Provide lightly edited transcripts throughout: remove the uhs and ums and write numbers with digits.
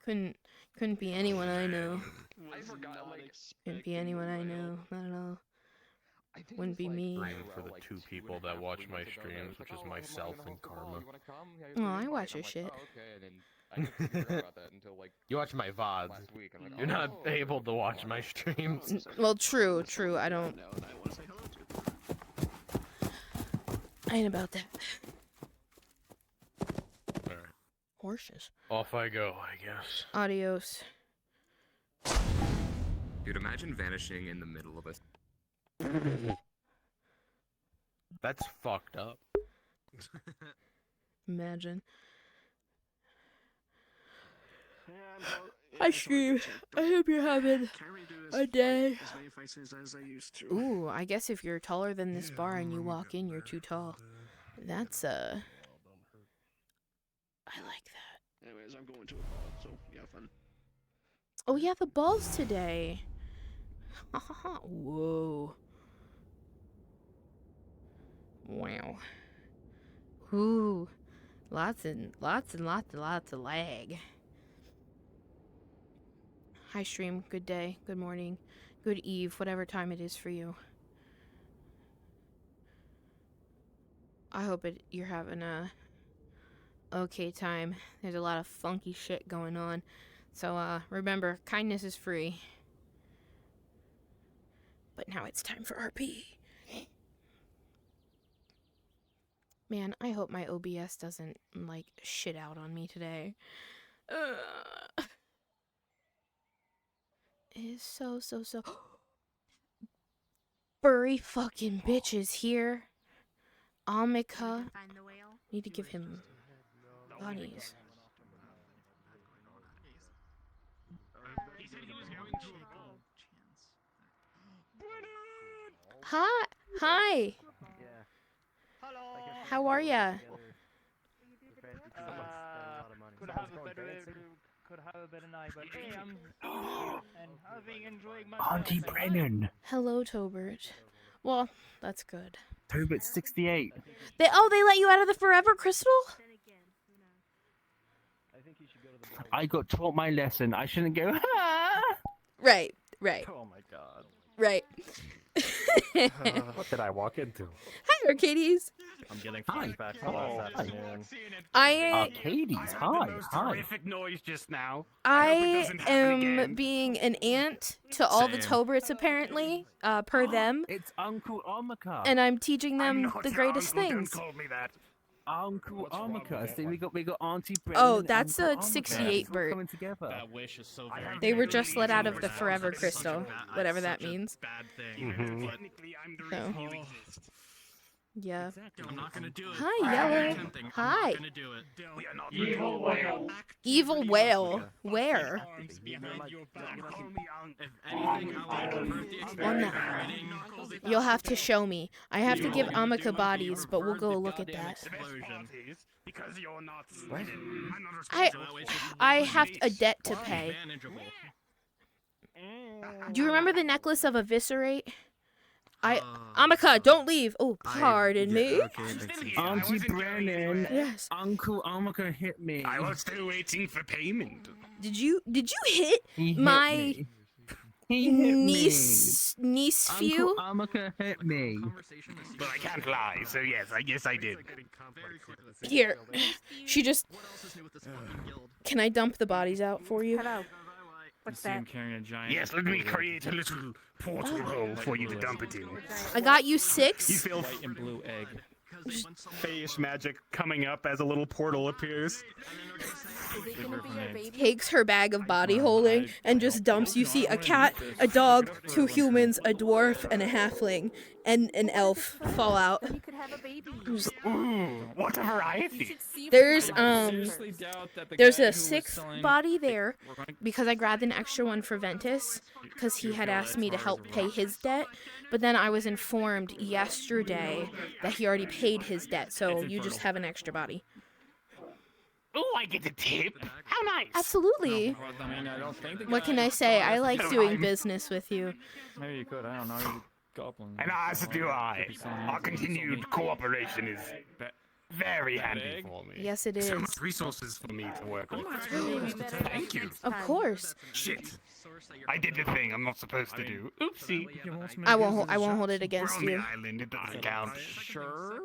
Couldn't be anyone I know. I forgot, Couldn't be anyone I know. Not at all. Wouldn't be me. For the two people that watch my streams, which is myself and Karma. Oh, I watch your shit. You watch my VODs. You're not able to watch my streams. Well, true. I don't. I ain't about that. Alright. Horses. Off I go, I guess. Adios. Dude, imagine vanishing in the middle of a... That's fucked up. Imagine. Hi, stream. I hope you're having a day. Ooh, I guess if you're taller than this bar and you walk in, you're too tall. That's, I like that. Anyways, I'm going to a ball, so yeah, fun. Oh, yeah, the ball's today. Whoa. Wow. Ooh. Lots of lag. Hi, stream. Good day. Good morning. Good eve. Whatever time it is for you. I hope you're having a okay time. There's a lot of funky shit going on. So, remember, kindness is free. But now it's time for RP. Man, I hope my OBS doesn't, like, shit out on me today. It is so... Furry fucking bitches here. Amika. Need to give him bunnies. Hi. How are ya? Could have a better night, but hey, I'm and having enjoying my Auntie Brennan. Hello, Tobert. Well, that's good. Tobert 68. They let you out of the Forever Crystal? I got taught my lesson. I shouldn't go. Right. Oh my god. Right. What did I walk into? Hi, Arcades. I'm getting flashbacks to last afternoon. Arcades, hi. Terrific noise just now. I am being an aunt to all the Toberts, apparently, per them. It's Uncle Omika. And I'm teaching them the greatest things. Don't call me that. Uncle Omika. See, we got Auntie Brennan. Oh, that's a Uncle 68 Omika. bird. Coming together. That wish is so very They were just let out of the Forever Crystal, whatever that means. Bad thing. So. Yeah. I'm not gonna do it. Hi, Yellow. Hi. I'm not gonna do it. Evil whale. Evil whale. Where? If anything, I will avert the On experience. that. You'll have to show me. I have to give Amika bodies, but we'll go look at that. Because you're not I have a debt to pay. Do you remember the necklace of Eviscerate? Amika, don't leave. Oh, pardon me. Auntie Brennan. Yes. Uncle Omika hit me. I was still waiting for payment. Did you hit He hit my me. He hit niece few? Uncle Omika hit me. But I can't lie, so yes, I guess I did. Here. She just... Can I dump the bodies out for you? Hello. What's that? Yes, let me create a little portal hole for you to dump it in. I got you You 6. feel White and blue egg. face magic coming up as a little portal appears. Is it gonna be your baby? Takes her bag of body holding and just dumps. You see a cat, a dog, 2 humans, a dwarf, and a halfling, and an elf fall out. You could have a baby. Ooh, what a variety! There's a 6th body there because I grabbed an extra one for Ventus because he had asked me to help pay his debt, but then I was informed yesterday that he already paid his debt, so you just have an extra body. Oh, I get a tip. How nice! Absolutely. What can I say? I like doing business with you. Maybe you could. I don't know. Goblin. And as do I. Our continued cooperation is Very handy for me. Yes, it So is. much resources for me to work with. Maybe better Thank you. next Of time. course. Shit. I did the thing I'm not supposed to do. Oopsie. I won't hold it We're against on the you. island. It doesn't count. Sure.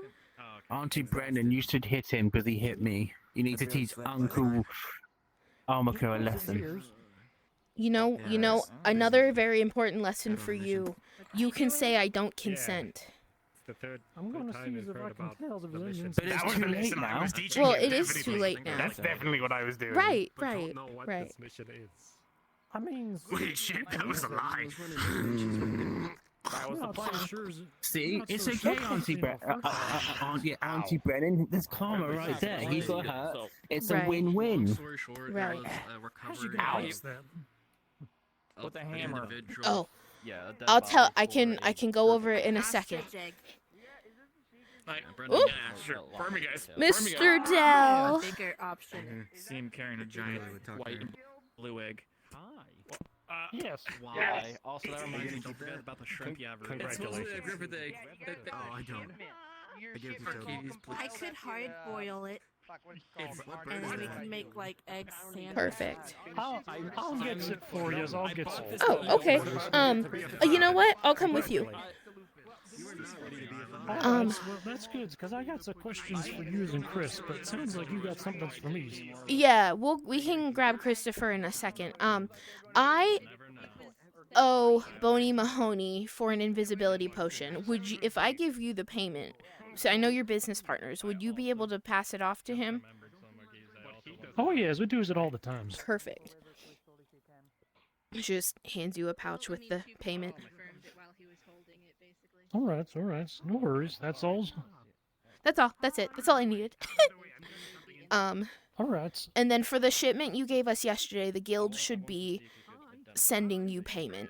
Auntie Brennan, you should hit him because he hit me. You need to teach Uncle Armico a lesson. You know, another very important lesson for you. You can say I don't consent. I'm gonna see if I can tell the villains. But That it's was too the late lesson I now. was teaching Well, you, it is definitely. too late now. That's definitely what I was doing. Right. I mean, Wait, shit, that was a lie. that was the plan. See, it's okay, Auntie Brennan. Auntie Brennan. There's karma right there. He got hurt. It's a Right. win-win. Right. How'd you get past that? With a hammer. Oh, Yeah. a dead I'll tell. body I can forward. go over it in a second. Ostrich egg. Ooh. Yeah, sure. Burn me, guys. Mr. Dell. Bigger option. See him carrying a giant white and blue egg. Yes. Why? Also, that reminds me, don't forget about the shrimp you have. Congratulations. Oh, I don't. I give it to Arcades, I please. could hard boil it, and then we can make like egg sandwich. Perfect. I'll get it for you. I'll get some. Oh, okay. You know what? I'll come with you. Well, that's good because I got some questions for you and Chris, but it sounds like you got something for me. Yeah, we can grab Christopher in a second. I owe Boney Mahoney for an invisibility potion. Would you, if I give you the payment? So I know you're business partners. Would you be able to pass it off to him? Oh yes, we do it all the time. Perfect. Just hands you a pouch with the payment. All right, no worries. That's all. That's all. That's it. That's all I needed. All right. And then for the shipment you gave us yesterday, the guild should be sending you payment.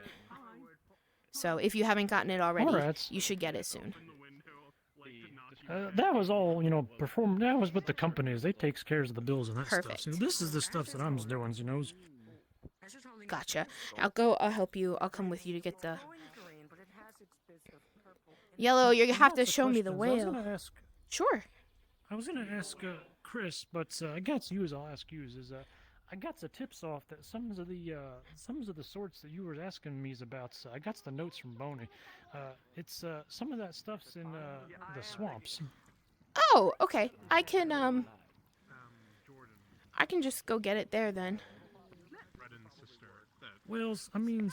So if you haven't gotten it already, Alright. you should get it soon. That was all, performed. That was with the companies. They takes care of the bills and that Perfect. stuff. So this is the stuff that I'm doing, Gotcha. I'll help you. I'll come with you to get the... Yellow, you have to show me the whale. Sure. I was gonna ask Chris, but I got you. I'll ask you. I got the tips off that some of the sorts that you were asking me about. I got the notes from Boney. It's some of that stuff's in the swamps. Oh, okay. I can just go get it there then. Well, I mean,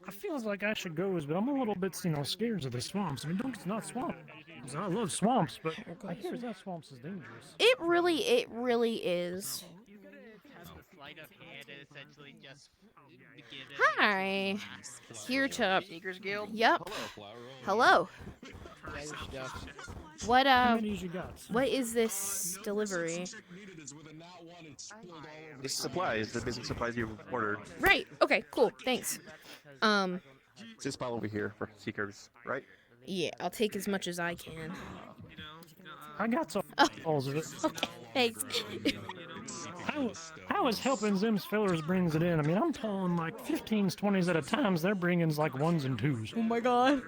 I feel like I should go, but I'm a little bit, scared of the swamps. I mean, it's not swamp. I love swamps, but I hear that swamps is dangerous. It really is. Hi. Here to... Sneakers Guild? Yep. Hello. What How many you got? what is this delivery? It's supplies, the basic supplies you ordered. Right. Okay, cool. Thanks. It's this pile over here for seekers, right? Yeah, I'll take as much as I can. I got some balls of it. Okay, thanks. I was helping them fellers brings it in. I mean, I'm pulling like 15s, 20s at a time. They're bringing like 1s and 2s. Oh my god.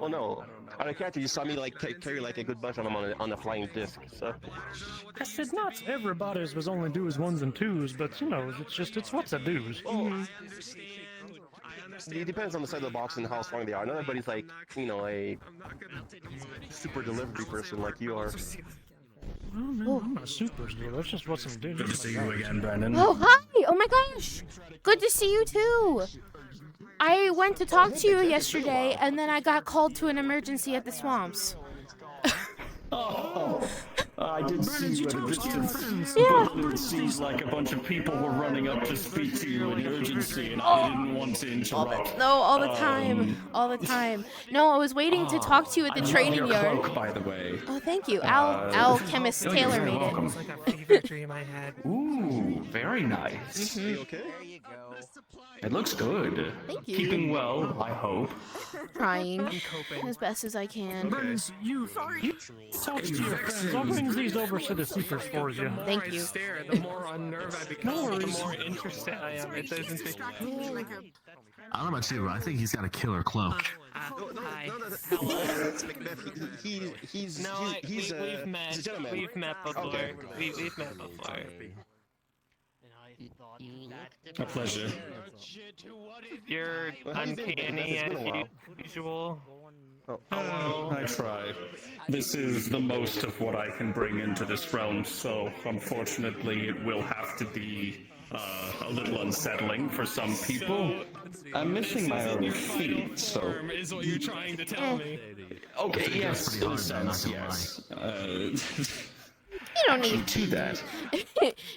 Well, no. On the character, you saw me like carry like a good bunch of them on the flying disc. So I said not everybody's was only do is 1s and 2s, but it's what's a do's. it depends on the side of the box and how strong they are. Not everybody's like a super delivery person like you are. Oh, man, I'm not a super dude. That's just what's some dudes. Good to see you again, Brandon. Oh, hi. Oh my gosh. Good to see you too. I went to talk to you yesterday and then I got called to an emergency at the swamps. I did see you at a distance, Yeah. but it seems like a bunch of people were running up to speak to you in urgency, and I didn't want to interrupt. No, all the time. All the time. No, I was waiting to talk to you at the I love training your yard. cloak, by the way. Oh, thank you. Alchemist you're Taylor very made welcome. it. Like a fever dream I had. Ooh, very nice. You okay? It looks good. Thank you. Keeping well, I hope. Trying as best as I can. Burns, you talk to your friends. I'll bring hands these over to the seekers for you. Thank you. Stare, the more unnerved I become, the more interested I am. It doesn't take... I don't know about you, but I think he's got a killer cloak. He's we've met. he's a gentleman. We've met before. Okay. We've met before. A pleasure. You're Well, how you been, man? uncanny It's been a as while. usual. I try. This is the most of what I can bring into this realm, so unfortunately it will have to be a little unsettling for some people. I'm missing my own feet, so... Is what you're trying to tell me. Okay, yes, pretty in a hard, I'm not sense, gonna yes. You don't need To that, if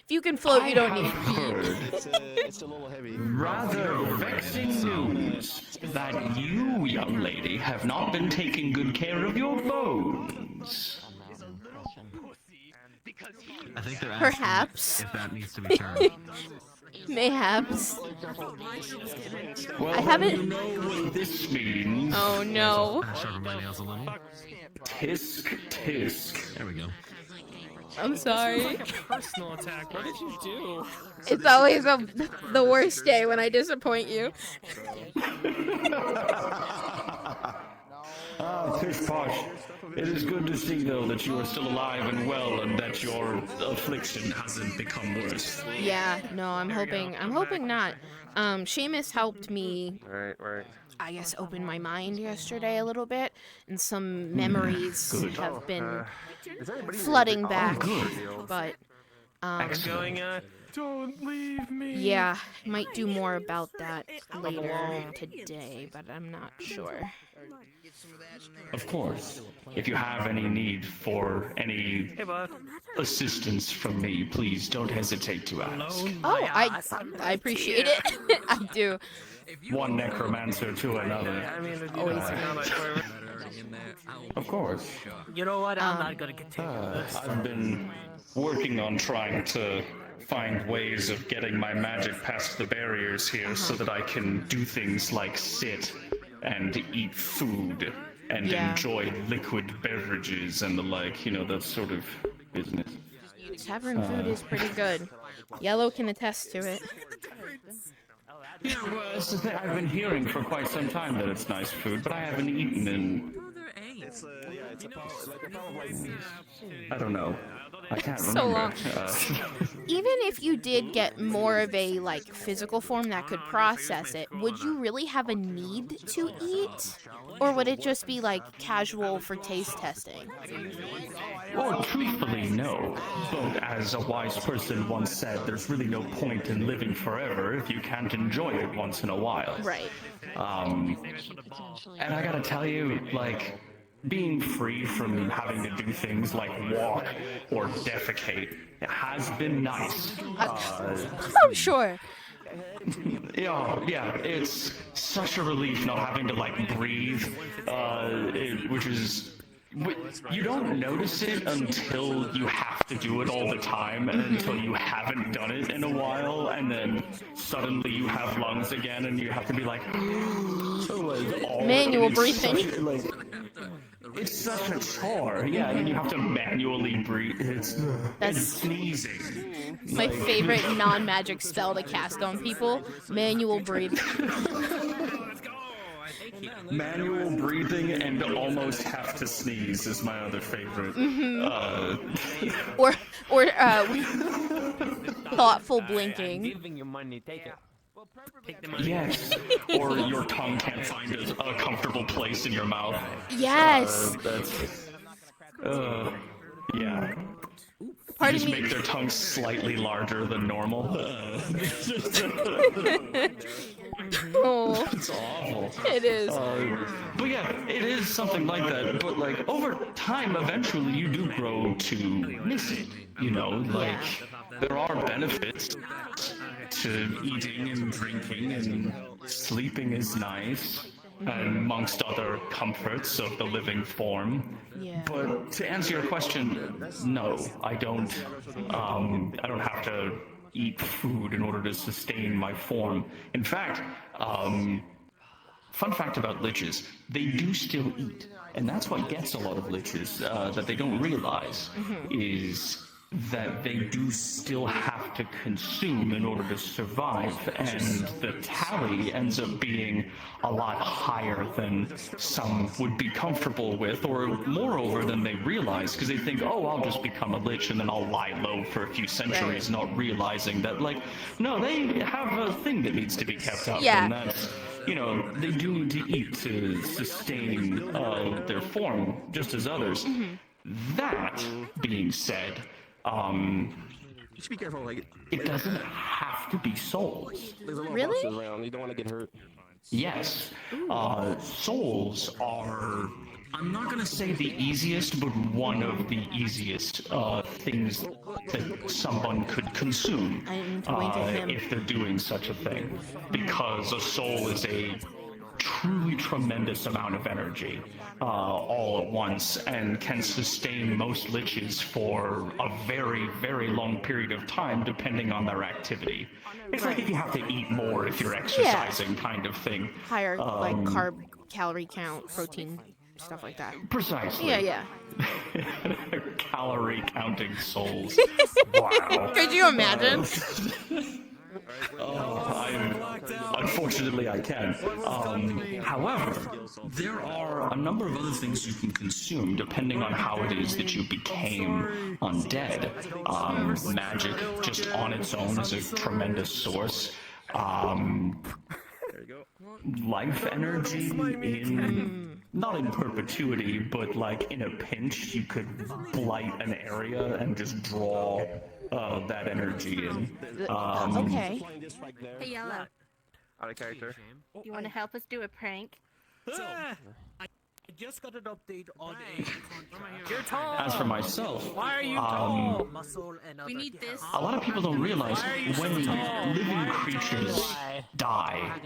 you can float, you don't I need have heard It's a little heavy. rather vexing news that you, young lady, have not been taking good care of your bones. I think they're asking Perhaps. if that needs to be turned. Mayhaps. Well, I haven't- you know what this means. Oh no. I sharpen my nails a little. Tisk, tisk. There we go. I'm sorry. Personal attack. What did you do? It's always the worst day when I disappoint you. Ah, Fish Posh. It is good to see, though, that you are still alive and well, and that your affliction hasn't become worse. Yeah, no, I'm hoping not. Seamus helped me, Right. I guess, open my mind yesterday a little bit, and some memories have been flooding back. But, Going, don't leave me. yeah, might do more about that later today, but I'm not sure. Of course. If you have any need for any Hey, bud. assistance from me, please don't hesitate to ask. Oh, I appreciate it. I do. One necromancer to another. I mean, if you Always don't know that for Of course. You know what? I'm not gonna continue this. I've been working on trying to find ways of getting my magic past the barriers here so that I can do things like sit and eat food and Yeah. enjoy liquid beverages and the like, you know, that sort of business. Tavern food is pretty good. Yellow can attest to it. Yeah, well, that's the thing. I've been hearing for quite some time that it's nice food, but I haven't eaten in... It's a like I don't know. I can't So remember. long. Even if you did get more of a like physical form that could process it, would you really have a need to eat? Or would it just be like casual for taste testing? Well, truthfully, no. But as a wise person once said, there's really no point in living forever if you can't enjoy it once in a while. Right. And I gotta tell you, like, being free from having to do things like walk or defecate has been nice. I'm sure. Yeah, it's such a relief not having to, like, breathe, which is... You don't notice it until you have to do it all the time, and until you haven't done it in a while, and then suddenly you have lungs again, and you have to be like... Manual breathing. It's such a chore, yeah, and then you have to manually breathe. It's sneezing. My favorite non-magic spell to cast on people, manual breathing. Manual breathing and almost have to sneeze is my other favorite. Or thoughtful blinking. giving you money, take it. Take the money. Yes, or your tongue can't find a comfortable place in your mouth. Yes. Yeah. Pardon Just me. make their tongue slightly larger than normal. Oh, It's awful. it is. But yeah, it is something like that. But like over time, eventually you do grow to miss it. You know, like there are benefits to eating and drinking, and sleeping is nice, and amongst other comforts of the living form. Yeah. But to answer your question, no, I don't. I don't have to eat food in order to sustain my form. In fact, fun fact about liches, they do still eat. And that's what gets a lot of liches that they don't realize is that they do still have to consume in order to survive, and the tally ends up being a lot higher than some would be comfortable with, or moreover than they realize, because they think, oh, I'll just become a lich and then I'll lie low for a few centuries, not realizing that, like, no, they have a thing that needs to be kept up, and that's, you know, they do need to eat to sustain their form, just as others. That being said, you should be careful. Like, it doesn't have to be souls. there's a lot of Really? boxes around. You don't want to get hurt. Yes, souls are, I'm not gonna say the easiest, but one of the easiest things that someone could consume if they're doing such a thing, because a soul is a truly tremendous amount of energy all at once, and can sustain most liches for a very, very long period of time depending on their activity. It's like if you have to eat more if you're exercising, kind of thing. Higher, like, carb, calorie count, protein, stuff like that. Precisely. Yeah. Calorie counting souls. Wow. Could you imagine? Unfortunately, I can. However, there are a number of other things you can consume depending on how it is that you became undead. Magic, just on its own, is a tremendous source. Life energy not in perpetuity, but like in a pinch, you could blight an area and just draw that energy in. Okay. Hey, Yellow. Out of character. You want to help us do a prank? So, I just got an update on a contract. You're tall. As for myself, Why are you tall? Muscle and We other need this. a lot of people don't realize when living creatures die,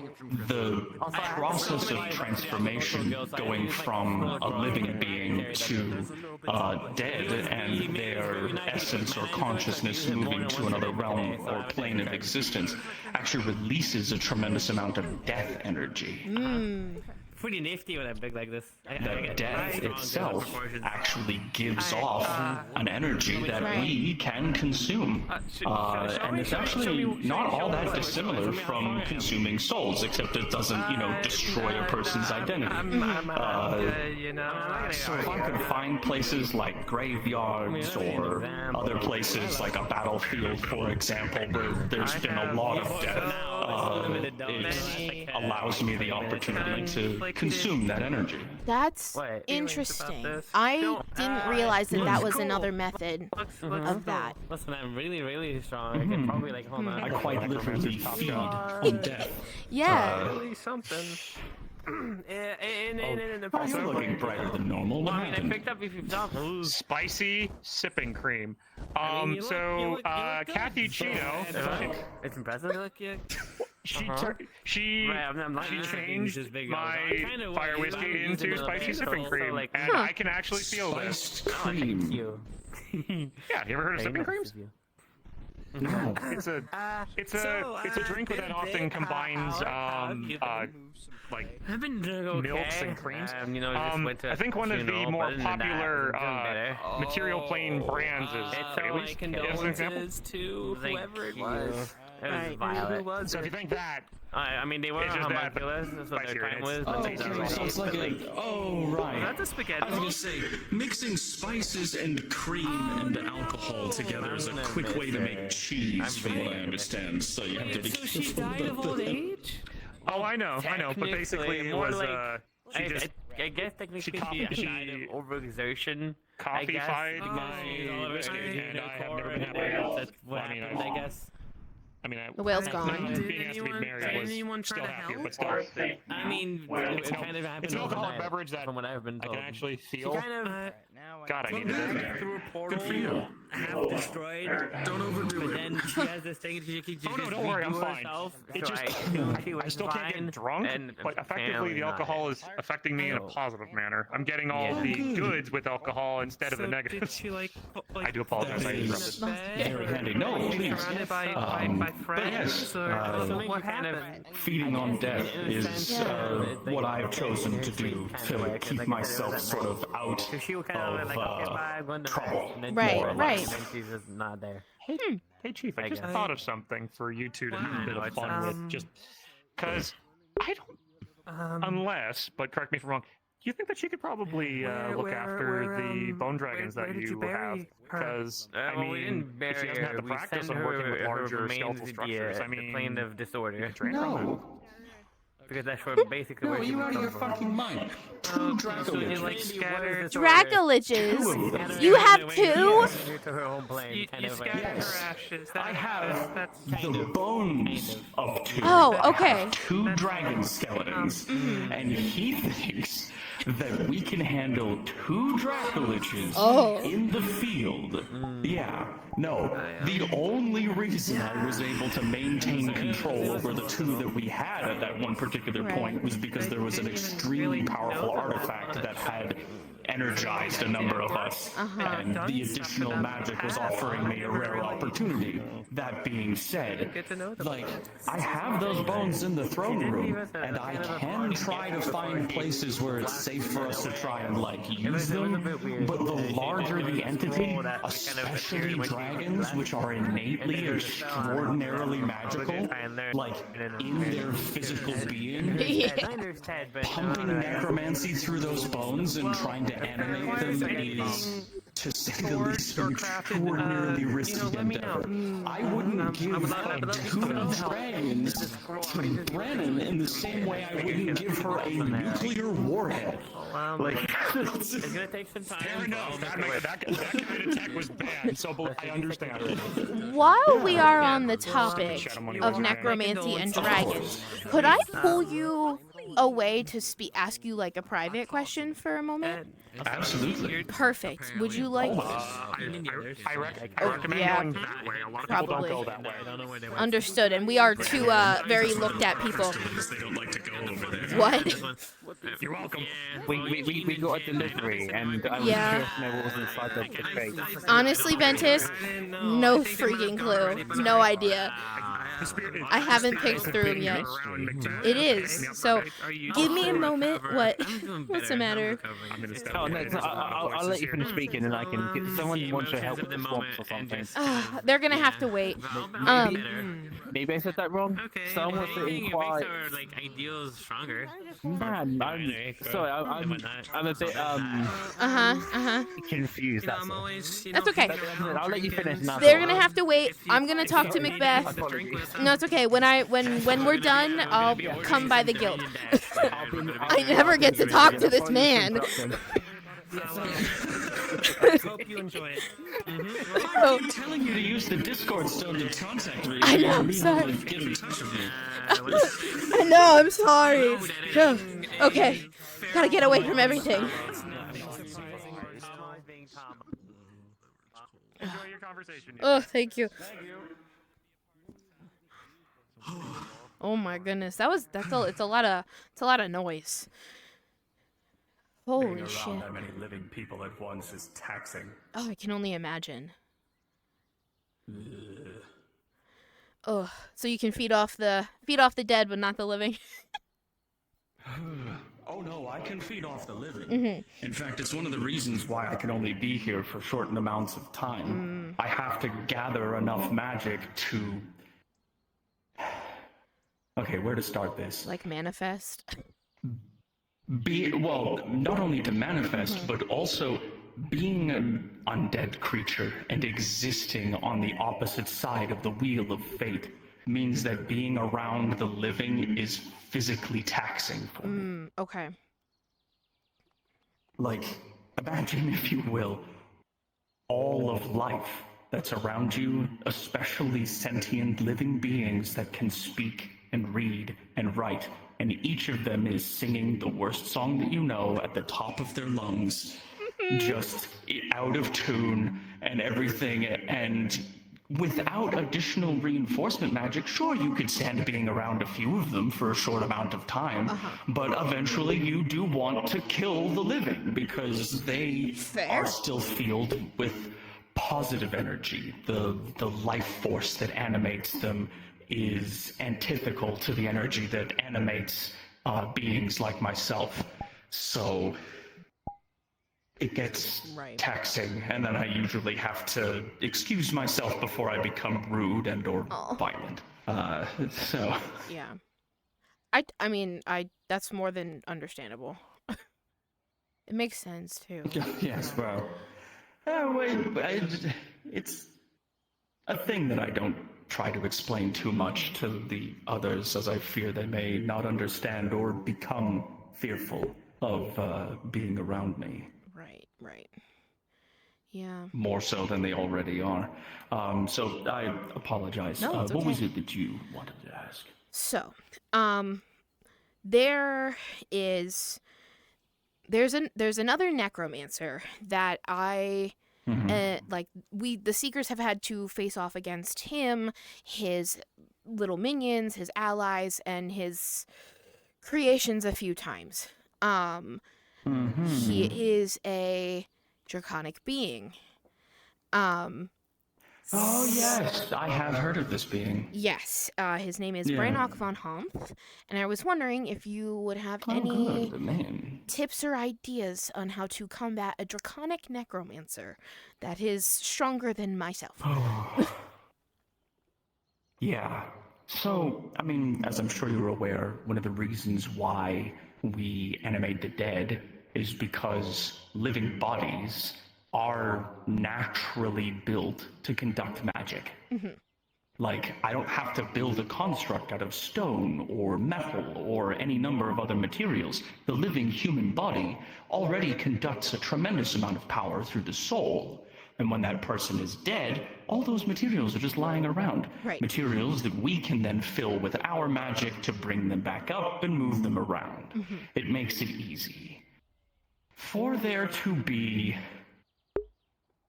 the process of transformation going from a living being to dead and their essence or consciousness moving to another realm or plane of existence actually releases a tremendous amount of death energy. Pretty nifty when I'm big like this. The death itself actually gives off an energy that we can consume. And it's actually not all that dissimilar from consuming souls, except it doesn't, you know, destroy a person's identity. So if I could find places like graveyards or other places like a battlefield, for example, where there's been a lot of death, it allows me the opportunity to consume that energy. That's interesting. I didn't realize that that was another method of that. Listen, I'm really, really strong. I can probably like hold on. I quite literally feed on death. Yeah. Really something. Why are you looking brighter than normal? What I happened? picked up if you've done. Spicy sipping cream. Kathy Chino, It's impressive. Look, yeah. she I'm changed my fire whiskey into spicy sipping cream, and I can actually feel this. Spiced cream. Yeah, you ever heard of sipping creams? No. It's a drink that often combines like I've been doing okay. milks and creams. You know, just went to I think one of the more popular material plane brands is Bailey's. As an example. To whoever it was. It was Violet. So if you think that, I mean, they weren't it's just that, but homunculus, so their spicier, time and was. it's- So it's like a... Oh, right. That's a spaghetti. I was gonna say, mixing spices and cream and alcohol together is a quick way to make cheese, from what I understand. So you have to be So she careful died of about old that. age? oh, I know, but basically it more was like- she just I guess technically she died of overexertion. coffee-fied I my whiskey, and I have never been happy. That's what happened, I guess. I mean, The whale's gone. being asked to be married was still happier, but still. I mean, It's it no- kind of happened it's an alcoholic overnight, beverage that from what I've been I told. can actually She feel. kind of God, I need to do that. through a portal. Good for you. half destroyed. Don't overdo it. But then she has this thing she can just no, don't worry, I'm fine. herself. It So just, she I still can't get drunk, but effectively the alcohol is affecting me in a positive manner. I'm getting all the goods with alcohol instead of the negatives. Did she like I do apologize, I interrupted. Very handy. No, please. Surrounded by But friends, yes, or what happened? feeding on death is what I've chosen to do to keep myself sort of out of trouble. Right. She's just not there. Hey, Chief, I just thought of something for you two to have a bit of fun with. Just because I don't. Unless, but correct me if I'm wrong, do you think that she could probably look after the bone dragons that you have? Because, I mean, if she doesn't have the practice of working with larger skeletal structures, I mean. The plane of disorder. No. Because that's where basically No, where you out of your fucking mind. Two Dracoliches. like scattered Dracoliches? You have two? You scattered her ashes. I have the bones of two. Oh, okay. Two dragon skeletons. And he thinks that we can handle two Dracoliches in the field. Yeah. No. The only reason I was able to maintain control over the two that we had at that one particular point was because there was an extremely powerful artifact that had energized a number of us, and the additional magic was offering me a rare opportunity. That being said, like, I have those bones in the throne room, and I can try to find places where it's safe for us to try and, like, use them, but the larger the entity, especially dragons, which are innately extraordinarily magical, like, in their physical being, pumping necromancy through those bones and trying to animate them is, to say the least, an extraordinarily risky endeavor. I wouldn't give two dragons to Brennan in the same way I wouldn't give her a nuclear warhead. Like, it's gonna take some time. Fair enough. That kind of attack was bad, so I understand. While we are on the topic of necromancy and dragons, could I pull you away to ask you like a private question for a moment? Absolutely. Perfect. Would you like? I recommend going that way. A lot of people don't go that way. Understood. And we are two very looked at people. What? You're welcome. We got a delivery, and I was curious to know what was inside the crate. Honestly, Ventus, no freaking clue. No idea. I haven't picked through them yet. It is. So, give me a moment. What's the matter? Oh, no, I'll let you finish speaking, and I can get someone wants to help with the swamps or something. They're gonna have to wait. Maybe I said that wrong. Someone wants to inquire. Like ideals stronger. Man, I'm a bit confused. That's all. That's okay. I'll let you finish now. They're gonna have to wait. I'm gonna talk to Macbeth. No, it's okay. When we're done, I'll come by the guild. I never get to talk to this man. I hope you enjoy it. I'm telling you to use the Discord stone to contact me. I know, I'm sorry. Get in touch with me. I know, I'm sorry. Okay, gotta get away from everything. Enjoy your conversation. Oh, thank you. Oh my goodness, it's a lot of noise. Holy shit. That many living people at once is taxing. Oh, I can only imagine. Oh, so you can feed off the dead, but not the living. Oh no, I can feed off the living. In fact, it's one of the reasons why I can only be here for shortened amounts of time. I have to gather enough magic to... Okay, where to start this? Like manifest? Well, not only to manifest, but also being an undead creature and existing on the opposite side of the wheel of fate means that being around the living is physically taxing for me. Okay. Like, imagine, if you will, all of life that's around you, especially sentient living beings that can speak and read and write, and each of them is singing the worst song that you know at the top of their lungs, just out of tune and everything, and without additional reinforcement magic, sure, you could stand being around a few of them for a short amount of time, but eventually you do want to kill the living because they are still filled with positive energy. The life force that animates them is antithetical to the energy that animates beings like myself. So it gets taxing, and then I usually have to excuse myself before I become rude and or violent. So yeah, I mean, that's more than understandable. It makes sense too. yes, well, it's a thing that I don't try to explain too much to the others, as I fear they may not understand or become fearful of being around me. Right. Yeah. More so than they already are. So I apologize. No, it's What okay. was it that you wanted to ask? So, there's another necromancer that the Seekers have had to face off against him, his little minions, his allies, and his creations a few times. He is a draconic being. Oh yes, I have heard of this being. Yes, his name is Brannock von Hompf, and I was wondering if you would have any tips or ideas on how to combat a draconic necromancer that is stronger than myself. Yeah. So, I mean, as I'm sure you're aware, one of the reasons why we animate the dead is because living bodies are naturally built to conduct magic. Like, I don't have to build a construct out of stone or metal or any number of other materials. The living human body already conducts a tremendous amount of power through the soul. And when that person is dead, all those materials are just lying around. Right. Materials that we can then fill with our magic to bring them back up and move them around. It makes it easy. For there to be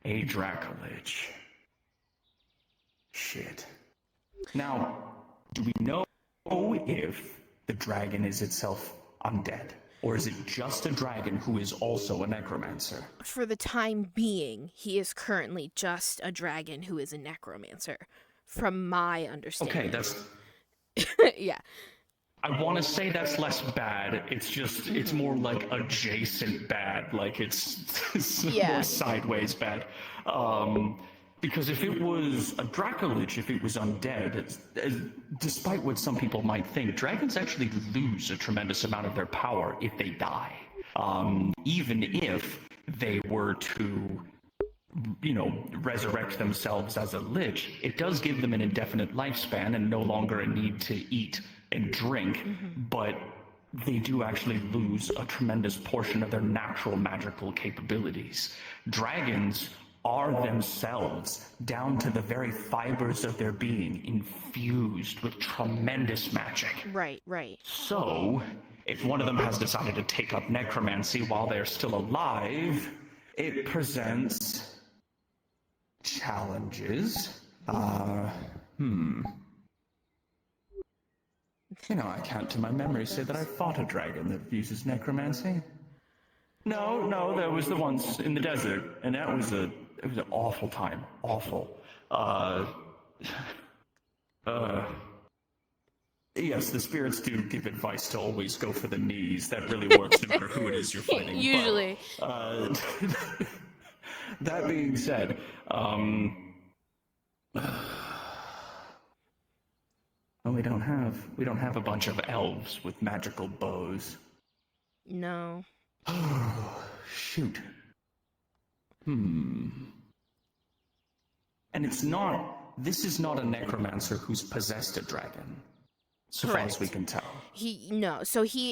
a Dracolich. Shit. Now, do we know if the dragon is itself undead? Or is it just a dragon who is also a necromancer? For the time being, he is currently just a dragon who is a necromancer, from my understanding. Okay, that's... yeah. I want to say that's less bad. It's just, it's more like adjacent bad. Like, it's more sideways bad. Because if it was a Dracolich, if it was undead, despite what some people might think, dragons actually lose a tremendous amount of their power if they die. Even if they were to, resurrect themselves as a lich, it does give them an indefinite lifespan and no longer a need to eat and drink, but they do actually lose a tremendous portion of their natural magical capabilities. Dragons are themselves, down to the very fibers of their being, infused with tremendous magic. Right. So, if one of them has decided to take up necromancy while they're still alive, it presents challenges. I can't to my memory say that I fought a dragon that uses necromancy. No, there was the ones in the desert, and it was an awful time. Awful. Yes, the spirits do give advice to always go for the knees. That really works no matter who it is you're fighting. Usually. But, that being said, we don't have a bunch of elves with magical bows. No. Shoot. And this is not a necromancer who's possessed a dragon, so far as we can tell. He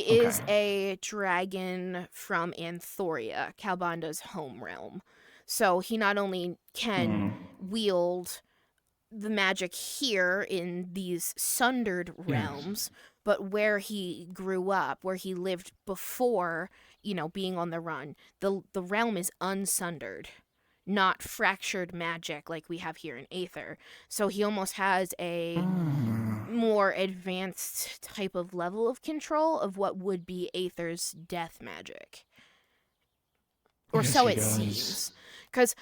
is a dragon from Anthoria, Calbanda's home realm. So he not only can wield the magic here in these sundered realms, but where he grew up, where he lived before, being on the run, the realm is unsundered. not fractured magic like we have here in Aether. So he almost has a more advanced type of level of control of what would be Aether's death magic. Or Yes, so he it does. seems. Because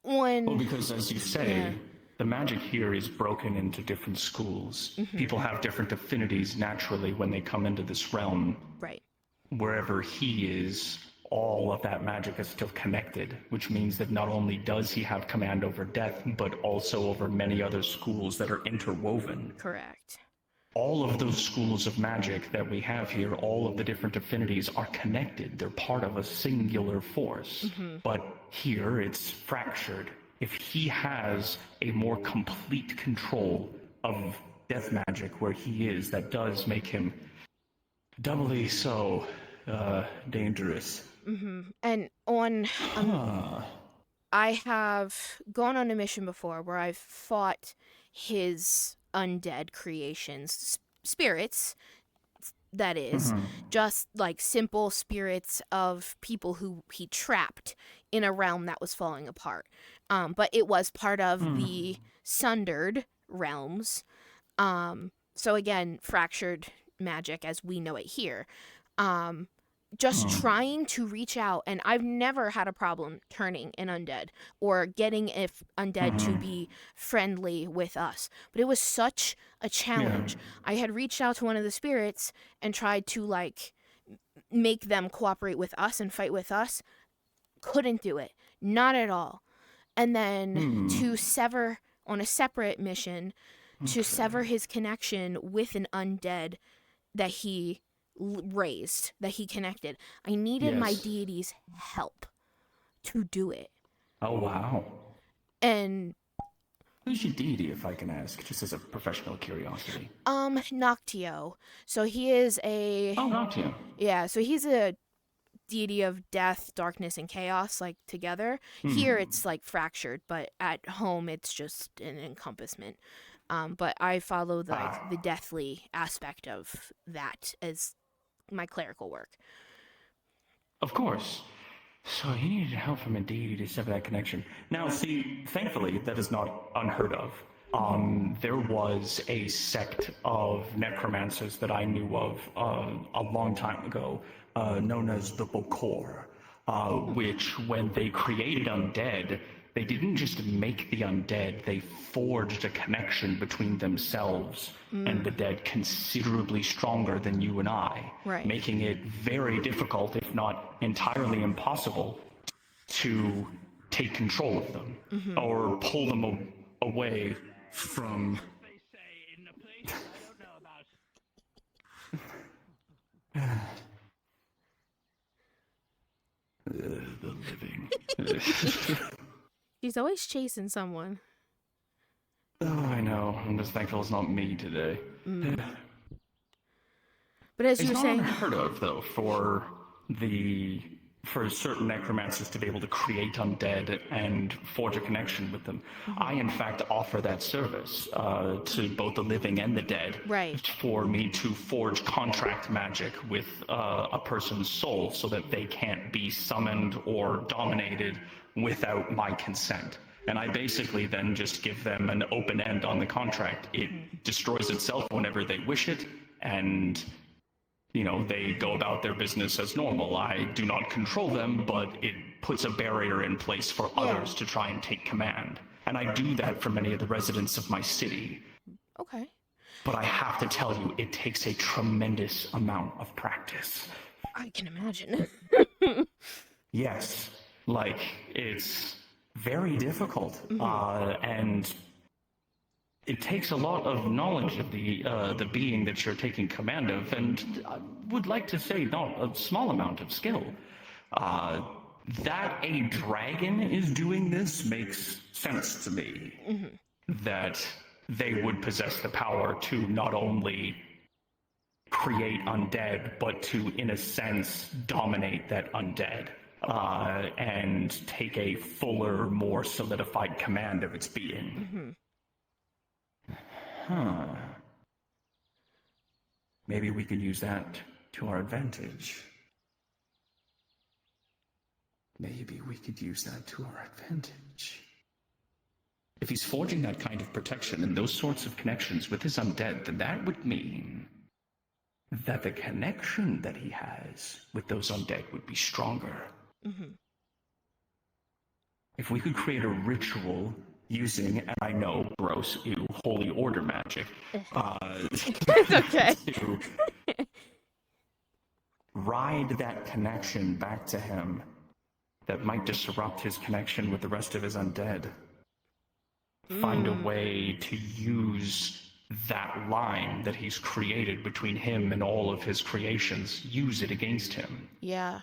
when... Well, because as you say, the magic here is broken into different schools. People have different affinities naturally when they come into this realm. Right. Wherever he is, all of that magic is still connected, which means that not only does he have command over death, but also over many other schools that are interwoven. Correct. All of those schools of magic that we have here, all of the different affinities are connected. They're part of a singular force. But here it's fractured. If he has a more complete control of death magic where he is, that does make him doubly so dangerous. And on... I have gone on a mission before where I've fought his undead creations, spirits, that is, just like simple spirits of people who he trapped in a realm that was falling apart. But it was part of the sundered realms. So again, fractured magic as we know it here. Just trying to reach out, and I've never had a problem turning an undead or getting if undead to be friendly with us. But it was such a challenge. I had reached out to one of the spirits and tried to like make them cooperate with us and fight with us. Couldn't do it. Not at all. And then to sever on a separate mission, to sever his connection with an undead that he raised, that he connected. I needed my deity's help to do it. Oh, wow. And who's your deity, if I can ask, just as a professional curiosity? Noctio. So he is a... Oh, Noctio. Yeah, so he's a deity of death, darkness, and chaos, like, together. Here it's, like, fractured, but at home it's just an encompassment. But I follow, the deathly aspect of that as my clerical work. Of course. So you needed help from a deity to sever that connection. Now, see, thankfully, that is not unheard of. There was a sect of necromancers that I knew of a long time ago, known as the Bokor, which, when they created undead, they didn't just make the undead, they forged a connection between themselves and the dead considerably stronger than you and I, making it very difficult, if not entirely impossible, to take control of them or pull them away from the living. He's always chasing someone. Oh, I know. I'm just thankful it's not me today. But as it's you were not saying... unheard of, though, for certain necromancers to be able to create undead and forge a connection with them. I, in fact, offer that service to both the living and the dead. For me to forge contract magic with a person's soul so that they can't be summoned or dominated without my consent. And I basically then just give them an open end on the contract. It destroys itself whenever they wish it, and you know, they go about their business as normal. I do not control them, but it puts a barrier in place for others to try and take command. And I do that for many of the residents of my city. Okay. But I have to tell you, it takes a tremendous amount of practice. I can imagine. Yes. Like, it's very difficult. And it takes a lot of knowledge of the being that you're taking command of, and I would like to say not a small amount of skill. That a dragon is doing this makes sense to me. That they would possess the power to not only create undead, but to, in a sense, dominate that undead. And take a fuller, more solidified command of its being. Maybe we can use that to our advantage. maybe we could use that to our advantage. If he's forging that kind of protection and those sorts of connections with his undead, then that would mean that the connection that he has with those undead would be stronger. Mm-hmm. If we could create a ritual using, and I know, gross, ew, holy order magic, It's okay. to ride that connection back to him, that might disrupt his connection with the rest of his undead. Find a way to use that line that he's created between him and all of his creations, use it against him. Yeah.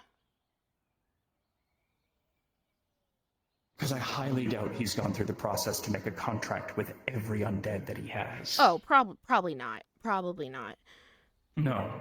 Because I highly doubt he's gone through the process to make a contract with every undead that he has. Oh, probably not. Probably not. No.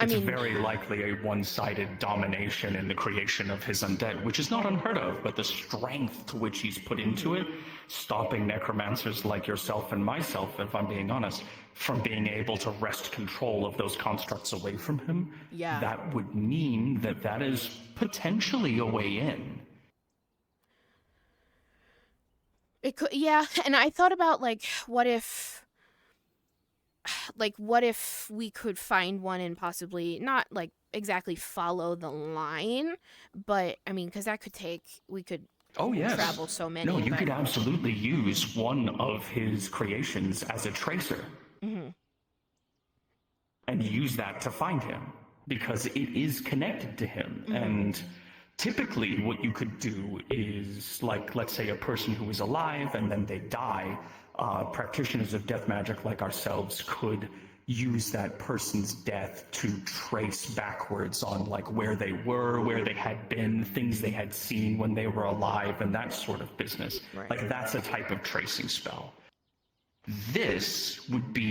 It's very likely a one-sided domination in the creation of his undead, which is not unheard of, but the strength to which he's put into it, stopping necromancers like yourself and myself, if I'm being honest, from being able to wrest control of those constructs away from him, yeah, that would mean that that is potentially a way in. It could, yeah, and I thought about, like, what if we could find one and possibly not, like, exactly follow the line, but, I mean, because that could we could travel so many. No, you could absolutely use one of his creations as a tracer. Mm-hmm. And use that to find him, because it is connected to him, mm-hmm. and typically what you could do is, like, let's say a person who is alive and then they die, practitioners of death magic like ourselves could use that person's death to trace backwards on, like, where they were, where they had been, things they had seen when they were alive, and that sort of business. Right. Like, that's a type of tracing spell. This would be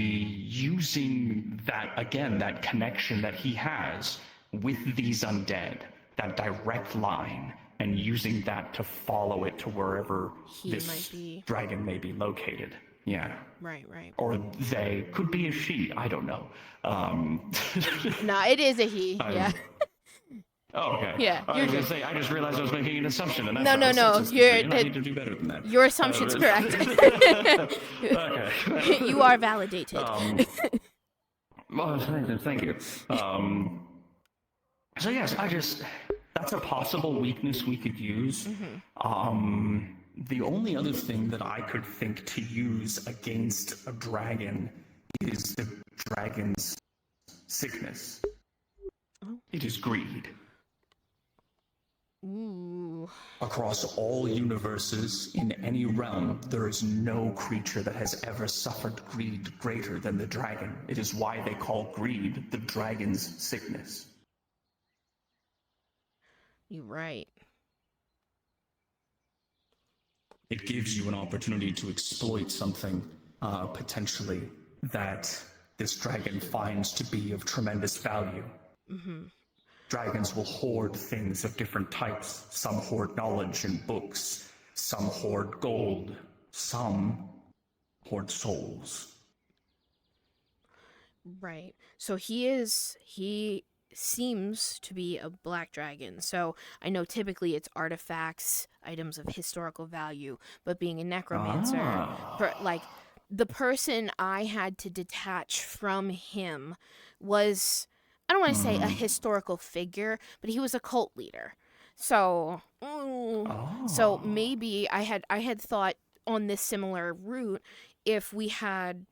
using that, again, that connection that he has with these undead, that direct line, and using that to follow it to wherever this dragon may be located. Yeah. Right. Or they could be a she. I don't know. Nah, it is a he. Yeah. Oh, okay. Yeah. I was going to say, I just realized I was making an assumption. And no. I need to do better than that. Your assumption's correct. Okay. You are validated. Well, thank you. So yes, that's a possible weakness we could use. Mm-hmm. The only other thing that I could think to use against a dragon is the dragon's sickness. Oh. It is greed. Ooh. Across all universes, in any realm, there is no creature that has ever suffered greed greater than the dragon. It is why they call greed the dragon's sickness. You're right. It gives you an opportunity to exploit something, potentially, that this dragon finds to be of tremendous value. Mm-hmm. Dragons will hoard things of different types. Some hoard knowledge and books. Some hoard gold. Some hoard souls. Right. So he seems to be a black dragon. So I know typically it's artifacts, items of historical value, but being a necromancer, like, the person I had to detach from him was, I don't want to say a historical figure, but he was a cult leader. So, so maybe I had thought on this similar route, if we had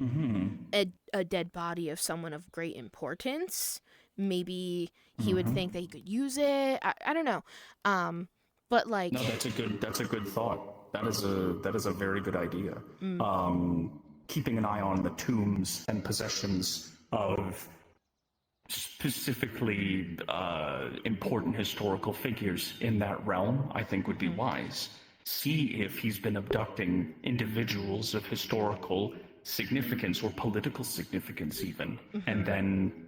a dead body of someone of great importance, maybe he would think that he could use it. I don't know. But, like, no, that's a good thought. That is a very good idea. Keeping an eye on the tombs and possessions of specifically important historical figures in that realm, I think would be wise. See if he's been abducting individuals of historical significance or political significance even, and then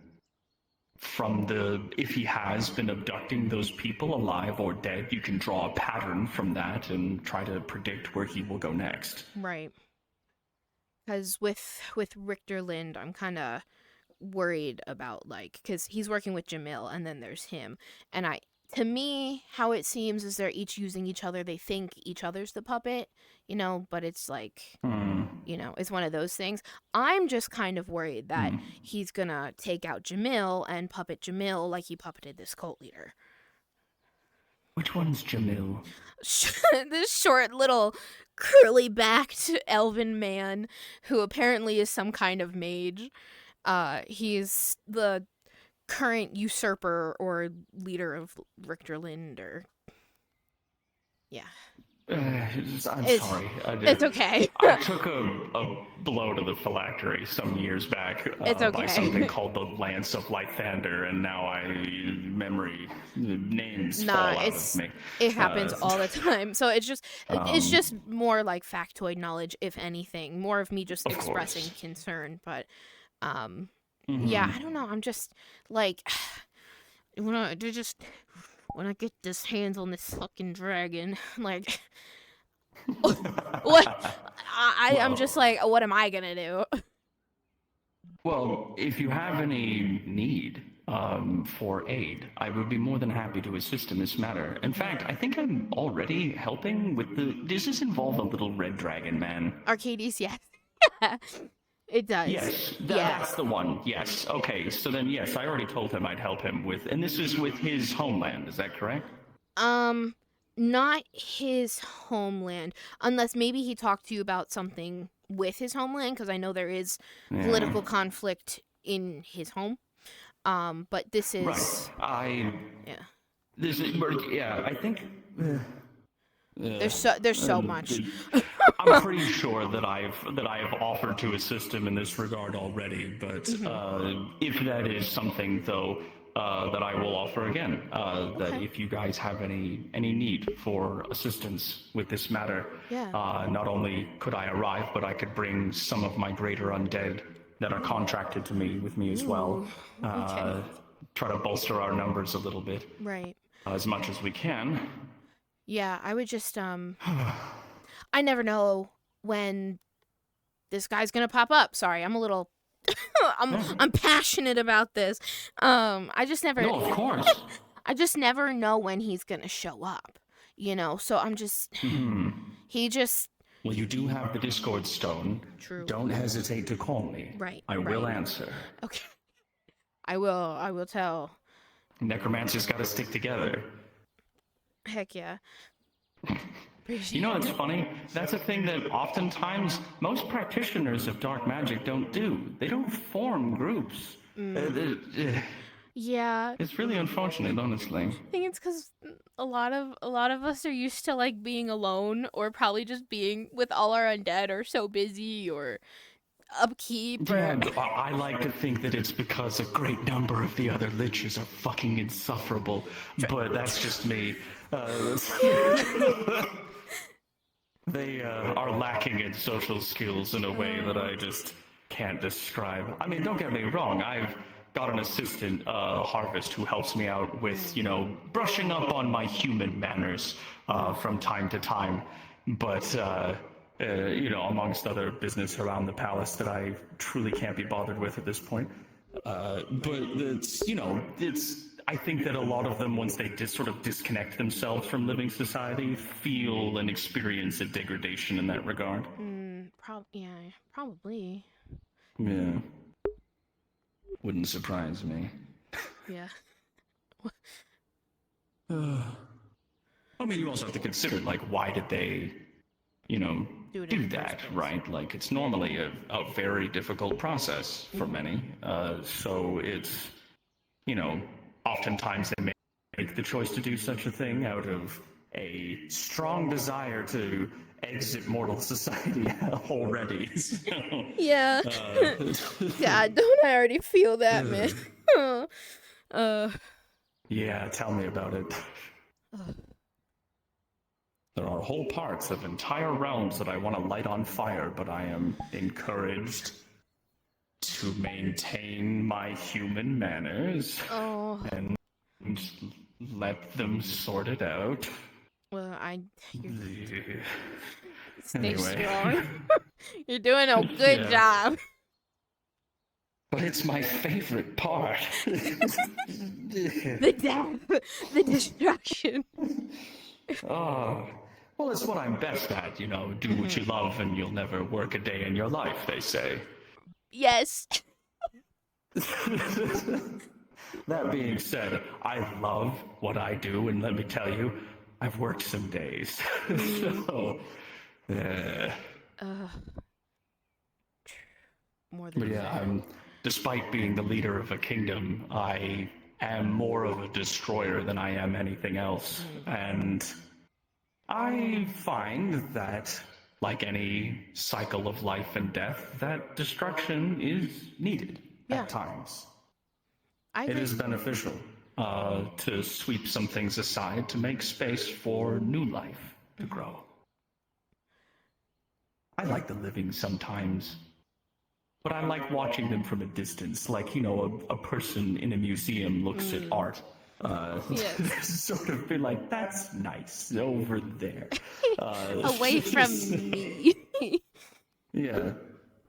if he has been abducting those people alive or dead, you can draw a pattern from that and try to predict where he will go next. Right. Because with Richter Lind, I'm kind of worried about, like, because he's working with Jamil and then there's him, and to me, how it seems is they're each using each other. They think each other's the puppet, you know, but it's like, you know, it's one of those things. I'm just kind of worried that he's gonna take out Jamil and puppet Jamil like he puppeted this cult leader. Which one's Jamil? This short little curly-backed elven man who apparently is some kind of mage. He's the current usurper or leader of Richterland, or I'm sorry. It's okay. I took a blow to the phylactery some years back by something called the Lance of Lythander, and now names fall out of me. It happens all the time. So it's just more like factoid knowledge, if anything. More of me just expressing concern, but yeah, I don't know. I'm just like when I get this hands on this fucking dragon, like, what? I'm just like, what am I gonna do? Well, if you have any need for aid, I would be more than happy to assist in this matter. In fact, I think I'm already helping with does this involve a little red dragon man? Arcades, yes. It does. Yes, that's the one. Yes. Okay, so then yes, I already told him I'd help him with, and this is with his homeland, is that correct? Not his homeland, unless maybe he talked to you about something with his homeland, because I know there is political conflict in his home. But this is right. I think there's so much. I'm pretty sure that I've offered to assist him in this regard already, but if that is something though that I will offer again, that if you guys have any need for assistance with this matter, not only could I arrive, but I could bring some of my greater undead that are contracted to me with me as well. Try to bolster our numbers a little bit, right? As much as we can. Yeah, I would just I never know when this guy's gonna pop up. Sorry, I'm a little I'm passionate about this. I just never No, of course. I just never know when he's gonna show up. You know, so I'm just he just Well, you do have the Discord stone. True. Don't hesitate to call me. Right. I will answer. Okay. I will tell. Necromancer's gotta stick together. Heck yeah. You know, it's funny. That's a thing that oftentimes most practitioners of dark magic don't do. They don't form groups. Yeah. It's really unfortunate, honestly. I think it's because a lot of us are used to like being alone, or probably just being with all our undead, or so busy, or upkeep. Yeah, I like to think that it's because a great number of the other liches are fucking insufferable, but that's just me. They are lacking in social skills in a way that I just can't describe. I mean, don't get me wrong, I've got an assistant, Harvest, who helps me out with, you know, brushing up on my human manners from time to time, but you know, amongst other business around the palace that I truly can't be bothered with at this point. But it's, you know, I think that a lot of them, once they just sort of disconnect themselves from living society, feel and experience a degradation in that regard. Probably. Yeah. Wouldn't surprise me. Yeah. I mean, you also have to consider, like, why did they, you know, do that, right? Like, it's normally a very difficult process for many. So it's, you know, oftentimes they make the choice to do such a thing out of a strong desire to exit mortal society already. Yeah. God, don't I already feel that, man? Yeah, tell me about it. There are whole parts of entire realms that I want to light on fire, but I am encouraged to maintain my human manners and let them sort it out. Well, stay Anyway. strong. You're doing a good job. but it's my favorite part. The death, the destruction. Oh, well, it's what I'm best at, you know. Do what you love and you'll never work a day in your life, they say. Yes. That being said, I love what I do, and let me tell you, I've worked some days. So, more than but yeah, despite being the leader of a kingdom, I am more of a destroyer than I am anything else. And I find that, like any cycle of life and death, that destruction is needed at times. It is beneficial to sweep some things aside to make space for new life to grow. I like the living sometimes, but I like watching them from a distance, like, you know, a person in a museum looks at art. Sort of be like, that's nice, over there. Away from me. Yeah,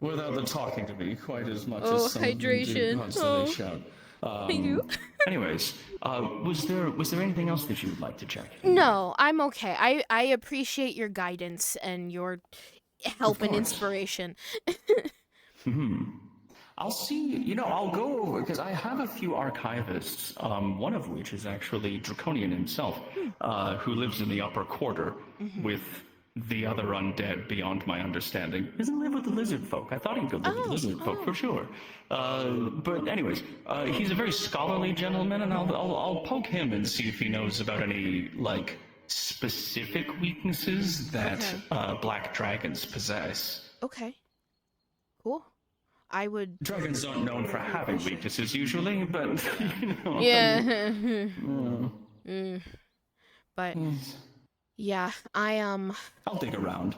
without them talking to me quite as much as some of them do constantly shout. I do. Anyways, was there anything else that you would like to check? No, I'm okay. I appreciate your guidance and your help and inspiration. I'll see, you know, I'll go over, because I have a few archivists, one of which is actually Draconian himself, who lives in the upper quarter with the other undead beyond my understanding. He doesn't live with the lizard folk. I thought he'd go live with the lizard folk for sure. But anyways, he's a very scholarly gentleman, and I'll poke him and see if he knows about any, like, specific weaknesses that black dragons possess. Okay. Cool. I would. Dragons aren't known for having weaknesses usually, but you know. Yeah. But yeah, I'll dig around.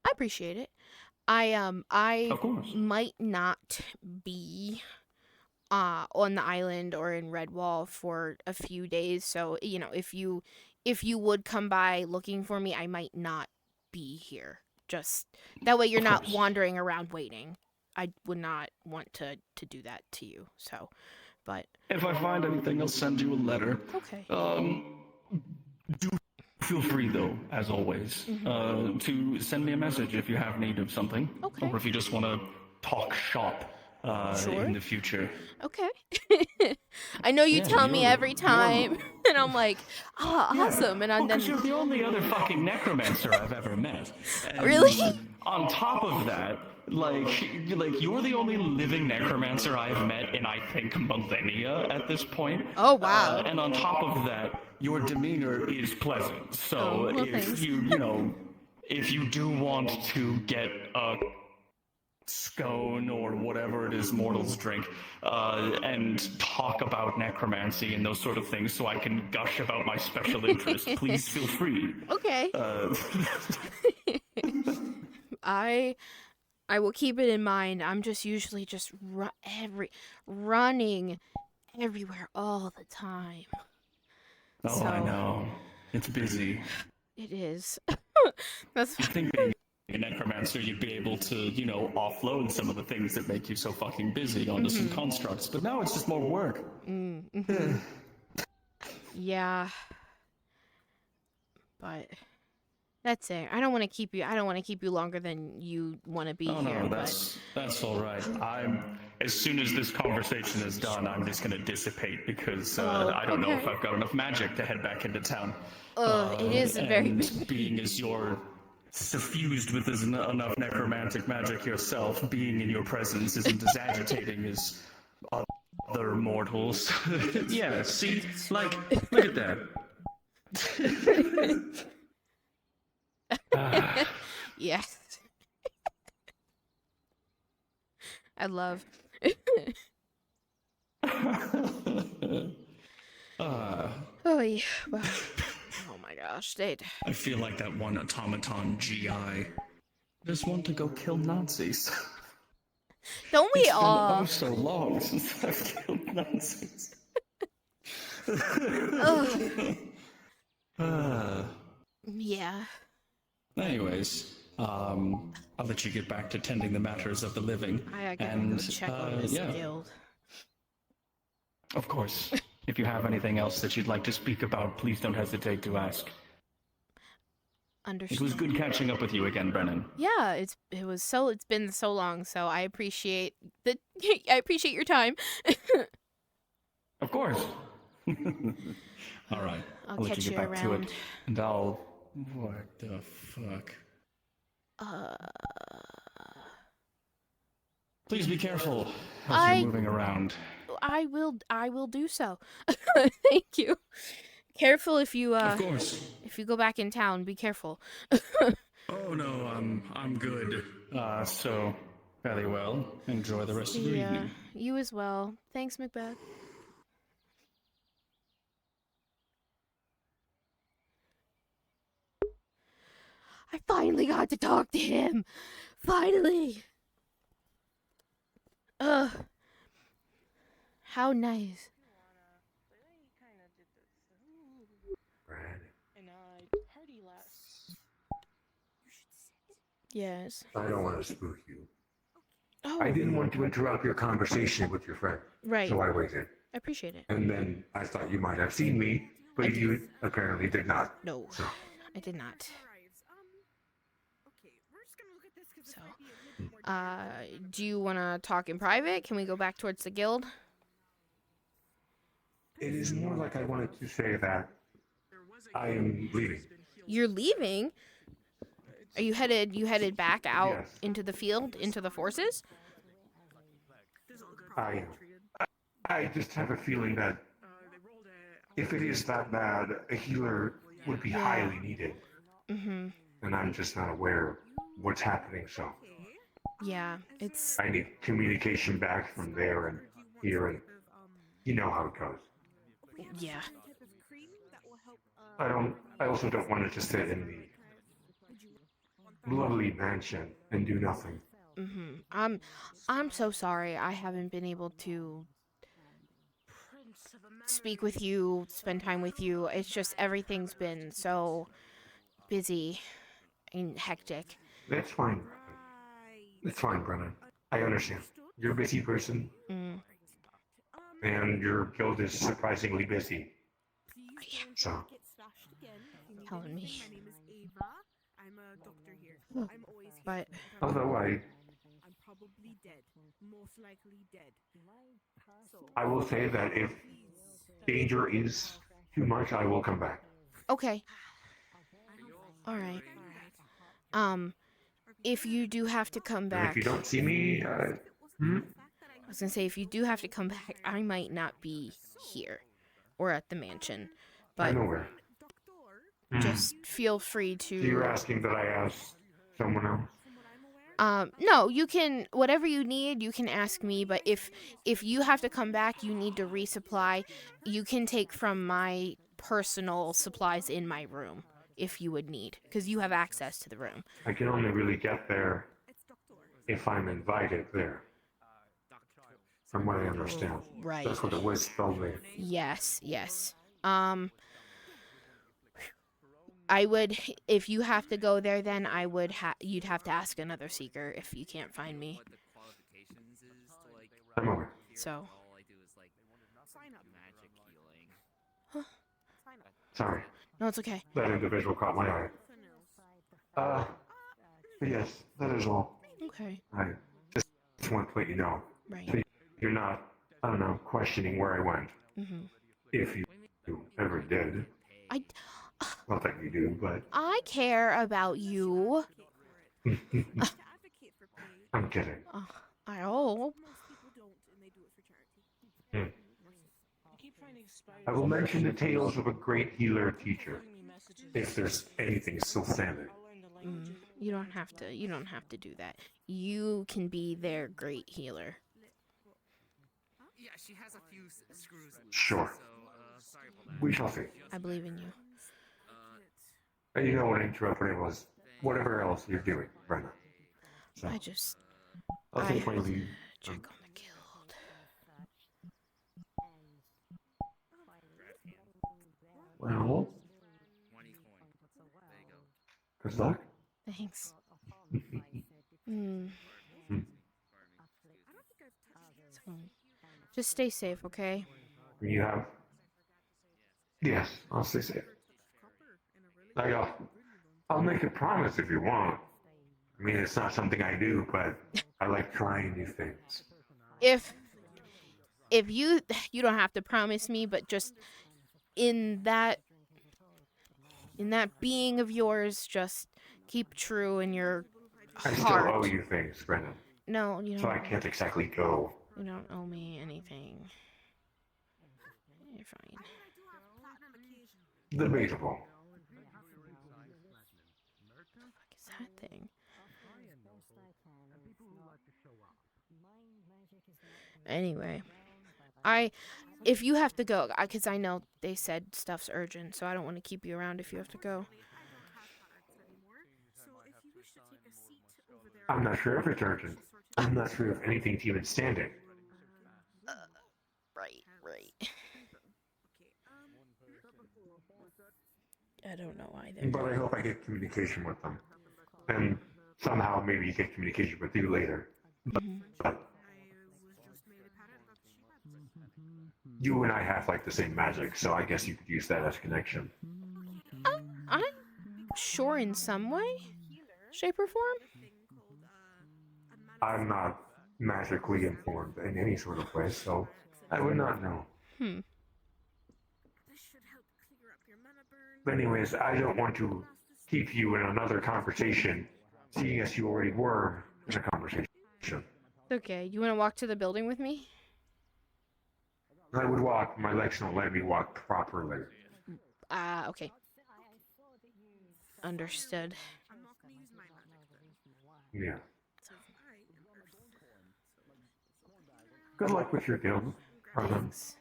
I appreciate it. I Of course. might not be on the island or in Redwall for a few days, so you know, if you would come by looking for me, I might not be here. Just that way you're not wandering around waiting. I would not want to do that to you. So, but if I find anything, I'll send you a letter. Okay. Do feel free, though, as always, to send me a message if you have need of something, or if you just want to talk shop in the future. Okay. I know you tell me every time, and I'm like, awesome. And then you're the only other fucking necromancer I've ever met. And really? On top of that, like you're the only living necromancer I've met in, I think, millennia at this point. Oh wow! And on top of that, your demeanor is pleasant. So if if you do want to get a scone or whatever it is mortals drink, and talk about necromancy and those sort of things, so I can gush about my special interest, please feel free. Okay. I will keep it in mind. I'm just usually just running everywhere all the time. Oh, so, I know. It's busy. It is. That's. I think being a necromancer, you'd be able to, you know, offload some of the things that make you so fucking busy onto some constructs. But now it's just more work. Yeah. But that's it. I don't want to keep you. I don't want to keep you longer than you want to be here. No, that's all right. As soon as this conversation is done, I'm just gonna dissipate because I don't know if I've got enough magic to head back into town. It is very big. Being as you're suffused with enough necromantic magic yourself, being in your presence isn't as agitating as other mortals. Yeah, see, like, look at that. Yes. I love. Oh yeah. Well, oh my gosh, I feel like that one automaton GI. Just want to go kill Nazis. Don't we all? It's been so long since I've killed Nazis. Yeah. Anyways, I'll let you get back to tending the matters of the living. I gotta and go check on this yeah, guild. of course. If you have anything else that you'd like to speak about, please don't hesitate to ask. Understand. It was good catching up with you again, Brennan. Yeah, it's been so long, so I appreciate I appreciate your time. Of course. All right. I'll let catch you you get back to around. it. And I'll... What the fuck? Please be careful as you're moving around. I will do so. Thank you. Careful if you Of course. if you go back in town, be careful. Oh no, I'm good. So very well. Enjoy the rest of your Yeah, evening. you as well. Thanks, Macbeth. I finally got to talk to him. Finally. Ugh. How nice. And party last. Yes. I don't want to spook you. Oh. I didn't want to interrupt your conversation with your friend. Right. So I waited. I appreciate it. And then I thought you might have seen me, but you apparently did not. No, So. I did not. So, do you want to talk in private? Can we go back towards the guild? It is more like I wanted to say that I am leaving. You're leaving? Are you headed back out Yes. into the field, into the forces? I just have a feeling that if it is that bad, a healer would be highly needed. Mm-hmm. And I'm just not aware of what's happening, so Yeah, it's... I need communication back from there and here, and you know how it goes. Yeah. I also don't want to just sit in the lovely mansion and do nothing. Mm-hmm. I'm so sorry I haven't been able to speak with you, spend time with you. It's just everything's been so busy and hectic. That's fine. It's fine, Brennan. I understand. You're a busy person, and your guild is surprisingly busy. So. Telling me. I'm a doctor here. I'm always here. But Although I'm probably dead. Most likely dead. I will say that if danger is too much, I will come back. okay. All right. If you do have to come And back, if you don't see me, I was gonna say if you do have to come back, I might not be here or at the mansion, I but know where. just feel free So you're to. asking that I ask someone else? No, you can whatever you need. You can ask me, but if you have to come back, you need to resupply. You can take from my personal supplies in my room if you would need, because you have access to the room. I can only really get there if I'm invited there. From what I understand. Right. That's what it was told me. Yes, yes. I would, if you have to go there, then I would you'd have to ask another seeker if you can't find me. I'm aware. So. Sorry. No, it's okay. That individual caught my eye. But yes, that is all. Okay. I just want to let you know. Right. So you're not, I don't know, questioning where I went. Mhm. If you ever did. Not that you do, but I care about you. I'm kidding. I hope. Hmm. I will mention the tales of a great healer teacher, if there's anything still standing. You don't have to. You don't have to do that. You can be their great healer. Yeah, she has a few screws. Sure. Sorry about that. We shall see. I believe in you. And you know what interrupting was. Whatever else you're doing, Brenna. So, I just. I'll take my leave. Check on the guild. Well, good luck. Thanks. Hmm. So, just stay safe, okay? You have. Yes, I'll stay safe. I'll make a promise if you want. I mean, it's not something I do, but I like trying new things. If you don't have to promise me, but just in that being of yours, just keep true in your I still heart. owe you things, Brennan. No, you So I don't. can't exactly go. You don't owe me anything. You're fine. Debatable. What the fuck is that thing? Anyway, if you have to go, because I know they said stuff's urgent, so I don't want to keep you around if you have to go. I'm not sure if it's urgent. I'm not sure if anything's even standing. Right. I don't know either. But I hope I get communication with them. And somehow maybe get communication with you later. But you and I have like the same magic, so I guess you could use that as a connection. I'm sure in some way, shape, or form. I'm not magically informed in any sort of way, so I would not know. But anyways, I don't want to keep you in another conversation, seeing as you already were in a conversation. Okay, you want to walk to the building with me? I would walk, my legs don't let me walk properly. Okay. Understood. Yeah. Good luck with your guild. Thanks.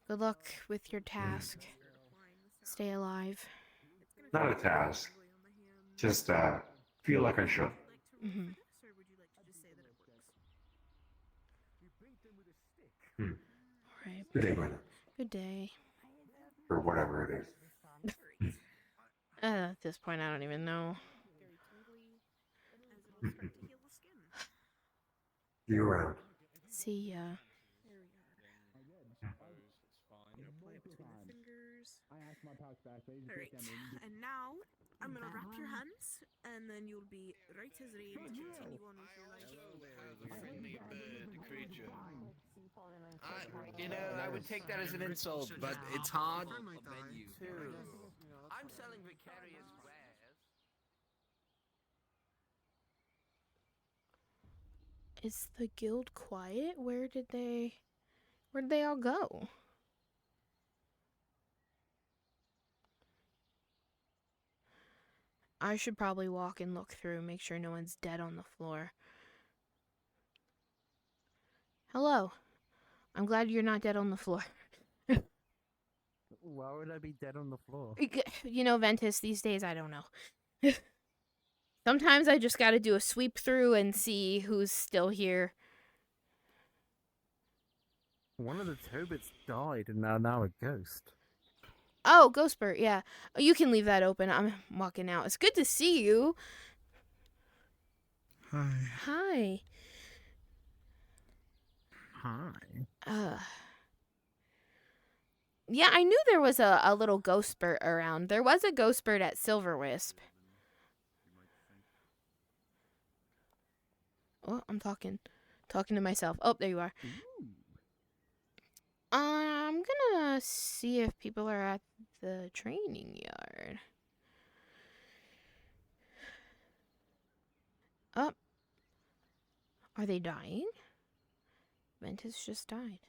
Good luck with your task. Stay alive. Not a task. Just feel like I should. Alright. Good day, Brenda. Good day. Or whatever it is. At this point, I don't even know. See you around. See ya. Alright, and now I'm gonna wrap your hands, and then you'll be right as rain to continue on with your life. I would take that as an insult, but it's hard. I'm selling vicarious wares. Is the guild quiet? Where'd they all go? I should probably walk and look through, make sure no one's dead on the floor. Hello. I'm glad you're not dead on the floor. Why would I be dead on the floor? You know, Ventus, these days, I don't know. Sometimes I just gotta do a sweep through and see who's still here. One of the Tobits died and now a ghost. Oh, Ghostbert, yeah. You can leave that open. I'm walking out. It's good to see you. Hi. Hi. Hi. Yeah, I knew there was a little Ghostbert around. There was a Ghostbert at Silverwisp. Oh, I'm talking to myself. Oh, there you are. I'm gonna see if people are at the training yard. Oh. Are they dying? Ventus just died.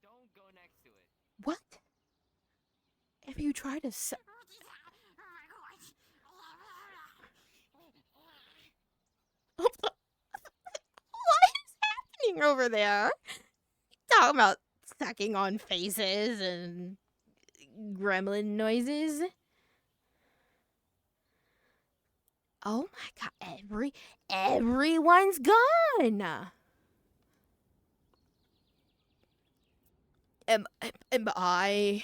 Don't go next to it. What? If you try to What is happening over there? Talking about sucking on faces and gremlin noises. Oh my god, everyone's gone. Am I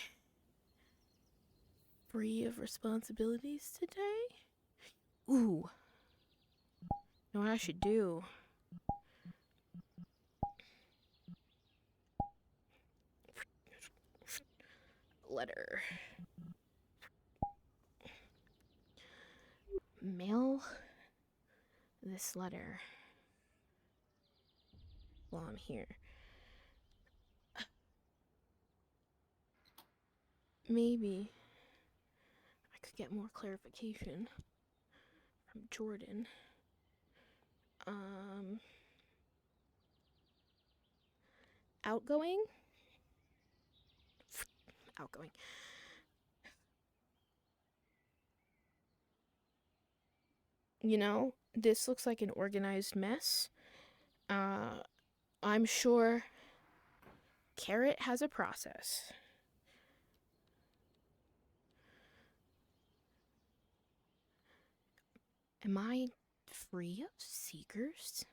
free of responsibilities today? Ooh. You know what I should do? Letter. Mail this letter while I'm here. Maybe I could get more clarification from Jordan. Outgoing? Outgoing. You know, this looks like an organized mess. I'm sure Carrot has a process. Am I free of seekers?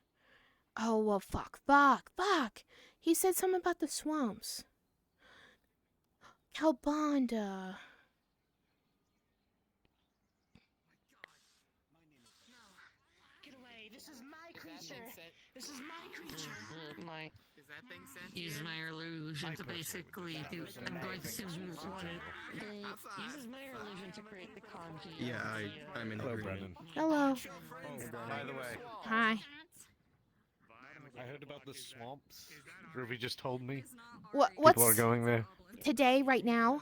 Oh, well, fuck. He said something about the swamps. Calbanda. Get away! This is my creature! This is my creature! Use my illusion to basically do. I'm going to use my illusion to create the kanji. Yeah, I'm in agreement. Hello. By the way. Hi. I heard about the swamps. Ruby just told me. What's People are going there. today, right now?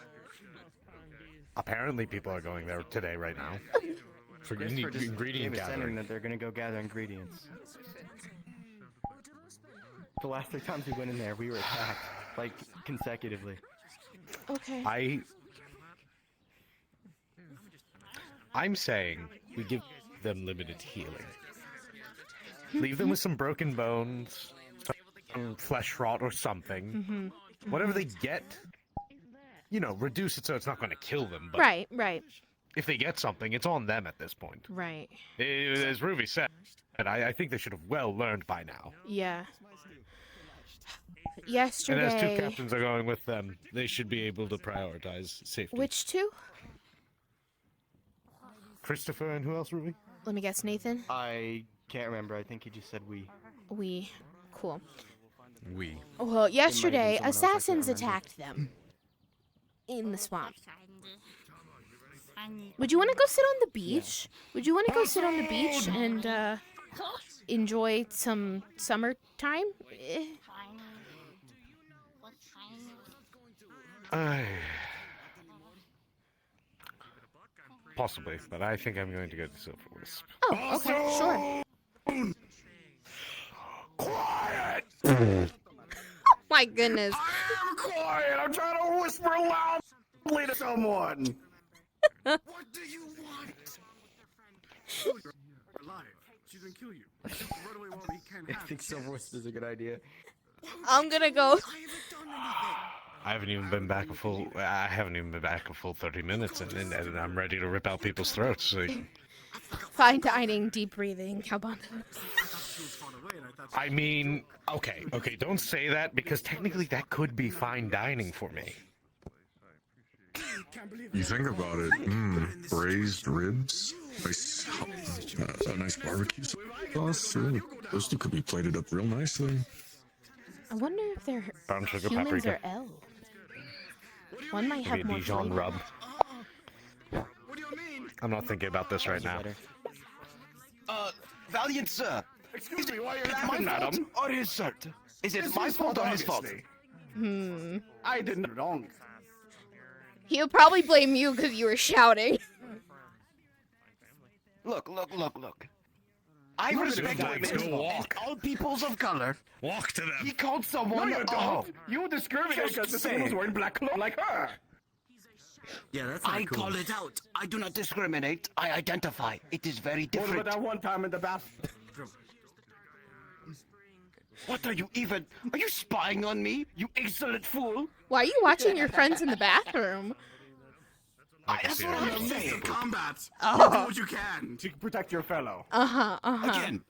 Apparently people are going there today, right now. For ingredient gathering. That they're gonna go gather ingredients. The last 3 times we went in there, we were attacked, like, consecutively. Okay. I'm saying we give them limited healing. Leave them with some broken bones, some flesh rot or something. Whatever they get, you know, reduce it so it's not going to kill them. But Right. if they get something, it's on them at this point. Right. As Ruby said, I think they should have well learned by now. Yeah. Yesterday. And as 2 captains are going with them, they should be able to prioritize safety. Which 2? Christopher and who else, Ruby? Let me guess, Nathan? I can't remember. I think he just said we. We. Cool. We. Well, yesterday, assassins attacked them. In the swamp. Would you want to go sit on the beach? Yeah. Would you want to go sit on the beach and enjoy some summertime? Possibly, but I think I'm going to go to Silver Wisp. Oh, okay, sure. Quiet! Oh my goodness. I am quiet! I'm trying to whisper loudly to someone! What do you want? You're alive. She didn't kill you. Run away while we can. I think Silver Wisp is a good idea. I'm gonna go. I haven't even been back a full 30 minutes, and I'm ready to rip out people's throats. So. Fine dining, deep breathing, Calbanda. I mean, okay, don't say that, because technically that could be fine dining for me. You think about it, braised ribs, a nice barbecue sauce, those 2 could be plated up real nicely. I wonder if they're Brown sugar, humans paprika. or elves. One might have Maybe a more Dijon flavor. rub. I'm not thinking about this right now. Valiant sir. Excuse me, why are you Is it laughing, my fault madam? or his fault? Is it It's my his fault fault, or his fault? obviously. I didn't wrong. He'll probably blame you because you were shouting. Look. I respect women and all peoples of color. Walk to them. He called someone. No, you don't. You discriminate because the woman was wearing black clothes like her. Yeah, that's I call it out. I do not discriminate. I identify. It is very different. What about that one time in the bathroom? What are you even? Are you spying on me? You insolent fool! Why are you watching your friends in the bathroom? That's what I'm saying. Combat. Oh. You do what you can to protect your fellow. Again,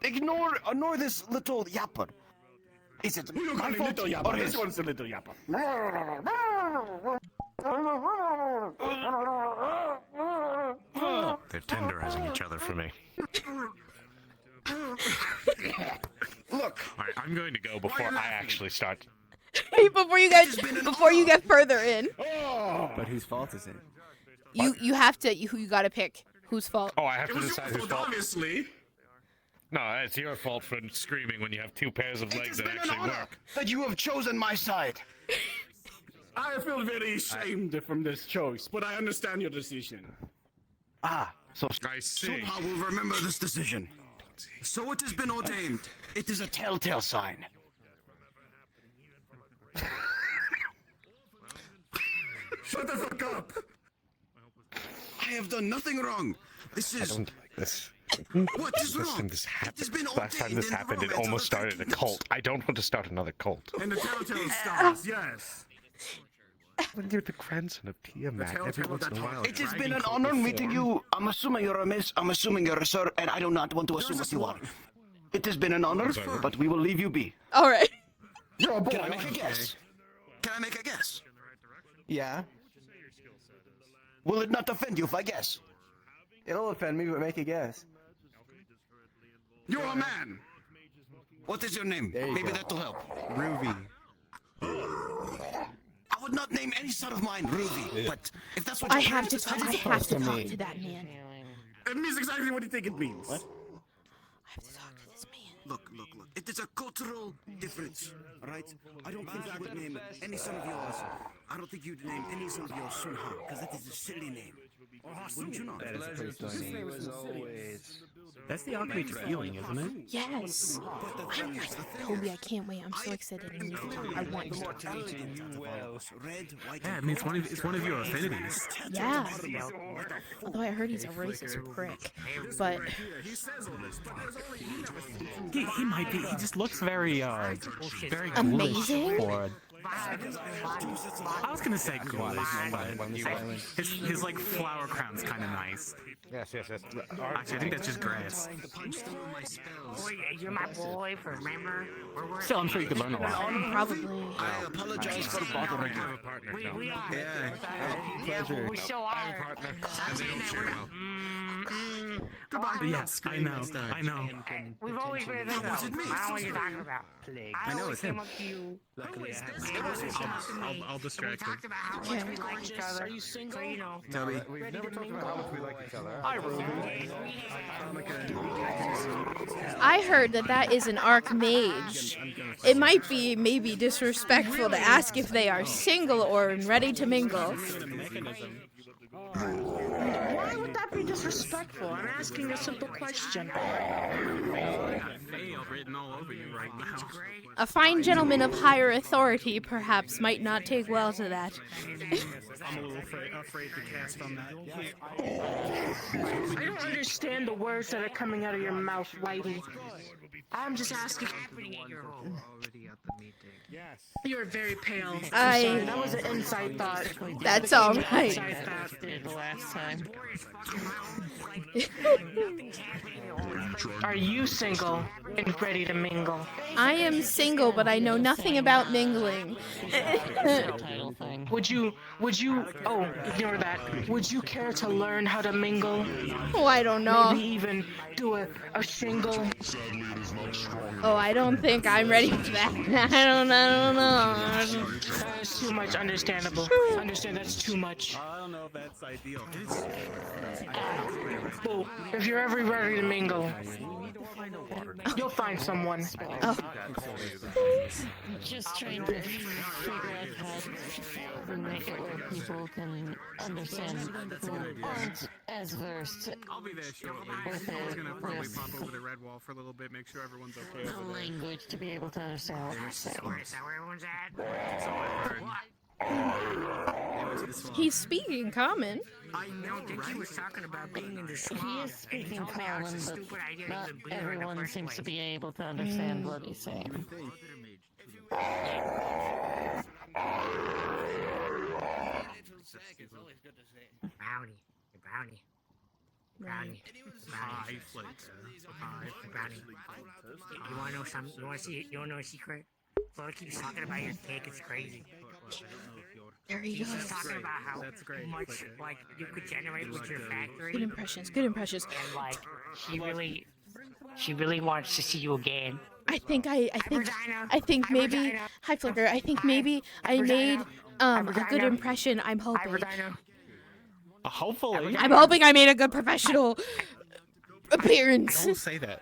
ignore this little yapper. Is it You my call him fault little or yapper. his? This one's a little yapper. They're tenderizing each other for me. Look, Alright, I'm going to go before I actually start. before you get further in. But whose fault is it? You have to you gotta pick whose fault. Oh, I have to was decide your whose fault, fault. obviously. No, it's your fault for screaming when you have two pairs of it legs has that been an actually honor work. that you have chosen my side. I feel very shamed from this choice, but I understand your decision. Ah, so I see. Sunha will remember this decision. So it has been ordained. It is a telltale sign. Shut the fuck up! I have done nothing wrong. This I is don't like this. what is Last wrong. time this happened, been last time this ordained in the happened, it romance of almost the started a kingdoms. cult. I don't want to start another cult. And the Telltale Stars, yes. When you're the grandson of Tiamat, telltale every once in a while. It has been an honor meeting you. I'm assuming you're a miss. I'm assuming you're a sir, and I do not want to assume what you are. It has been an honor, but we will leave you be. All right. You're a boy. Can I make a guess? Can I make a guess? Yeah. Will it not offend you if I guess? It'll offend me, but make a guess. You're a man. What is your name? There you Maybe go. that'll help. Ruby. I would not name any son of mine Ruby, but if that's what I your have to parents talk. I decided have to to talk me. to that man. It means exactly what you think it means. I have to talk to this man. Look. It is a cultural difference, alright? I don't think you would name any son of yours. I don't think you'd name any son of yours Sunha, because that is a silly name. Wouldn't you not? That is a pretty funny name. That's the Archmage's feeling, isn't it? Yes. Toby, I can't wait. I'm so excited. I need to talk. I want to talk. Yeah, I mean, it's one of your affinities. Yeah. Although I heard he's a racist prick, but He might be. He just looks very very amazing. for I was gonna say ghoulish, but his like flower crown's kind of nice. Yes. Actually, I think that's just grass. You're my boy, remember? Still, I'm sure you could learn a lot. Probably. I apologize for bothering you. We are. Pleasure. We still are. Yes, I know. We've always been there. I don't know what you're talking about. I know it's him. I'll distract him. Talked about how much we like each other. Are you single? So, you know. Tell me. We've never talked about how much we like each other. I heard that is an archmage. It might be maybe disrespectful to ask if they are single or ready to mingle. Why would that be disrespectful? I'm asking a simple question. Written all over you right now. A fine gentleman of higher authority, perhaps, might not take well to that. I'm a little afraid to cast on that. I don't understand the words that are coming out of your mouth, Whitey. I'm just asking. You're very pale. Sorry, that was an inside thought. That's all right. Inside thought did the last time. Are you single and ready to mingle? I am single, but I know nothing about mingling. Would you, oh, ignore that. Would you care to learn how to mingle? Oh, I don't know. Maybe even do a shingle? Oh, I don't think I'm ready for that. I don't know. That is too much, understandable. Understand that's too much. I don't know if that's ideal. Well, if you're ever ready to mingle, you'll find someone. Oh. Just trying to figure out how to make it where people can understand who aren't as versed I'll be there shortly. with I was gonna probably with pop over the red wall for a little bit, make sure everyone's okay. the language to be able to understand what you're saying. Is that where everyone's at? He's speaking common. I don't think he was talking about being in the He swamp. is speaking common, but not everyone seems to be able to understand what he's saying. Brownie. Brownie. Brownie. Hi, Flint. Hi, Brownie. You wanna know something? You wanna know a secret? Flora keeps talking about your cake, it's crazy. Very She's good. just talking about how much like you could generate with your factory. Good impressions. Good impressions. And like she really wants to see you again. I think maybe. Vagina. Hi, Flicker. I think maybe I made a good Vagina. impression. I'm hoping. Hopefully. I'm hoping I made a good professional appearance. Don't say that.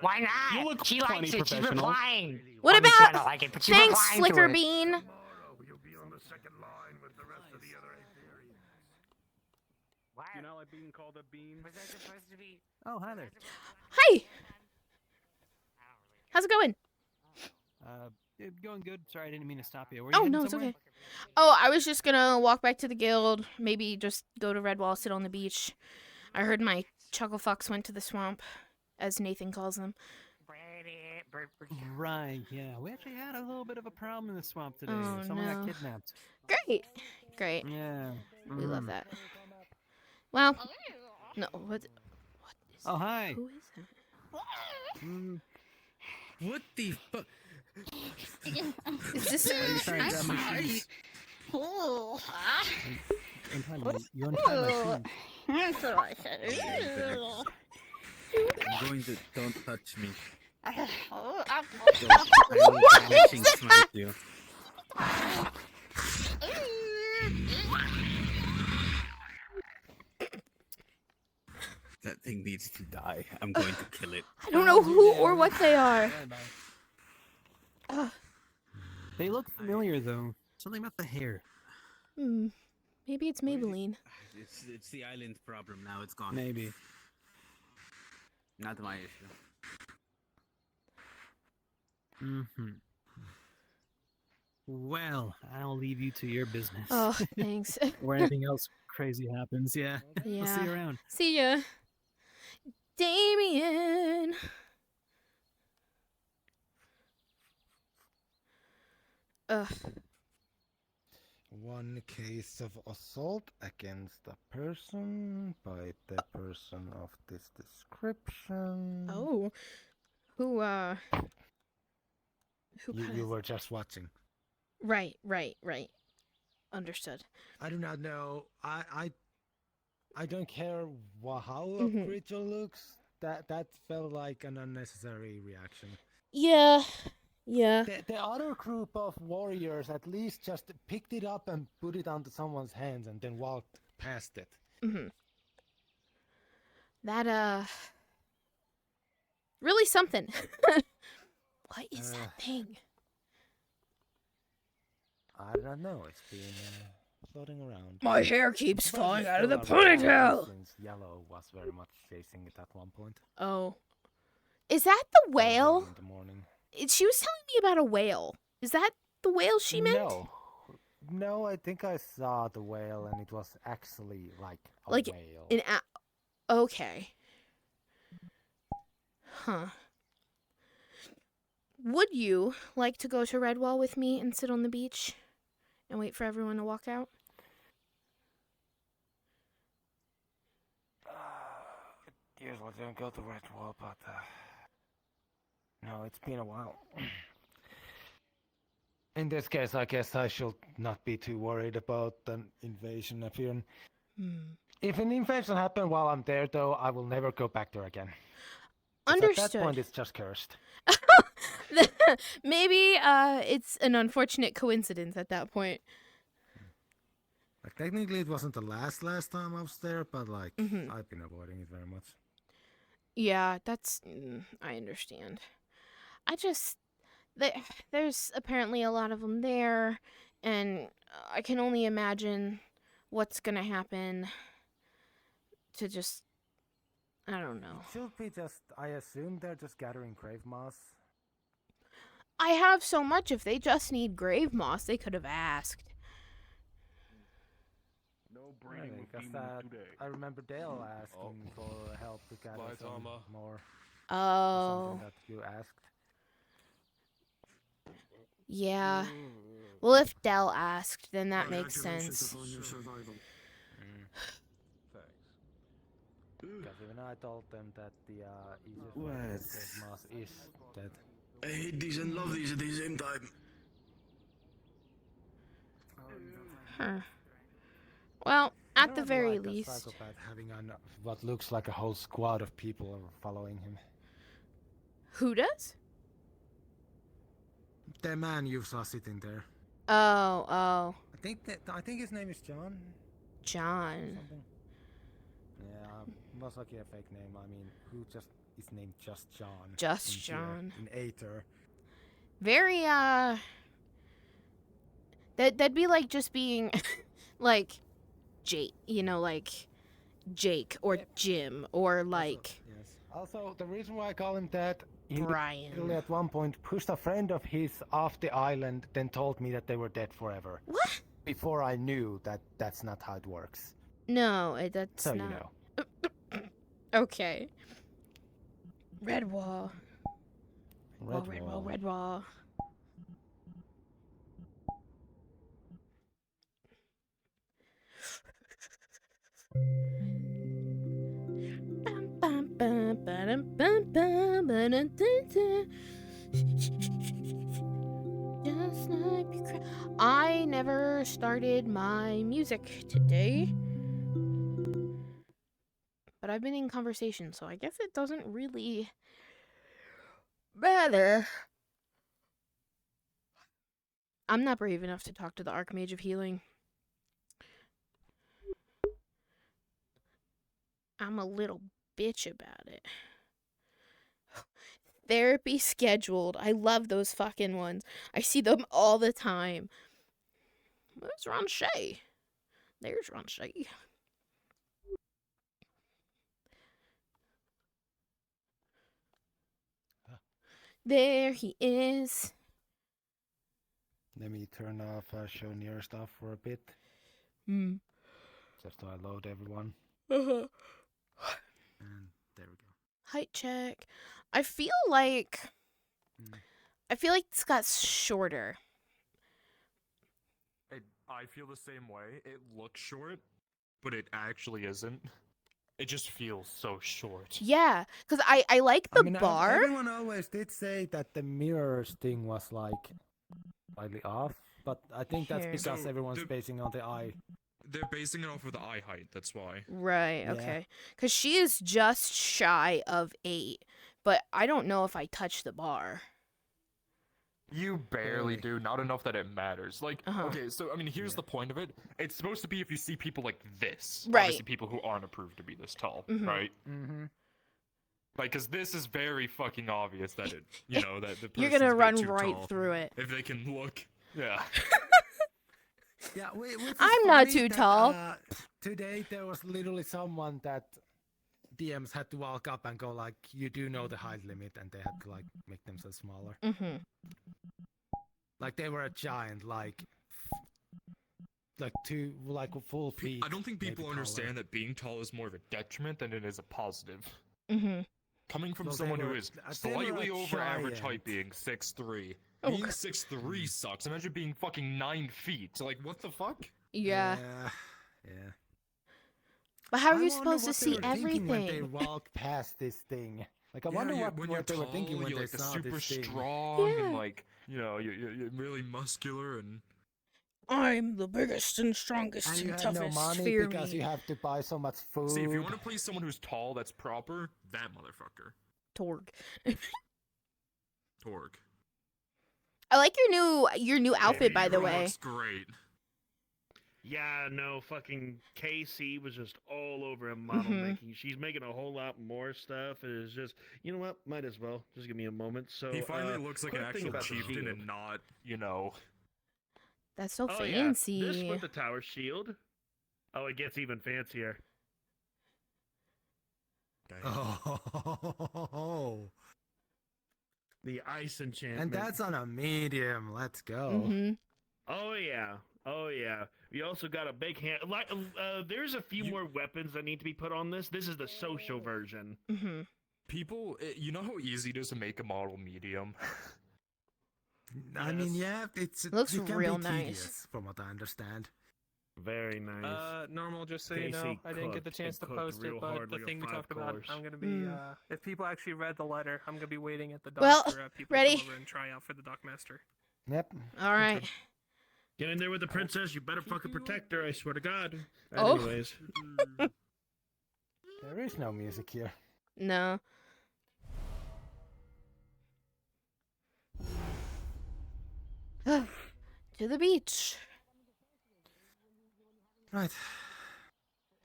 Why not? She likes it. She's replying. What I mean, she about? don't like it, but she's Thanks, replying to Flicker it. Bean. You know, like being called a bean. Was that supposed to be? Oh, hi there. Hi. How's it going? Going good. Sorry, I didn't mean to stop you. Were you Oh heading no, it's somewhere? okay. Oh, I was just gonna walk back to the guild. Maybe just go to Redwall, sit on the beach. I heard my chuckle fucks went to the swamp, as Nathan calls them. Right, yeah. We actually had a little bit of a problem in the swamp today. Oh, Someone no. got kidnapped. Great, great. Yeah. We love that. Well, no, what? Oh, hi. Who is that? What the fuck? Is this? Are you trying to grab my shoes? You untied my shoes. I'm going to. Don't touch me. I What will is smite you. That thing needs to die. I'm going to kill it. I don't know who or what they are. They look familiar, though. Something about the hair. Maybe it's Maybelline. It's the island problem now. It's gone. Maybe. Not my issue. Well, I'll leave you to your business. Oh, thanks. Where anything else crazy happens, yeah. Yeah. I'll see you around. See ya, Damien. Ugh. One case of assault against a person by the person of this description. Oh, who You were just watching. Right. Understood. I do not know. I don't care how a Mhm. creature looks. That felt like an unnecessary reaction. Yeah. The other group of warriors at least just picked it up and put it onto someone's hands and then walked past it. That really something. What is that thing? I don't know. It's been floating around. My hair keeps But falling it's out of the still around ponytail. Since Yellow was very much chasing it at one point. Oh, is that the whale? In the morning. She was telling me about a whale. Is that the whale she meant? No, I think I saw the whale and it was actually like a Like whale. Okay. Huh. Would you like to go to Redwall with me and sit on the beach and wait for everyone to walk out? Usually don't go to Redwall, but no, it's been a while. In this case, I guess I should not be too worried about an invasion appearing. If an invasion happens while I'm there, though, I will never go back there again. 'Cause at that Understood. point, it's just cursed. Maybe it's an unfortunate coincidence at that point. Like technically, it wasn't the last time I was there, but like Mhm. I've been avoiding it very much. Yeah, that's I understand. I just there's apparently a lot of them there, and I can only imagine what's gonna happen to just I don't know. It should be just. I assume they're just gathering grave moss. I have so much. If they just need grave moss, they could have asked. No brain. I remember Dale asking for help to gather some more. Oh. Something that you asked. Yeah. Well, if Dell asked, then that makes sense. Because even I told them that the easiest What? way to get grave moss is dead. I hate these and love these at the same time. Well, I at the don't very like a least. psychopath having what looks like a whole squad of people following him. Who does? The man you saw sitting there. Oh. I think his name is John. John. Something. Yeah, most likely a fake name. I mean, who just is named just John? Just in here, John. in Aether. Very that'd be like just being like Jake, like Jake or Jim or like Yes. Also, the reason why I call him that, he Brian. literally at one point pushed a friend of his off the island, then told me that they were dead forever. What? Before I knew that that's not how it works. No, that's So not. you know. Okay. Red wall. Red wall. Red wall. Just like I never started my music today, but I've been in conversation, so I guess it doesn't really matter. I'm not brave enough to talk to the Archmage of Healing. I'm a little bitch about it. Therapy scheduled. I love those fucking ones. I see them all the time. Where's Ron Shea? There's Ron Shea. There he is. Let me turn off show near stuff for a bit. Just so I load everyone. Uh-huh. And there we go. Height check. I feel like this got shorter. I feel the same way. It looks short, but it actually isn't. It just feels so short. Yeah, because I like the bar. Everyone always did say that the mirrors thing was like slightly off, but I think that's Here. because So, everyone's basing on the eye. They're basing it off of the eye height, that's why. Right, Yeah. okay. Because she is just shy of 8, but I don't know if I touch the bar. You barely do, not enough that it matters. Like, okay, so, I mean, here's the point of it. It's supposed to be if you see people like this. Right. Obviously, people who aren't approved to be this tall, right? Mm-hmm. Like, because this is very fucking obvious that it, that the You're person's gonna a bit run too right tall. through it. If they can look. Yeah. Yeah, which is I'm not funny too that, tall. Today there was literally someone that DMs had to walk up and go like, "You do know the height limit," and they had to like make themselves smaller. Mm-hmm. Like they were a giant, like full feet. I don't think people maybe understand taller. that being tall is more of a Detriment than it is a positive. Mm-hmm. Coming from Well, they someone who were- is they were slightly a over average giant. height, being 6'3". Oh, Being God. 6'3" sucks. Imagine being fucking 9 feet. So, like, what the fuck? Yeah. Yeah. But how are I you wonder supposed to what they see were thinking when they everything? walked past this thing. Like I Yeah, wonder when you're what they were tall, thinking when you're they like saw super this thing. strong Yeah. and like, you're really muscular and I'm the biggest and strongest And and, you have no toughest. money Fear because me. you have to buy so much food. see if you want to play someone who's tall that's proper, that motherfucker. Torg. Torg. I like your new outfit, by the Hero way. looks great. Yeah, no, fucking KC was just all over him model making. She's making a whole lot more stuff. It is just, you know what? Might as well. Just give me a moment. So He finally looks like an quick thing actual about the chieftain shield. and not, That's so Oh, fancy. yeah. This with the tower shield. Oh, it gets even fancier. Oh. The ice enchantment. And that's on a medium. Let's go. Mm-hmm. Oh yeah. Oh yeah. We also got a big hand. Like, there's a few more weapons that need to be put on this. This is the social version. Mm-hmm. People, you know how easy it is to make a model medium? I mean, yeah, it Looks can real be nice. tedious, from what I understand. Very nice. Normal, just so you know, Casey I didn't get the cooked chance to and cooked post it, real but hard the like a thing we talked about, 5 I'm gonna be, Mm. if people actually read the letter, I'm gonna be waiting at the dock Well, for people ready? to come over and try out for the dockmaster. Yep. All right. Get in there with the princess. You better fucking protect her. I swear to God. Oh. Anyways. There is no music here. No. To the beach. Right.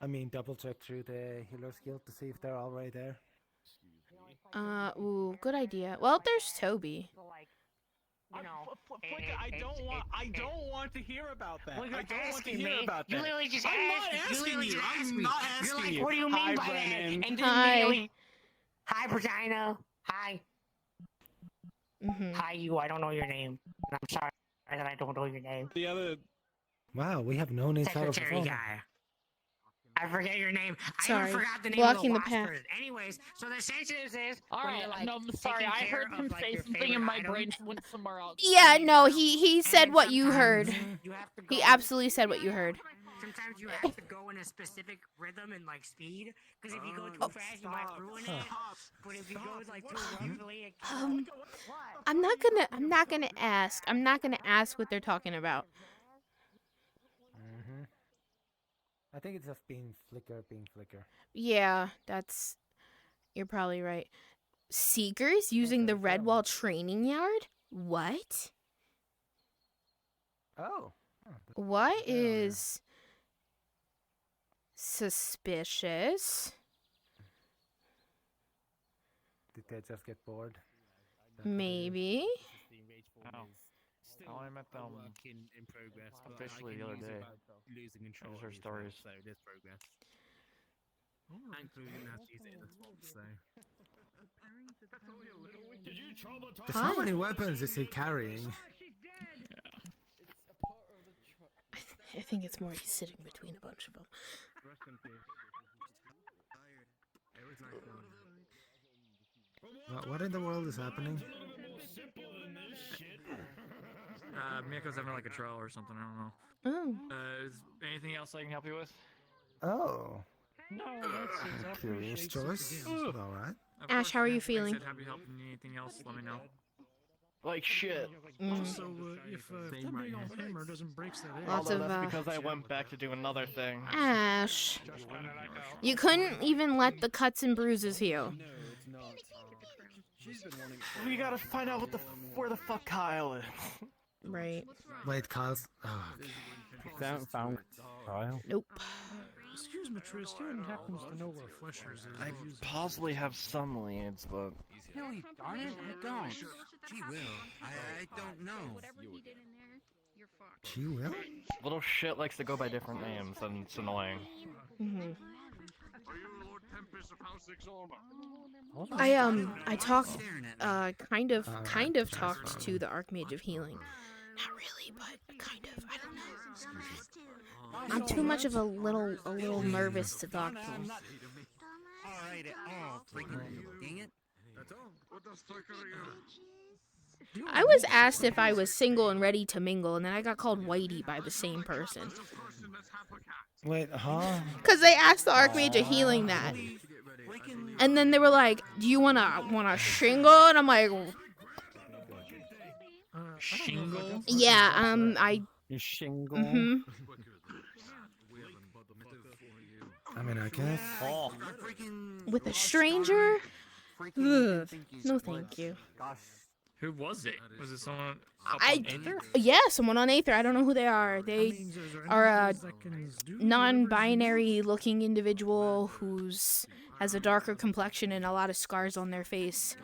I mean, double check through the healer's guild to see if they're already there. Ooh, good idea. Well, there's Toby. I don't want to hear about that. Well, you're I don't want to asking hear me. about You that. literally just I'm not asked. You asking literally you. just asked I'm me. not You're asking like, you. what do you Hi, mean by Brennan. that? And then Hi. immediately, hi, Vagina. Hi. Mm-hmm. Hi, you. I don't know your name. And I'm sorry that I don't know your name. The other. Wow, we have known each other Secretary before. guy. I forget your name. Sorry. I even forgot the name Blocking of the the path. person. Anyways, so the sentence is. All when right, you're, like, no, I'm sorry. taking I care heard him of, like, say your something favorite and my item. brain went somewhere else. Yeah, no, he said then what you heard. sometimes you have to He go- absolutely said what you heard. Sometimes you have to go in a specific rhythm and like speed, because if you go too fast, you might ruin it. But if you go like too roughly, it I'm not gonna ask. I'm not gonna ask what they're talking about. Mm-hmm. I think it's just being flicker. Yeah, you're probably right. Seekers using the Redwall training yard? What? Oh. What is suspicious? Did they just get bored? Maybe. Oh, I met them officially the other day. I just heard stories. So there's progress. Thankfully, we didn't have to use it in the talk, so. How many weapons is he carrying? I think it's more he's sitting between a bunch of them. What in the world is happening? Miyako's having like a trial or something. I don't know. Oh. Is anything else I can help you with? Oh. No, that's it. Curious choice. Alright. Ash, how are you Like I feeling? said, happy helping. Need anything else? Let me know. Like shit. Also, if that big old hammer doesn't break that egg. Lots of, That's because I went back to do another thing. Ash. You couldn't even let the cuts and bruises heal. We gotta find out where the fuck Kyle is. Right. Wait, Kyle's. Oh, okay. Found Kyle. Nope. Excuse me, Tris. You happens to know where Fleshers is? I possibly have some leads, but No, darn it, I don't. Gee will, I don't know. She will? little shit likes to go by different names, and it's annoying. Mm-hmm. I talked, kind of talked to the Archmage of Healing. Not really, but kind of. I don't know. I'm too much of a little nervous to talk to him. Alright, freaking dang it. I was asked if I was single and ready to mingle, and then I got called Whitey by the same person. Wait, huh? Because they asked the Archmage of Healing that. And then they were like, do you wanna shingle? And I'm like, Shingle? yeah, You shingle? Mm-hmm. I mean, I guess. Oh. With a stranger? Ugh. No, thank you. Who was it? Was it someone? Yeah, someone on Aether. I don't know who they are. They are a non-binary looking individual who's has a darker complexion and a lot of scars on their face.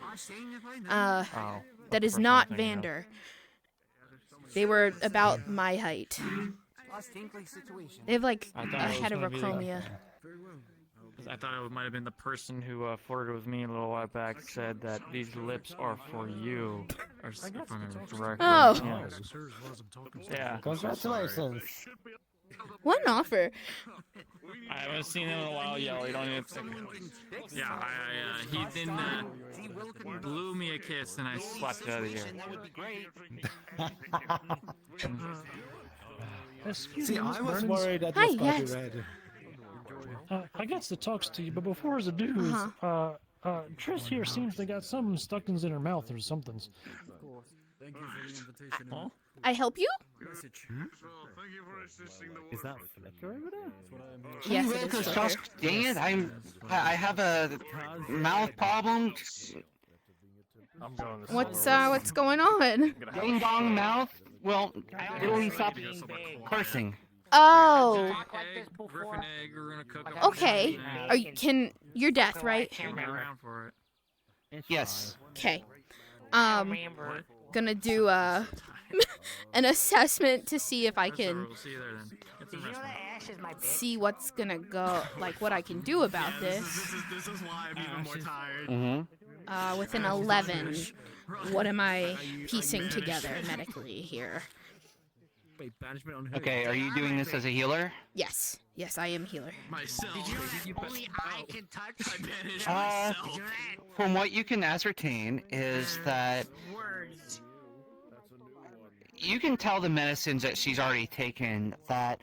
That is not Vander. They were about my height. They have like a heterochromia. I thought it might have been the person who flirted with me a little while back. Said that these lips are for you. Or if I remember correctly. Oh. Yeah. Congratulations. What an offer. I haven't seen him in a while, Yellow. You don't need to. Yeah, he then blew me a kiss and I slapped it out of here. See, I was worried that Hi, was going to yes. be red. I guess to talks to you, but before as a dude, Triss here seems to got something stuck in her mouth or something. Thank you for the invitation. I help you? Is that Flicker over there? Yes, it is. Gosh, dang it! I have a mouth problem. What's going on? Ding dong mouth. Well, it won't stop cursing. Oh. Griffin egg, we're gonna cook 'em. Okay. You're deaf, right? Can't be around for it. Yes. Okay. Gonna do an assessment to see if I can See you there then. Get some rest. see what's gonna go, like what I can do about this. This is why I'm even more tired. Mm-hmm. With an 11, what am I piecing together medically here? Wait, banishment on who? Okay, are you doing this as a healer? Yes, I am healer. Myself. Only I can touch. I banished myself. From what you can ascertain is that Words. you can tell the medicines that she's already taken that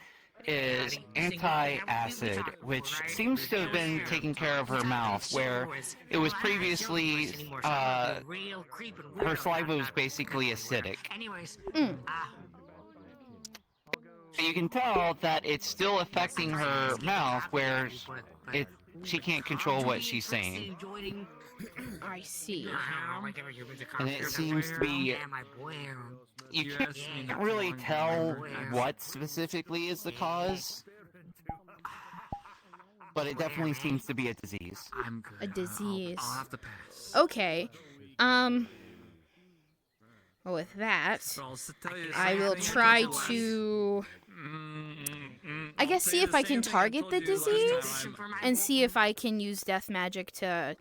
is anti-acid, which seems to have been taking care of her mouth, where it was previously, her saliva was basically acidic. Anyways, You can tell that it's still affecting her mouth, where she can't control what she's saying. I see. And it seems to be... You can't really tell what specifically is the cause, but it definitely seems to be a disease. I'm good. A disease. I'll have to pass. Okay. Well, with that, I will try to, I guess, see if I can target the disease and see if I can use death magic to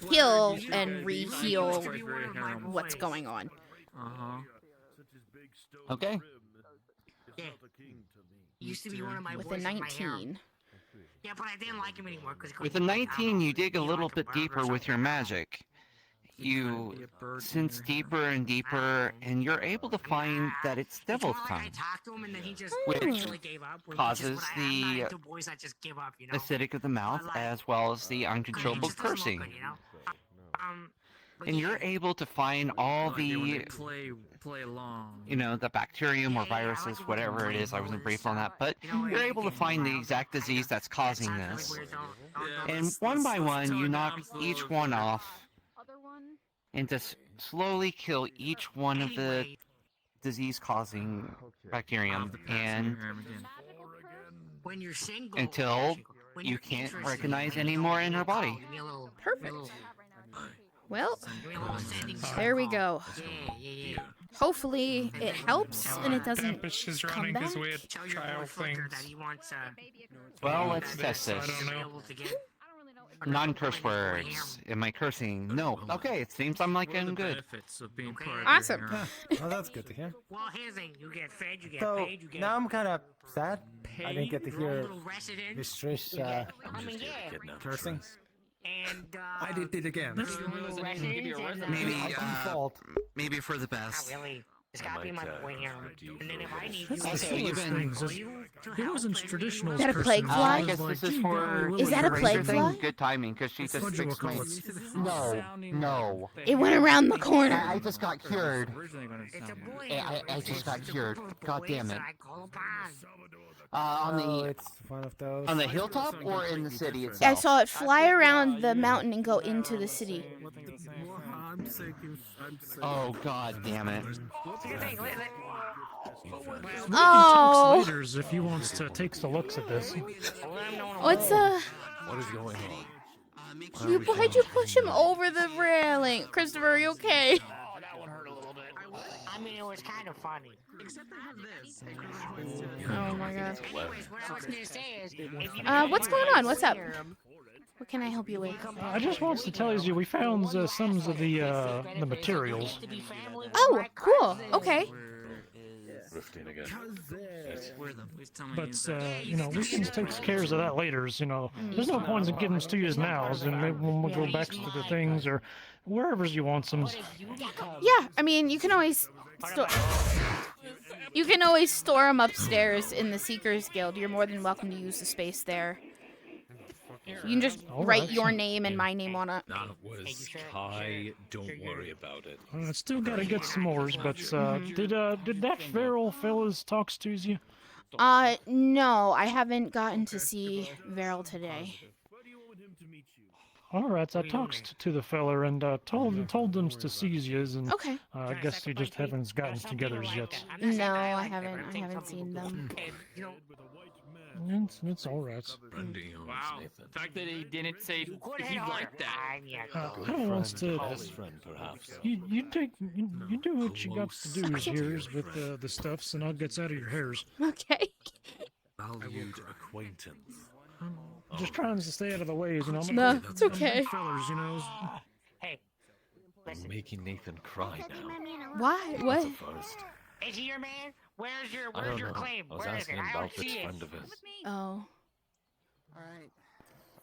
heal and re-heal what's going on. Okay. Yeah. Used to be one of my With a boys in my harem. 19. Yeah, but I didn't like him anymore because With a 19, you dig a little bit deeper with your magic. You sense deeper and deeper, and you're able to find that it's devil's tongue, which causes the acidic of the mouth as well as the uncontrollable cursing. And you're able to find all the, play along. you know, the bacterium or viruses, whatever it is. I wasn't briefed on that, but you're able to find the exact disease that's causing this. And one by one, you knock each one off, and to slowly kill each one of the disease-causing bacterium, and until you can't recognize any more in her body. Perfect. Well, there we go. Hopefully it helps and it doesn't come back. Well, let's test this. Non-curse words. Am I cursing? No. Okay, it seems I'm liking good. Awesome. Well, that's good to hear. Well, here's the thing. You get fed, you get So paid, you get... now I'm kind of sad. I didn't get to hear resident. Miss Trish cursing. And, I did it again. Maybe for the best. Not really. It's gotta be my boy here. And then if I need you... That's the coolest things. It wasn't traditional. Is that a plague fly? I guess this is for... Is that a plague fly? Good timing, because she just fixed me. No. It went around the corner. I just got cured. I just got cured. God damn it. It's one of those. On the hilltop or in the city itself? I saw it fly around the mountain and go into the city. Oh, god damn it. Oh. Later, if he wants to take the looks at this. What's What is going on? why'd you push him over the railing? Christopher, are you okay? Oh, that one hurt a little bit. I mean, it was kind of funny. Except I have this. Oh my god. Anyways, what I was gonna say is... What's going on? What's up? What can I help you with? I just wants to tell you we found some of the materials. Oh, cool. Okay. But you know, we can take care of that later. You know, there's no point in getting them to you now, and maybe when we go back to the things or wherever you want them. Yeah, I mean, you can always store them upstairs in the Seekers Guild. You're more than welcome to use the space there. You can just write your name and my name on it. That was Kai. Don't worry about it. Still gotta get s'mores, but did that feral fellas talks to you? No, I haven't gotten to see Veryl today. All right, I talked to the fella and told them to seize yous, and Okay. I guess you just haven't gotten together yet. No, I haven't seen them. It's all right. Wow, the fact that he didn't say he liked that. I wants to. You do what you got to do here's with the stuffs, and I'll get out of your hairs. Okay. Valued acquaintance. Just trying to stay out of the ways, you know. No, it's okay. Fellas, you know. Hey, You're making Nathan cry now. Why? What? That's a first. is he your man? Where's your I don't know. claim? I was Where is asking it? him I about don't this see it. friend of his. Oh. Alright.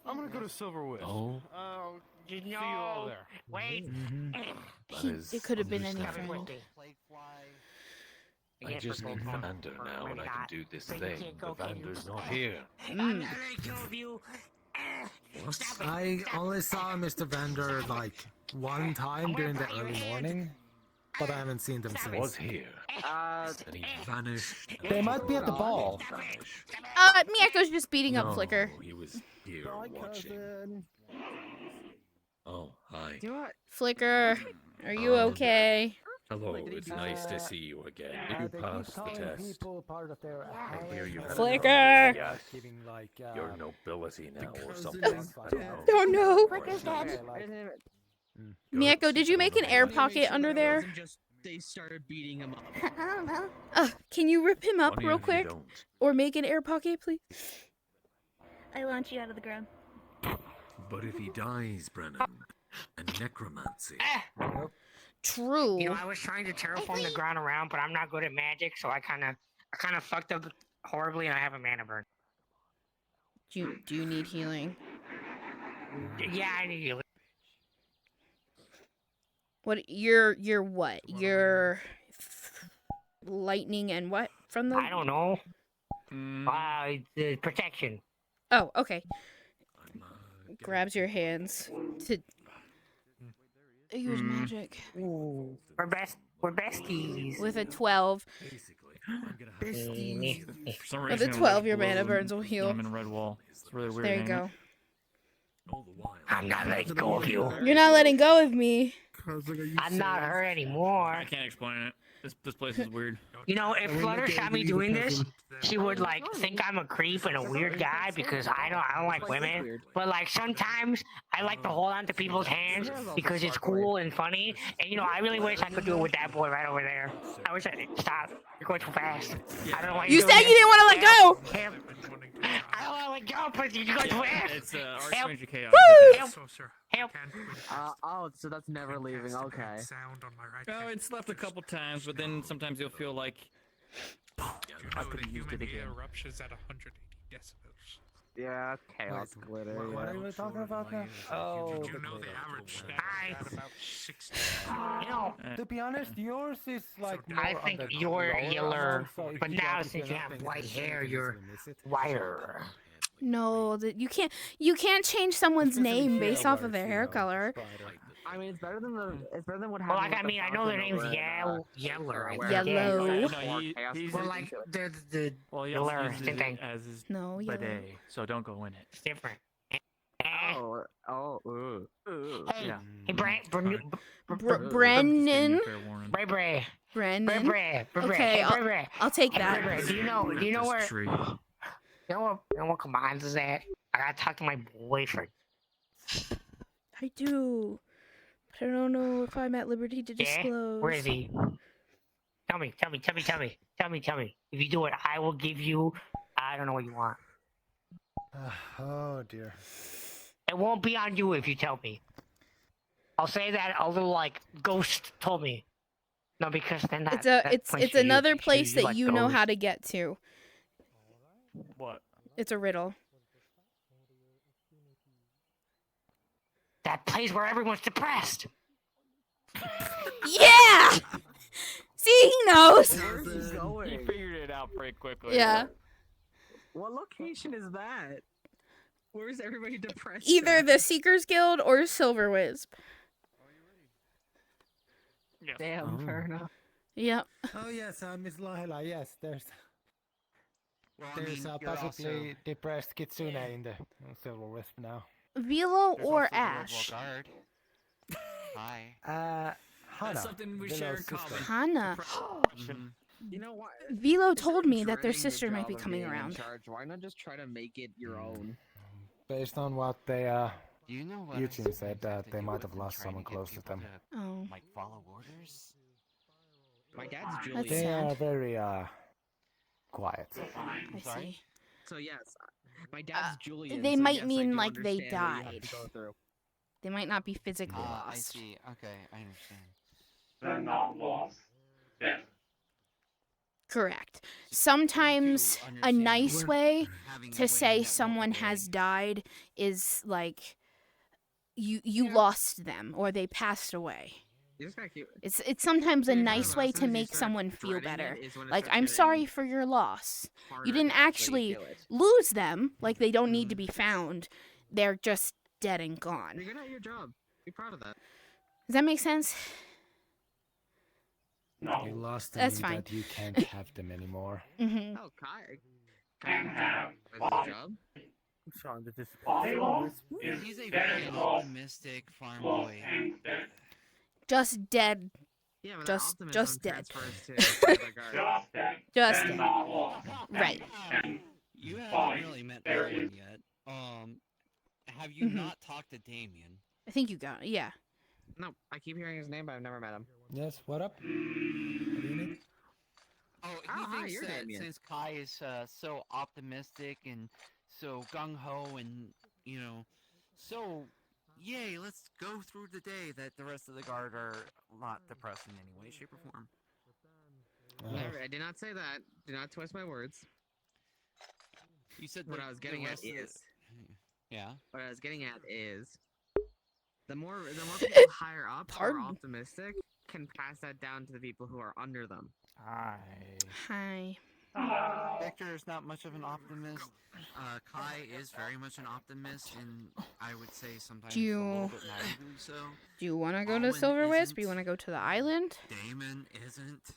I'm gonna go to Silverwood. Oh. Oh, You see you all know. there. Wait. That is It could have been any understandable. friend. I just need Vander now, and I can do this But you thing. can't go But kill Vander's him. not here. I'm not gonna kill you. I only saw Mr. Vander like one time during the early morning, but I haven't seen them since. Was here. And he vanished. They might be at the ball. Miako's just beating up No, Flicker. he was here watching. Oh, hi. Flicker, are you okay? Hello, it's nice to see you again. Did you pass the test? I hear you had Flicker! a yes. Your nobility now or something. I don't know. Oh no. Miako, did you make an air pocket under there? They started beating him up. I don't know. Can you rip him up Funny real if you quick? don't. Or make an air pocket, please? I launch you out of the ground. But if he dies, Brennan, and necromancy. True. You know, I was trying to terraform the ground around, but I'm not good at magic, so I kind of fucked up horribly, and I have a mana burn. Do you need healing? Yeah, I need healing. What? You're what? You're lightning and what from the? I don't know. The protection. Oh, okay. Grabs your hands to use magic. Ooh, we're besties. With a 12. Besties. For some With reason, a it 12, was your mana blue burns will heal. I'm in a red wall. It's really weird. There you ain't go. I'm not letting go of you. You're not letting go of me. I'm not her anymore. I can't explain it. This place is weird. You know, if Flutter shot me doing this, she would like think I'm a creep and a weird guy because I don't like women. But like sometimes I like to hold on to people's hands because it's cool and funny. And you know, I really wish I could do it with that boy right over there. I wish I stop. You're going too fast. I don't know why You you're said doing you didn't want to let go. this. Help. I don't want to let go, but you're going too fast. It's Help. Archranger Chaos. Help. Help. Oh, so that's never leaving. Okay. Oh, it's left a couple times, but then sometimes you'll feel like I could have used it again. Eruptions at 180 decibels. Yeah, chaos glitter. What are you talking about now? Oh, Did you know the average Hi. at about 60? You know, to be honest, yours is like more I on think the you're lower yellow, amount, so if but you now don't since do you have nothing, white then hair, you you're can miss it. whiter. No, that you can't change someone's name based off of their hair color. I mean, it's better than what Well, happened. like, I mean, I know their name's Yeller. Yellow. Well, like, the Well, he Yeller, also uses same it thing. as his No, yellow. bidet, so don't go in it. It's different. Yeah. Hey, Brennan. Brennan. Bray Bray. Brennan. Bray Bray. Okay, Hey, Bray. I'll take Hey, that. Bray Bray, do you know where? Tree. You know what commands is at? I gotta talk to my boyfriend. I do. But I don't know if I'm at liberty to Yeah? disclose. Where is he? Tell me. If you do it, I will give you. I don't know what you want. Oh dear. It won't be on you if you tell me. I'll say that a little like ghost told me. No, because then that. It's another place that you know how to get to. What? It's a riddle. That place where everyone's depressed. Yeah. See, he knows. Where's he going? He figured it out pretty quickly. Yeah. What location is that? Where's everybody depressed? Either at? the Seekers Guild or Silver Wisp. Yes. Damn, fair enough. Yep. Oh yes, Miss Lahela. Yes, there's Well, there's you're possibly depressed Kitsune in the Silver Wisp now. Velo There's or also the Ash? Redwall Guard. Hi. Hana. That's something we Velo's share in sister. common. Hana. You know what? Velo told me that their Dreading the sister might be job of coming being in around. charge, why not just try to make it your own? Based on what they Do you know what Eugene said, that they might have lost someone close to them. Oh. Like follow orders? My dad's Julian. They are very quiet. I see. So yes, my dad's Julian. They so might yes, I mean do like they understand what you have died. to go through. They might not be physically I lost. see. Okay, I understand. They're not lost. Yeah. Correct. Sometimes a nice way to say someone has died is like you lost them or they passed away. You just gotta keep. It's sometimes a Yeah, nice as way soon to as you make start someone feel dreading it better. is when it Like, starts I'm getting sorry for your loss. harder You didn't to actually feel it. lose them. Like, they don't need to be found. They're just dead and gone. You're good at your job. Be proud of that. Does that make sense? You lost them That's in fine. that you can't have them anymore. Mm-hmm. Oh, Kai. That's his job. Sean, did this He's a very optimistic farm boy. Just dead. Yeah, but Just that just optimism dead. transfers to the guard. Just dead. Right. You haven't really met Damien yet. Have you Mhm. not talked to Damien? I think you got it. Yeah. No, I keep hearing his name, but I've never met him. Yes, what up? What do you need? Oh, he hi, thinks you're that Damien. since Kai is so optimistic and so gung ho and so yay, let's go through the day, that the rest of the guard are not depressed in any way, shape, or form. Never, I did not say that. Do not twist my words. You said What the- I was the getting at rest of the- is. Yeah. What I was getting at is. The more people higher up who are optimistic can pass that down to the people who are under them. Hi. Victor is not much of an optimist. Kai is very much an optimist, and I would say sometimes Do a you little bit naively so. do you want to go to Almond Silver Wisp? isn't. You want to go to the island? Damon isn't.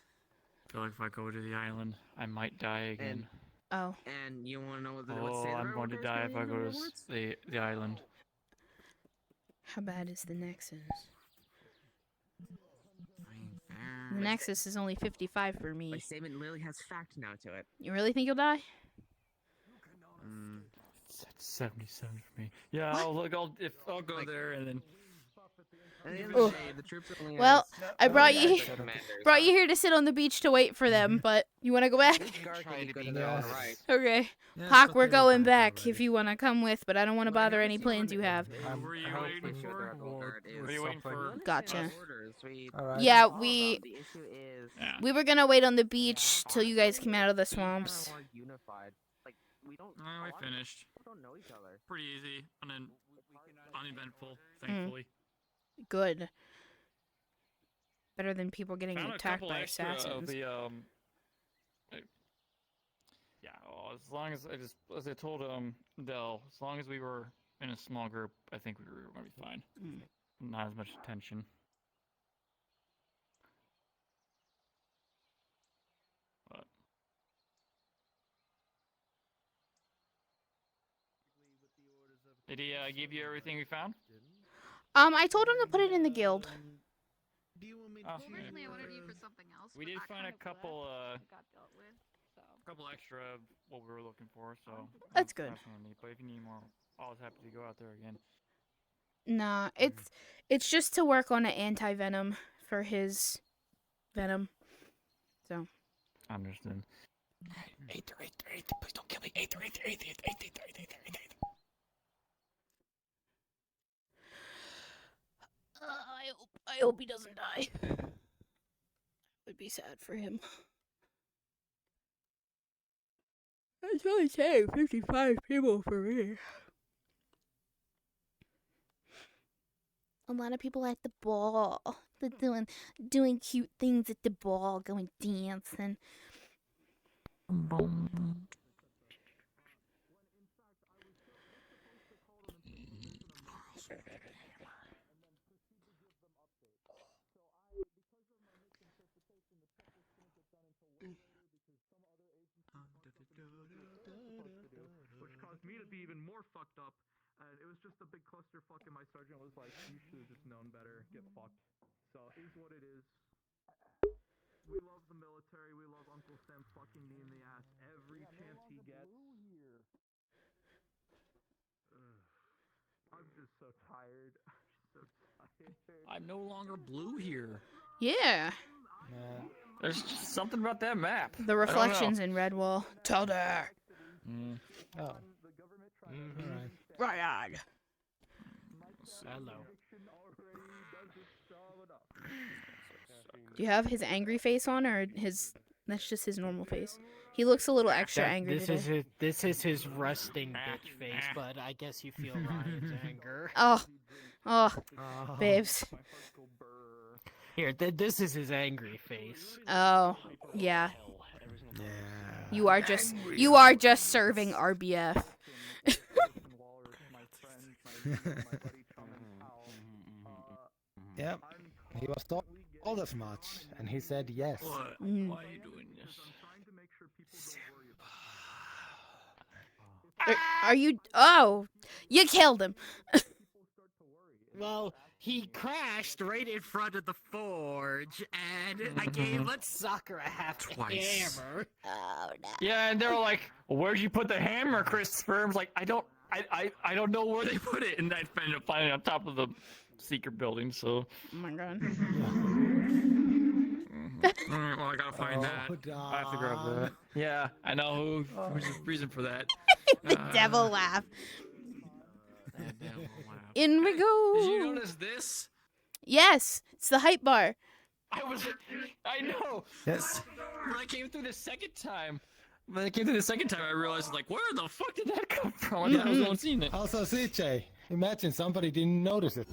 I feel like if I go to the island, I might die again. Oh. And you want to know what the Oh, I'm going to die if I go to the island. How bad is the Nexus? The Nexus is only 55 for me. My statement literally has fact now to it. You really think you'll die? It's at 77 for me. Yeah, I'll go there and then. At the end of Oh. the day, the troops only Well, has I brought you commanders. brought you here to sit on the beach to wait for them, but you want to go back? Okay. Yes, Hawk, but we're they were going back back if you want to come with, but I don't want to bother any plans you have. What were you waiting for? What are you waiting for? Gotcha. Alright. Yeah, The issue is we were gonna wait on the beach till you guys came out of the swamps. more unified. Like we don't. We finished. Don't know each other. Pretty easy, uneventful, thankfully. Good. Better than people getting Found a attacked couple by extra of assassins. the yeah. Well, as long as as I told Dell, as long as we were in a small group, I think we were gonna be fine. Not as much tension. But did he give you everything we found? I told him to put it in the guild. Oh, Originally, I wanted you for something else. we but did that find a kind of couple got dealt with. So. couple extra of what we were looking for, so That's good. Neat. But if you need more, always happy to go out there again. Nah, it's just to work on an anti-venom for his venom. So. Understood. Aether, please don't kill me. Aether. I hope he doesn't die. Would be sad for him. It's only saying 55 people for me. A lot of people at the ball. They're doing cute things at the ball, going dancing. Which caused me to be even more fucked up. And it was just a big clusterfuck, and my sergeant was like, "You should have just known better. Get fucked." So it is what it is. We love the military. We love Uncle Sam fucking me in the ass every chance he gets. I'm just so tired. I'm so tired. I'm no longer blue here. Yeah. There's just something about that map. The reflections in Redwall. Telder. Oh. Right on. Hello. Do you have his angry face on, or his? That's just his normal face. He looks a little extra angry today. This is his resting bitch face, but I guess you feel Ryan's anger. Oh, babes. Here, this is his angry face. Oh, yeah. Yeah. You are just serving RBF. Yep. He was told as much, and he said yes. Why are you doing this? Are you? Oh, you killed him. Well, he crashed right in front of the forge, and I gave Let's Sucker a hammer. Oh no. Yeah, and they were like, "Where'd you put the hammer, Christopher?" I was like, I don't know where they put it, and I ended up finding it on top of the secret building. So. Oh my god. Alright, well, I gotta find that. I have to grab that. Yeah, I know who's the reason for that. The devil laugh. In we go. Did you notice this? Yes, it's the hype bar. I know. Yes. When I came through the second time, I realized, like, where the fuck did that come from? I thought I was the one seeing it. Also, CJ, imagine somebody didn't notice it.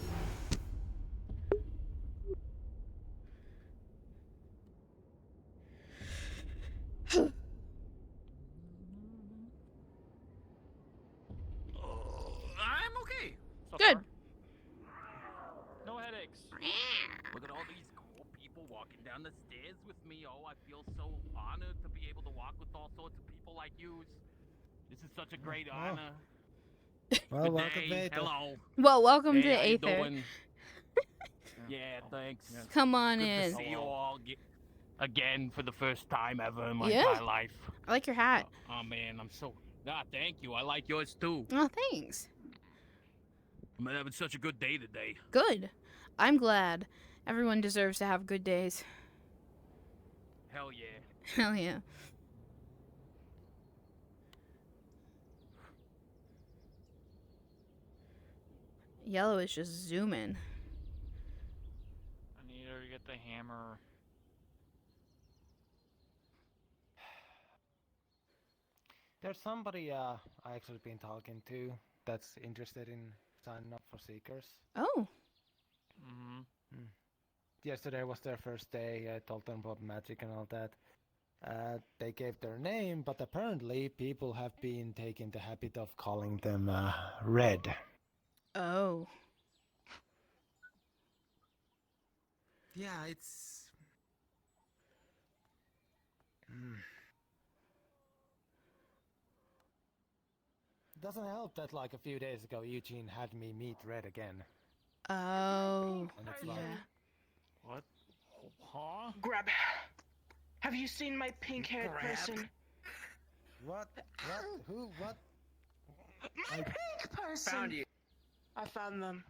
I'm okay. So Good. far. No headaches. Look at all these cool people walking down the stairs with me. Oh, I feel so honored to be able to walk with all sorts of people like you. This is such a great honor. Well, Good welcome day. to Aether. Hello. Well, welcome Hey, to how you Aether. doing? Yeah, thanks. Come on Good in. to see you all again for the first time ever in my Yeah. entire life. I like your hat. Oh man, I'm so. Ah, thank you. I like yours too. Oh, thanks. I'm having such a good day today. Good. I'm glad. Everyone deserves to have good days. Hell yeah. Hell yeah. Yellow is just zooming. I need her to get the hammer. There's somebody I actually been talking to that's interested in signing up for Seekers. Oh. Yesterday was their first day. I told them about magic and all that. They gave their name, but apparently people have been taking the habit of calling them Red. Oh. Yeah, it's. Doesn't help that like a few days ago Eugene had me meet Red again. Oh. And it's Yeah. like, What? Huh? Grab. Have you seen my pink-haired person? What? Who? What? My pink person. Found you. I found them.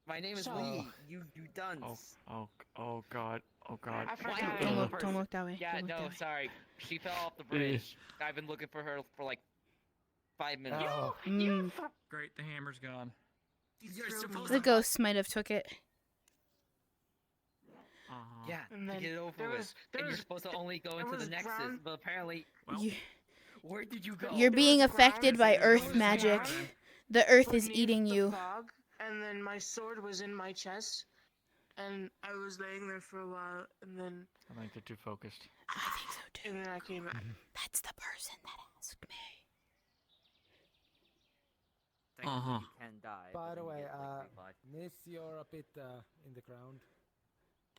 My name is So- Lee. You dunce. Oh god. Oh god. I forgot. Don't look that way. Yeah, Don't look no, that way. sorry. She fell off the bridge. I've been looking for her for like 5 minutes. Oh. Great, the hammer's gone. You're supposed The ghosts might have took it. Yeah, And to then get it over there with. was- And you're was- supposed to only go there into the was Nexus, ground- but apparently, You- where did you go? You're being was affected ground, by there earth was magic. ground The earth is beneath eating the you. fog, and then my sword was in my chest, and I was laying there for a while, and then I think they're too focused. I think so too. and then I came back. That's the person that asked me. Uh-huh. You can die. By but the then you way, get, like, revive. Nis, you're a bit in the ground.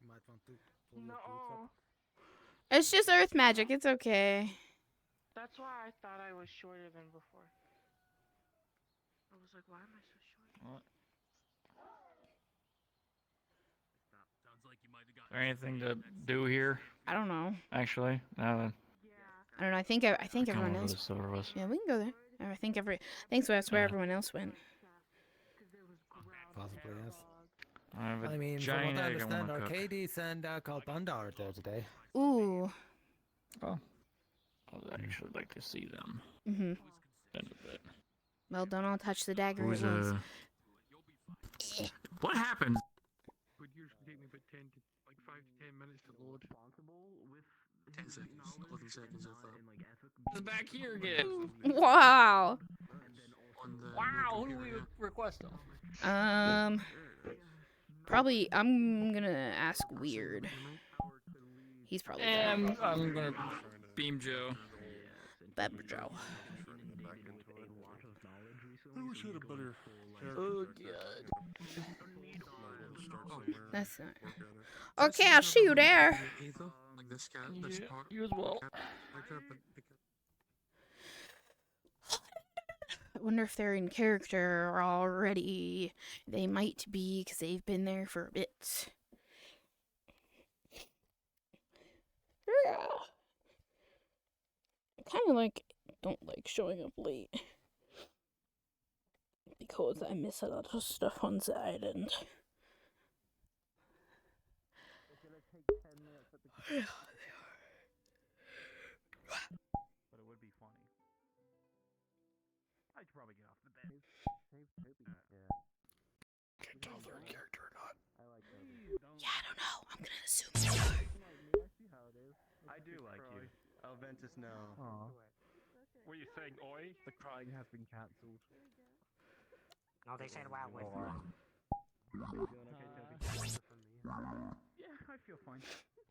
You might want to pull your boots up. It's just earth magic. It's okay. That's why I thought I was shorter than before. I was like, why am I so short? What? Is there anything to do here? I don't know. Actually, now then. I don't know. I think Come everyone over else. to Silver was. Yeah, we can go there. I think that's where everyone else went. Possibly, yes. I have a I mean, from giant what I egg I understand, wanna cook. Arcades and Kalpanda are there today. Ooh. Oh. I would actually like to see them. Mhm. In a bit. Well, don't all touch the dagger Who's at once. What happened? Would usually take me about 5 to 10 minutes to load. 10 seconds, 11 seconds I thought. It's back here again. Wow. Wow, who do we request them? Probably I'm gonna ask Weird. He's probably there. And I'm gonna beam Joe. Beb Joe. I wish I had a better Oh god. That's not. Okay, I'll see you there. Like this guy, this part. You as well. I wonder if they're in character already. They might be, because they've been there for a bit. Yeah. I kind of don't like showing up late. Because I miss a lot of stuff on the island. But it would be funny. I should probably get off the bed. Yeah. Can you tell if they're in character or not? I like that. Yeah, I don't know. I'm gonna assume they are. I do like you. Ventus, no. What are you saying, oi? The crying has been cancelled. No, they said wow with. Yeah, I feel fine.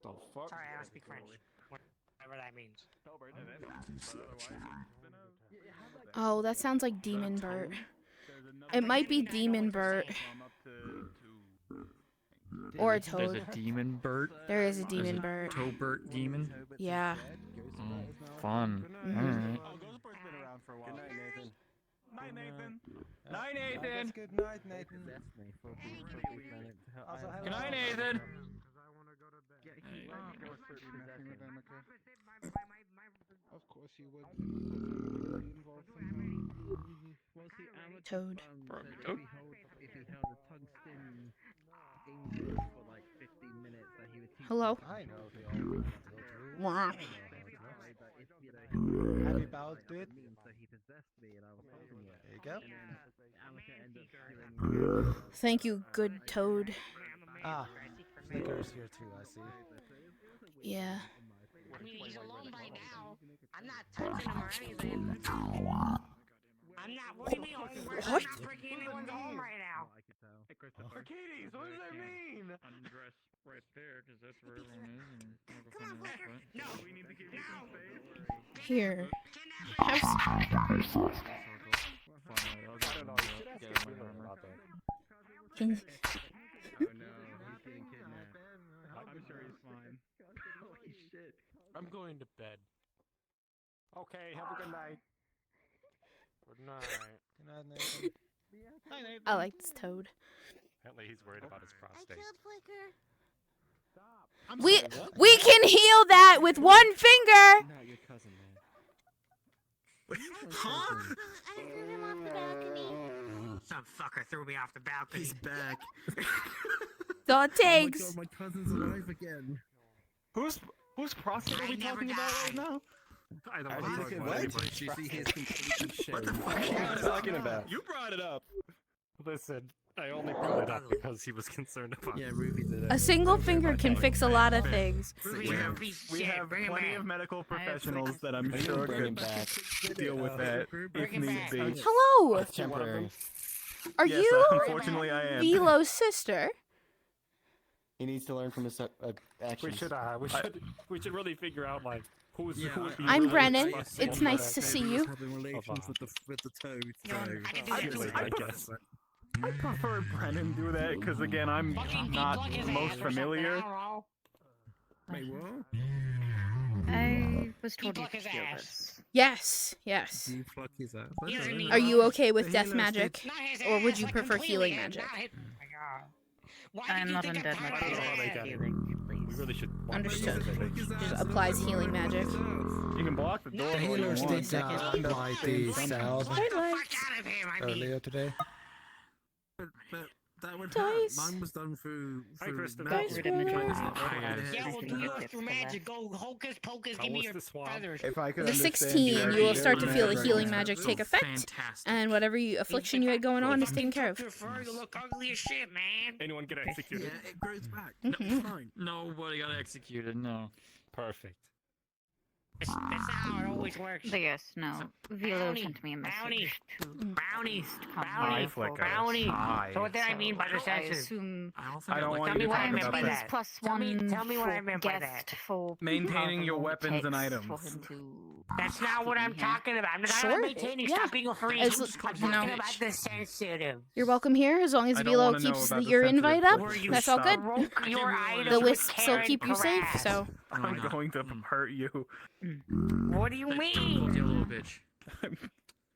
The fuck? Sorry, I don't speak French. Whatever that means. Oh, that sounds like Demon Bert. It might be Demon Bert. Or a Toad. There's a demon Bert. There is a Demon Bert. Toadbert demon. Yeah. Oh, fun. Alright. Good night, Nathan. Night, Nathan. Night, Nathan. Good night, Nathan. Good night, Nathan. Of course you would. Toad. Toad. If he held a tungsten English for like 15 minutes, that he would teach. Hello. I know they all Wah. Happy about it. So he possessed me, and I was holding it. There you go. Amateur ended up killing. Thank you, good Toad. Ah, Snickers here too, I see. Yeah. I mean, he's alone right now. I'm not touching him or anything. I'm not. What do you mean? I'm not breaking anyone's home right now. Arcades, what does that mean? Undress right there, because that's where everyone is. Come on, Flicker. No. We need to give you some space. Here. Can Oh no, he's getting kidnapped. I'm sure he's fine. Holy shit. I'm going to bed. Okay, have a good night. Good night. Good night, Nathan. Hi, Nathan. I like this Toad. Apparently he's worried about his prostate. We can heal that with one finger. Not your cousin, man. Huh? I threw him off the balcony. Some fucker threw me off the balcony. He's back. So it takes. Oh my God, my cousin's alive again. Whose prostate are we talking about right now? I don't know what? You see his complete shit. What the fuck What are you talking about? You brought it up. Listen, I only brought it up because he was concerned about it. Yeah, Ruby did it. A single finger can fix a lot of things. We have plenty of medical professionals that I'm sure could deal with that if need be. Hello. Temporary. Are Yes, you unfortunately I am. Velo's sister? He needs to learn from his actions. We should really figure out like I'm Brennan. It's nice to see you. Having relations with the toad. I guess. I prefer Brennan do that because again, I'm not most familiar. Wait, what? I was told you could steal this. Yes, yes. Do you pluck his ass? Are you okay with death magic, or would you prefer healing magic? I'm not undead magic. Healing, please. We really should. Understood. Just applies healing magic. You can block the door. The healers did buy the salve earlier today. But that would hurt. Mine was done through magic. Yeah, well, do yours through magic. Go hocus pocus, give me your feathers. If I could The 16, you will start to feel the healing magic take effect, and whatever affliction you had going on is taken care of. You look ugly as shit, man. Anyone get executed? Yeah, it grows back. Mhm. Fine. Nobody got executed. No. Perfect. That's not how it always works. But yes, no. Velo sent me a Brownies, message. brownies, Hi, brownies. So what did I mean by the I senses? assume I don't want Tell you me to what I talk meant about by that. that. plus Tell me one what I meant by that. guest for Maintaining your however long it weapons and takes items. for him to That's not what I'm talking about. I'm not Sure, maintaining. yeah. Stop being a freak. As- I'm talking no. about the sensitive. You're welcome here as long as I don't Velo wanna know keeps about the your sensitive invite up. Where you That's all good. broke your items The with wisps will Karen keep you safe. Carras. So I'm going to hurt you. What do you mean? You little bitch.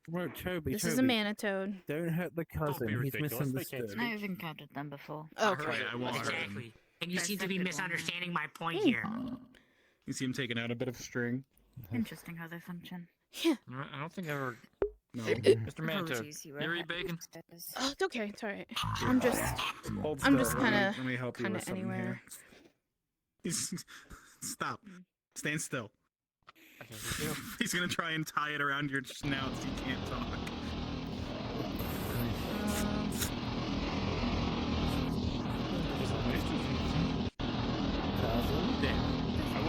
Right, Toby. this is a manitoad. Don't hurt the cousin. be He's ridiculous. They can't misunderstood. I've encountered them before. Okay. Right, I won't hurt him. Exactly. And you seem to be Dissected one. misunderstanding my point here. You see him taking out a bit of string. Interesting how they function. Yeah. I don't think I ever. No. Mr. Manto, Apologies, you were you eat bacon? Oh, it's okay. It's alright. I'm just Hold I'm still. just kinda- Let me help you kinda with something anywhere. here. Stop. Stand still. Okay, you do. He's gonna try and tie it around your snout so you can't talk.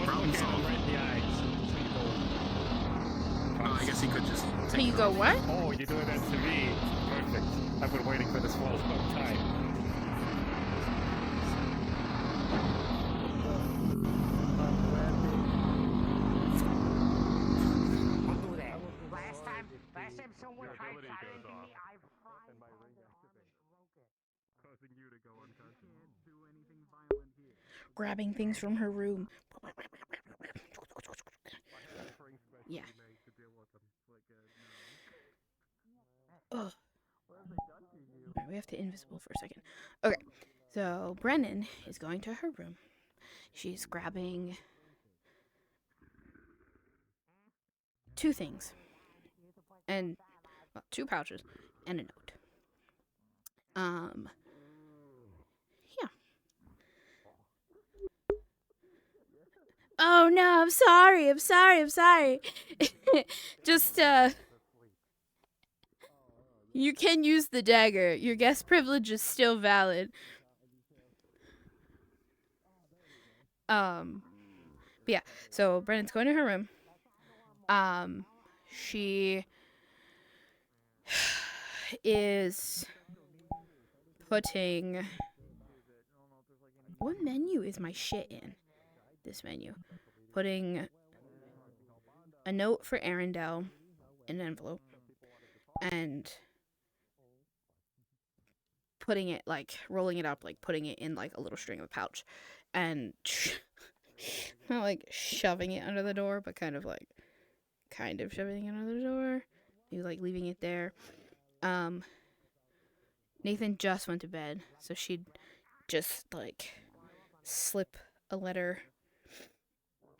Problem solved. Oh, I guess he could just. So you go what? Oh, you're doing that to me. Perfect. I've been waiting for this for a long time. I'll do that. Last time someone tried challenging me, I fried it on it broke it. Causing you to go unconscious. Can't do anything violent here. Grabbing things from her room. Yeah. Ugh. Alright, we have to invisible for a second. Okay, so Brennan is going to her room. She's grabbing two things, and well, two pouches and a note. Yeah. Oh no, I'm sorry. Just you can use the dagger. Your guest privilege is still valid. But yeah, so Brennan's going to her room. She is putting... What menu is my shit in? This menu. Putting a note for Arendelle in an envelope. And putting it, like, rolling it up, like, putting it in, like, a little string of a pouch. And not, like, shoving it under the door, but kind of shoving it under the door. Maybe, like, leaving it there. Nathan just went to bed, so she'd just, like, slip a letter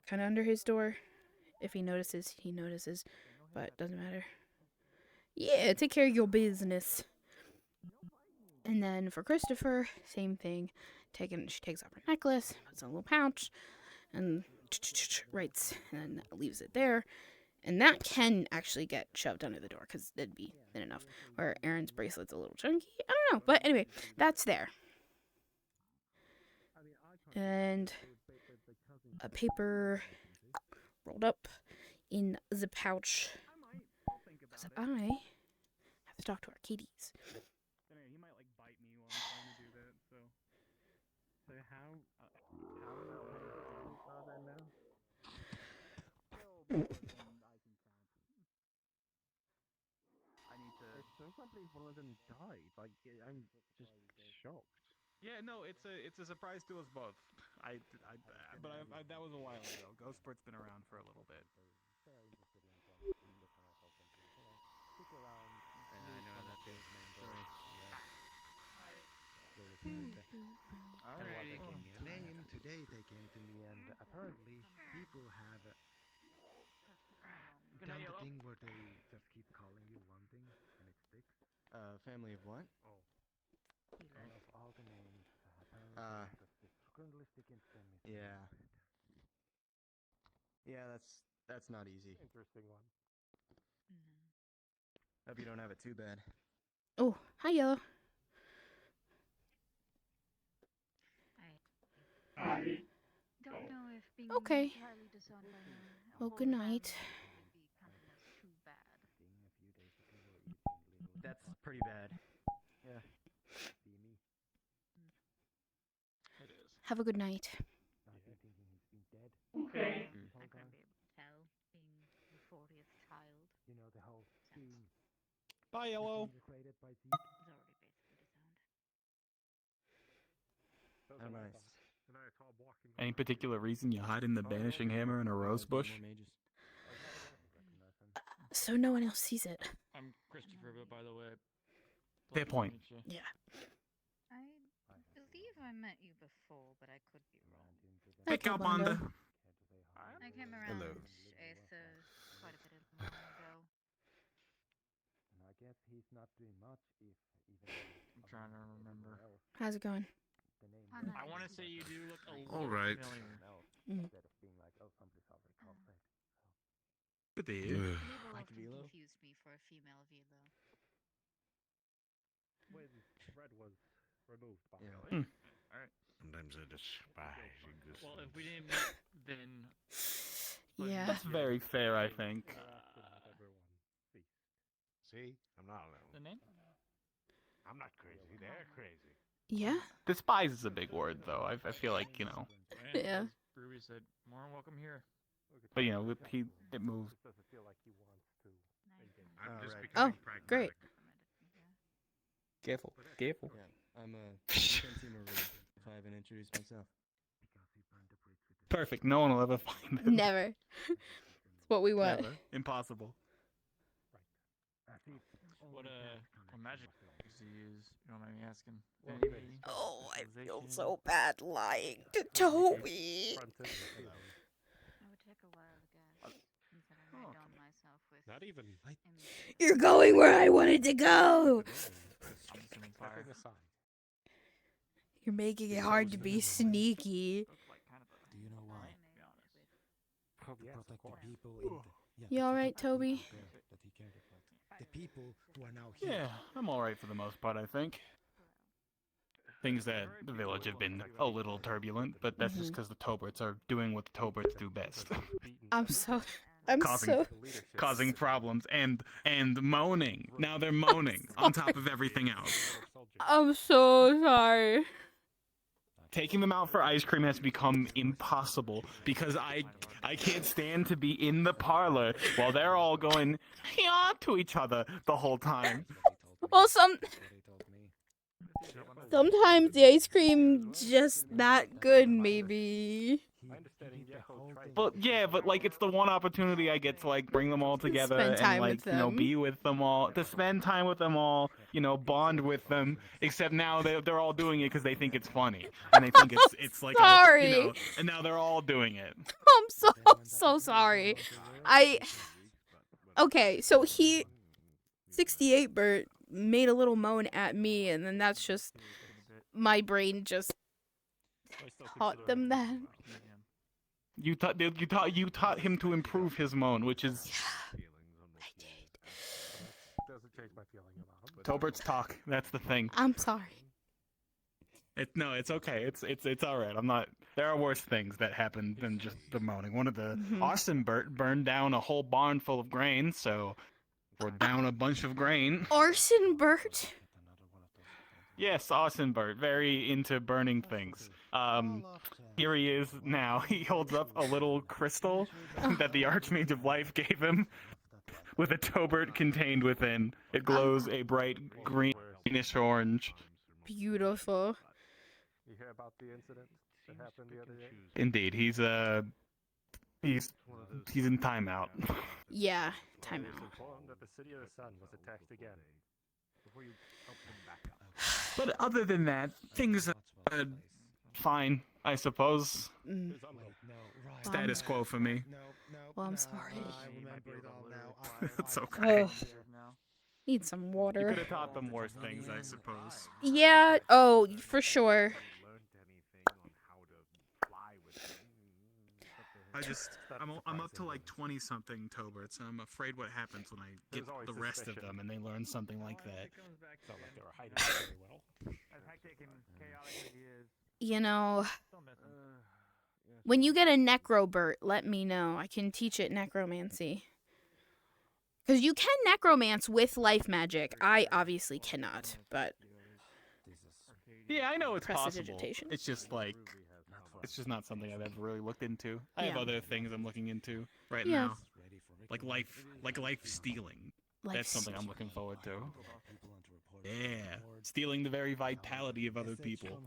kind of under his door. If he notices, he notices, but doesn't matter. Yeah, take care of your business. And then for Christopher, same thing. She takes off her necklace, puts it in a little pouch, and writes, and then leaves it there. And that can actually get shoved under the door, because that'd be thin enough. Where Aaron's bracelet's a little chunky. I don't know. But anyway, that's there. And a paper rolled up in the pouch. Because I have to talk to our kitties. He might like bite me while I'm trying to do that. So how is that now? There's something one of them died. Like I'm just shocked. Yeah, no, it's a surprise to us both. That was a while ago. Ghostport's been around for a little bit. Alrighty. Name today they came to me, and apparently people have done the thing where they just keep calling you one thing and it sticks. Family of what? Oh. Out of all the names, apparently it's currently sticking to them. Yeah. Yeah, that's not easy. Interesting one. Hope you don't have it too bad. Oh, hi, Yellow. I don't know if being Okay. entirely disowned by a Well, whole good family night. would be kind of too bad. That's pretty bad. Yeah. It is. Have a good night. Okay. Mm. I couldn't be able to tell, being the 40th child. You know the whole theme. Bye, Yellow. Created by It's already basically disowned. Oh, nice. Any particular reason you hide in the banishing hammer in a rose bush? So no one else sees it. I'm Christopher, but by the way. Fair point. Yeah. I believe I met you before, but I could be wrong. Pick up on the. I came around Aether quite a bit of time ago. And I guess he's not doing much if even. I'm trying to remember. How's it going? I want to say you do look a little All right. familiar. Instead of being like, oh, somebody's already called Fred. Good to People hear. often confused me for a female Velo. When Fred was removed by Alright. Sometimes I despise existence. Well, if we didn't meet, then. Yeah. That's very fair, I think. See? I'm not alone. The name? I'm not crazy. They're crazy. Yeah. Despise is a big word, though. I feel like, you know. Yeah. Ruby said, more than welcome here. But, you know, it moved. Doesn't feel like he wants to. I'm just Oh, great. Careful. Careful. Yeah, I'm Quincy Marie, if I haven't introduced myself. Perfect. No one will ever find it. Never. It's what we want. Never. Impossible. What magic does he use? You don't mind me asking. Oh, I feel so bad lying to Toby. I would take a wild guess, considering I done myself with. Not even. You're going where I wanted to go. You're making it hard to be sneaky. Do you know why? Protect the people in the, You alright, Toby? that he cared about. The people who are now here. Yeah, I'm alright for the most part, I think. Things that the village have been a little turbulent, but that's just because the Toberts are doing what the Toberts do best. I'm causing problems and moaning. Now they're moaning on top of everything else. I'm so sorry. Taking them out for ice cream has become impossible because I can't stand to be in the parlor while they're all going yeah to each other the whole time. Well, sometimes the ice cream just that good, maybe. But yeah, but like it's the one opportunity I get to like bring them all together Spend time and like with you know them. be with them all, to spend time with them all, you know, bond with them. Except now they're all doing it because they think it's funny and they think it's like sorry. you know, and now they're all doing it. I'm so sorry. Okay, so 68 Bert made a little moan at me, and then that's just my brain just taught them that. You taught him to improve his moan, which is Doesn't change my feeling about him. Tobert's talk. That's the thing. I'm sorry. It's okay. It's all right. I'm not. There are worse things that happen than just the moaning. One of the Austin burned down a whole barn full of grain, so we're down a bunch of grain. Arson Bert? Yes, Austinbert, very into burning things. Here he is now. He holds up a little crystal that the Archmage of Life gave him, with a Tobert contained within. It glows a bright greenish orange. Beautiful. You hear about the incident that happened the other day? Indeed, he's in timeout. Yeah, I timeout. was informed that the city of the sun was attacked again. Before you help them back up. But other than that, things are fine, I suppose. Status quo for me. Well, I'm sorry. It's okay. Ugh. Need some You water. could have taught them worse things, I suppose. Yeah. Oh, for sure. I'm up to like 20 something Toberts, and I'm afraid what happens when I get the rest of them and they learn something like that. Felt like they were hiding very well. You know, when you get a necrobert, let me know. I can teach it necromancy. Because you can necromance with life magic. I obviously cannot, but... Yeah, I know it's possible. Prestidigitation. It's just like, it's just not something I've ever really looked into. I have Yeah. other things I'm looking into right Yeah. now, like life stealing. Life That's something I'm looking forward to. Yeah, stealing the very vitality of other people.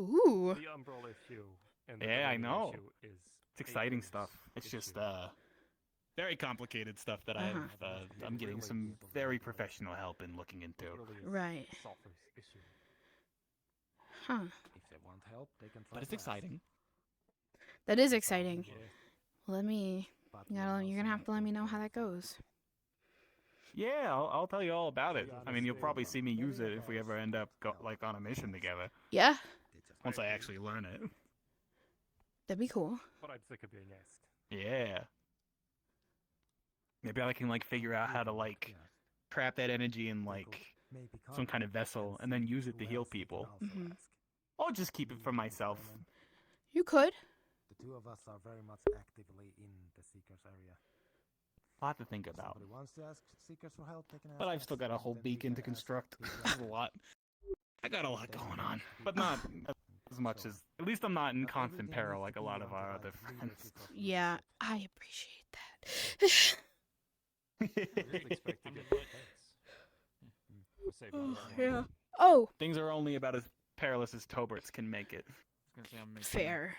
Ooh. The Umbral issue. And the Yeah, I Golden know. issue is It's exciting stuff. It's just very complicated stuff that I'm getting some very professional help in looking into. Right. Sulfur's issue. Huh. If they want help, they can But it's exciting. That is exciting. Let me... you're gonna have to let me know how that goes. Yeah, I'll tell you all about it. I mean, you'll probably see me use it if we ever end up on a mission together. Yeah? Once I actually learn it. That'd be cool. But I'd sick of being asked. Yeah. Maybe I can figure out how to trap that energy in some kind of vessel and then use it to heal people. Mm-hmm. I'll just keep it for myself. You could. The two of us are very much actively in the Seekers area. A lot to think about. Somebody wants to ask Seekers for help, they can ask But I've us, still got a and whole then we beacon can to ask construct. people That's a lot. I got a lot going on. But not as much as... At least I'm not in constant peril like a lot of our other friends. Yeah, I appreciate that. Yeah. Oh. Things are only about as perilous as Toberts can make it. Fair.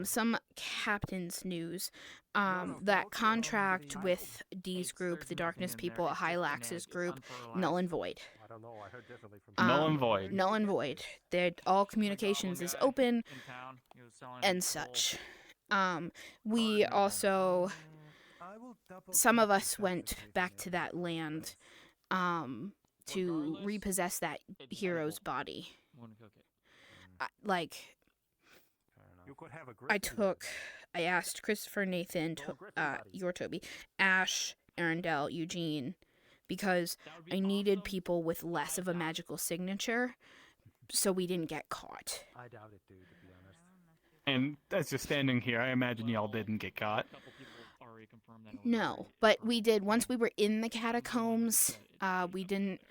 Some captain's news. That contract with Dee's group, the Darkness People at Hylax's group, null and void. I don't know. I heard differently from Null and void. Null and void. All communications is open and such. We also... some of us went back to that land to repossess that hero's body. I asked Christopher, Nathan, your Toby, Ash, Arendelle, Eugene, because I needed people with less of a magical signature so we didn't get caught. I doubt it, dude, to be honest. And as you're standing here, I imagine y'all didn't get caught. No, but we did. Once we were in the catacombs, we didn't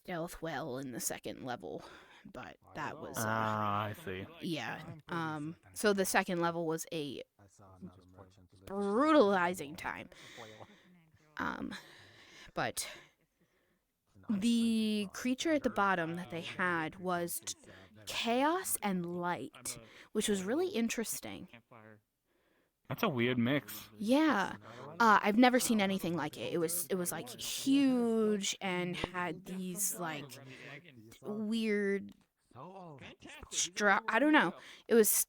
stealth well in the second level, but that was... I see. Yeah. So the second level was a brutalizing time. But the creature at the bottom that they had was chaos and light, which was really interesting. That's a weird mix. Yeah. I've never seen anything like it. It was like huge and had these weird I don't know. It was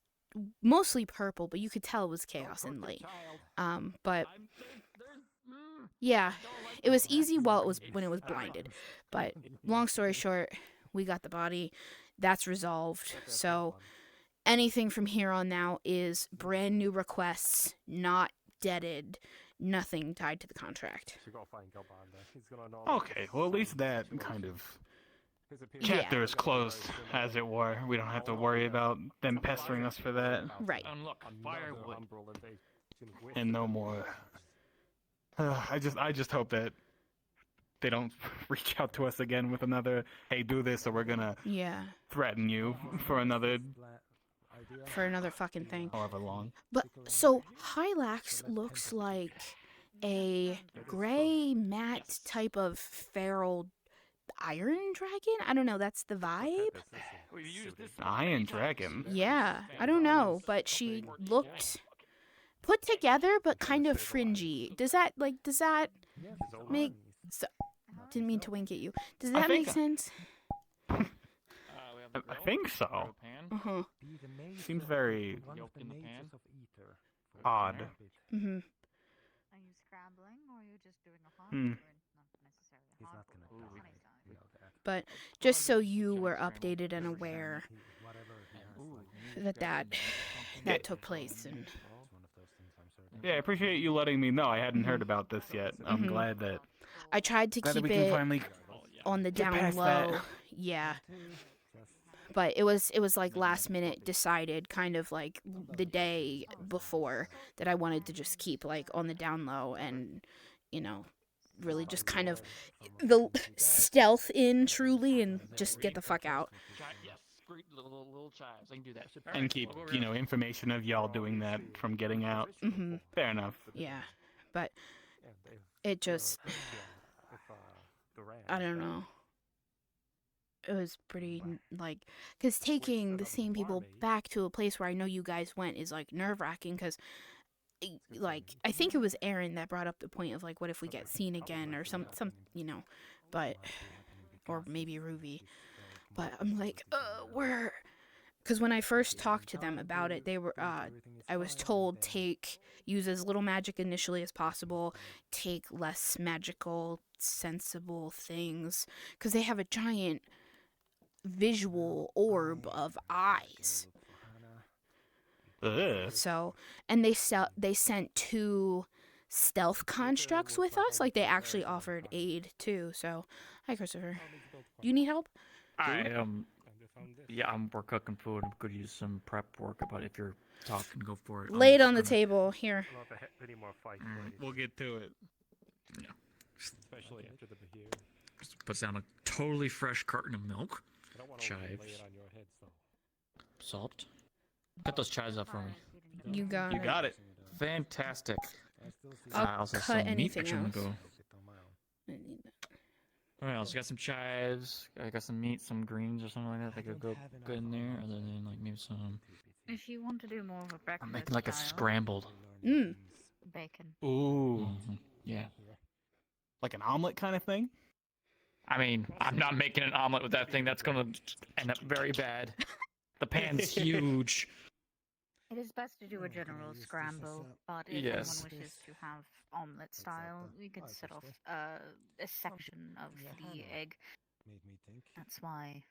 mostly purple, but you could tell it was chaos and light. But yeah, it was easy when it was blinded. But long story short, we got the body. That's resolved. So anything from here on now is brand new requests, not deaded, nothing tied to the contract. Okay, well at least that kind of chapter is closed, as it were. We don't have to worry about them pestering us for that. Right. And look, firewood. And no more. I just hope that they don't reach out to us again with another, hey, do this or we're gonna threaten you for another fucking thing. however long. But so Hylax looks like a gray matte type of feral iron dragon. I don't know. That's the vibe. Iron Dragon? Yeah, I don't know, but she looked put together, but kind of fringy. Does that make? So, didn't mean to wink at you. Does that make sense? I think so. Uh-huh. Seems very odd. Mm-hmm. Are you scrambling or are you just doing a hard Hmm. But just so you were updated and aware that took place. And Yeah, I appreciate you letting me know. I hadn't heard about this yet. I'm Mhm. glad that I tried to keep we can it finally on the get down past low. that. Yeah. But it was like last minute decided, kind of like the day before, that I wanted to just keep like on the down low and, really just kind of the stealth in truly and just get the fuck out. Yes, great little chives. I can do that. and keep, information of y'all doing that from getting out. Mm-hmm. Fair enough. Yeah, but it just, I don't know. It was pretty, like, because taking the same people back to a place where I know you guys went is, like, nerve-wracking, because, like, I think it was Aaron that brought up the point of, like, what if we get seen again, or some but, or maybe Ruby, but I'm like, because when I first talked to them about it, they were, I was told use as little magic initially as possible, take less magical, sensible things, because they have a giant visual orb of eyes. Ugh. So, and they sent 2 stealth constructs with us. Like, they actually offered aid too. So, hi Christopher. Do you need help? We're cooking food. I could use some prep work, but if you're talking, go for it. Lay it on the table here. Any more fights, We'll get to it. Yeah. especially after the Bahir. Just puts down a totally fresh carton of milk. I don't want to lay Chives. it on your heads, though. Salt. Cut those chives up for me. You got You got it. Fantastic. I'll also cut some meat anything that you wanna else. go. I need that. What else? Got some chives. I got some meat, some greens or something like that. That could go good in there. Other than like maybe some. If you want to do more of a breakfast I'm making like a style, scrambled. bacon. Ooh. Yeah. Like an omelet kind of thing? I mean, I'm not making an omelet with that thing. That's gonna end up very bad. The pan's huge. It is best to do a general scramble, but if Yes. anyone wishes to have omelet style, we could set off a section of the egg. That's why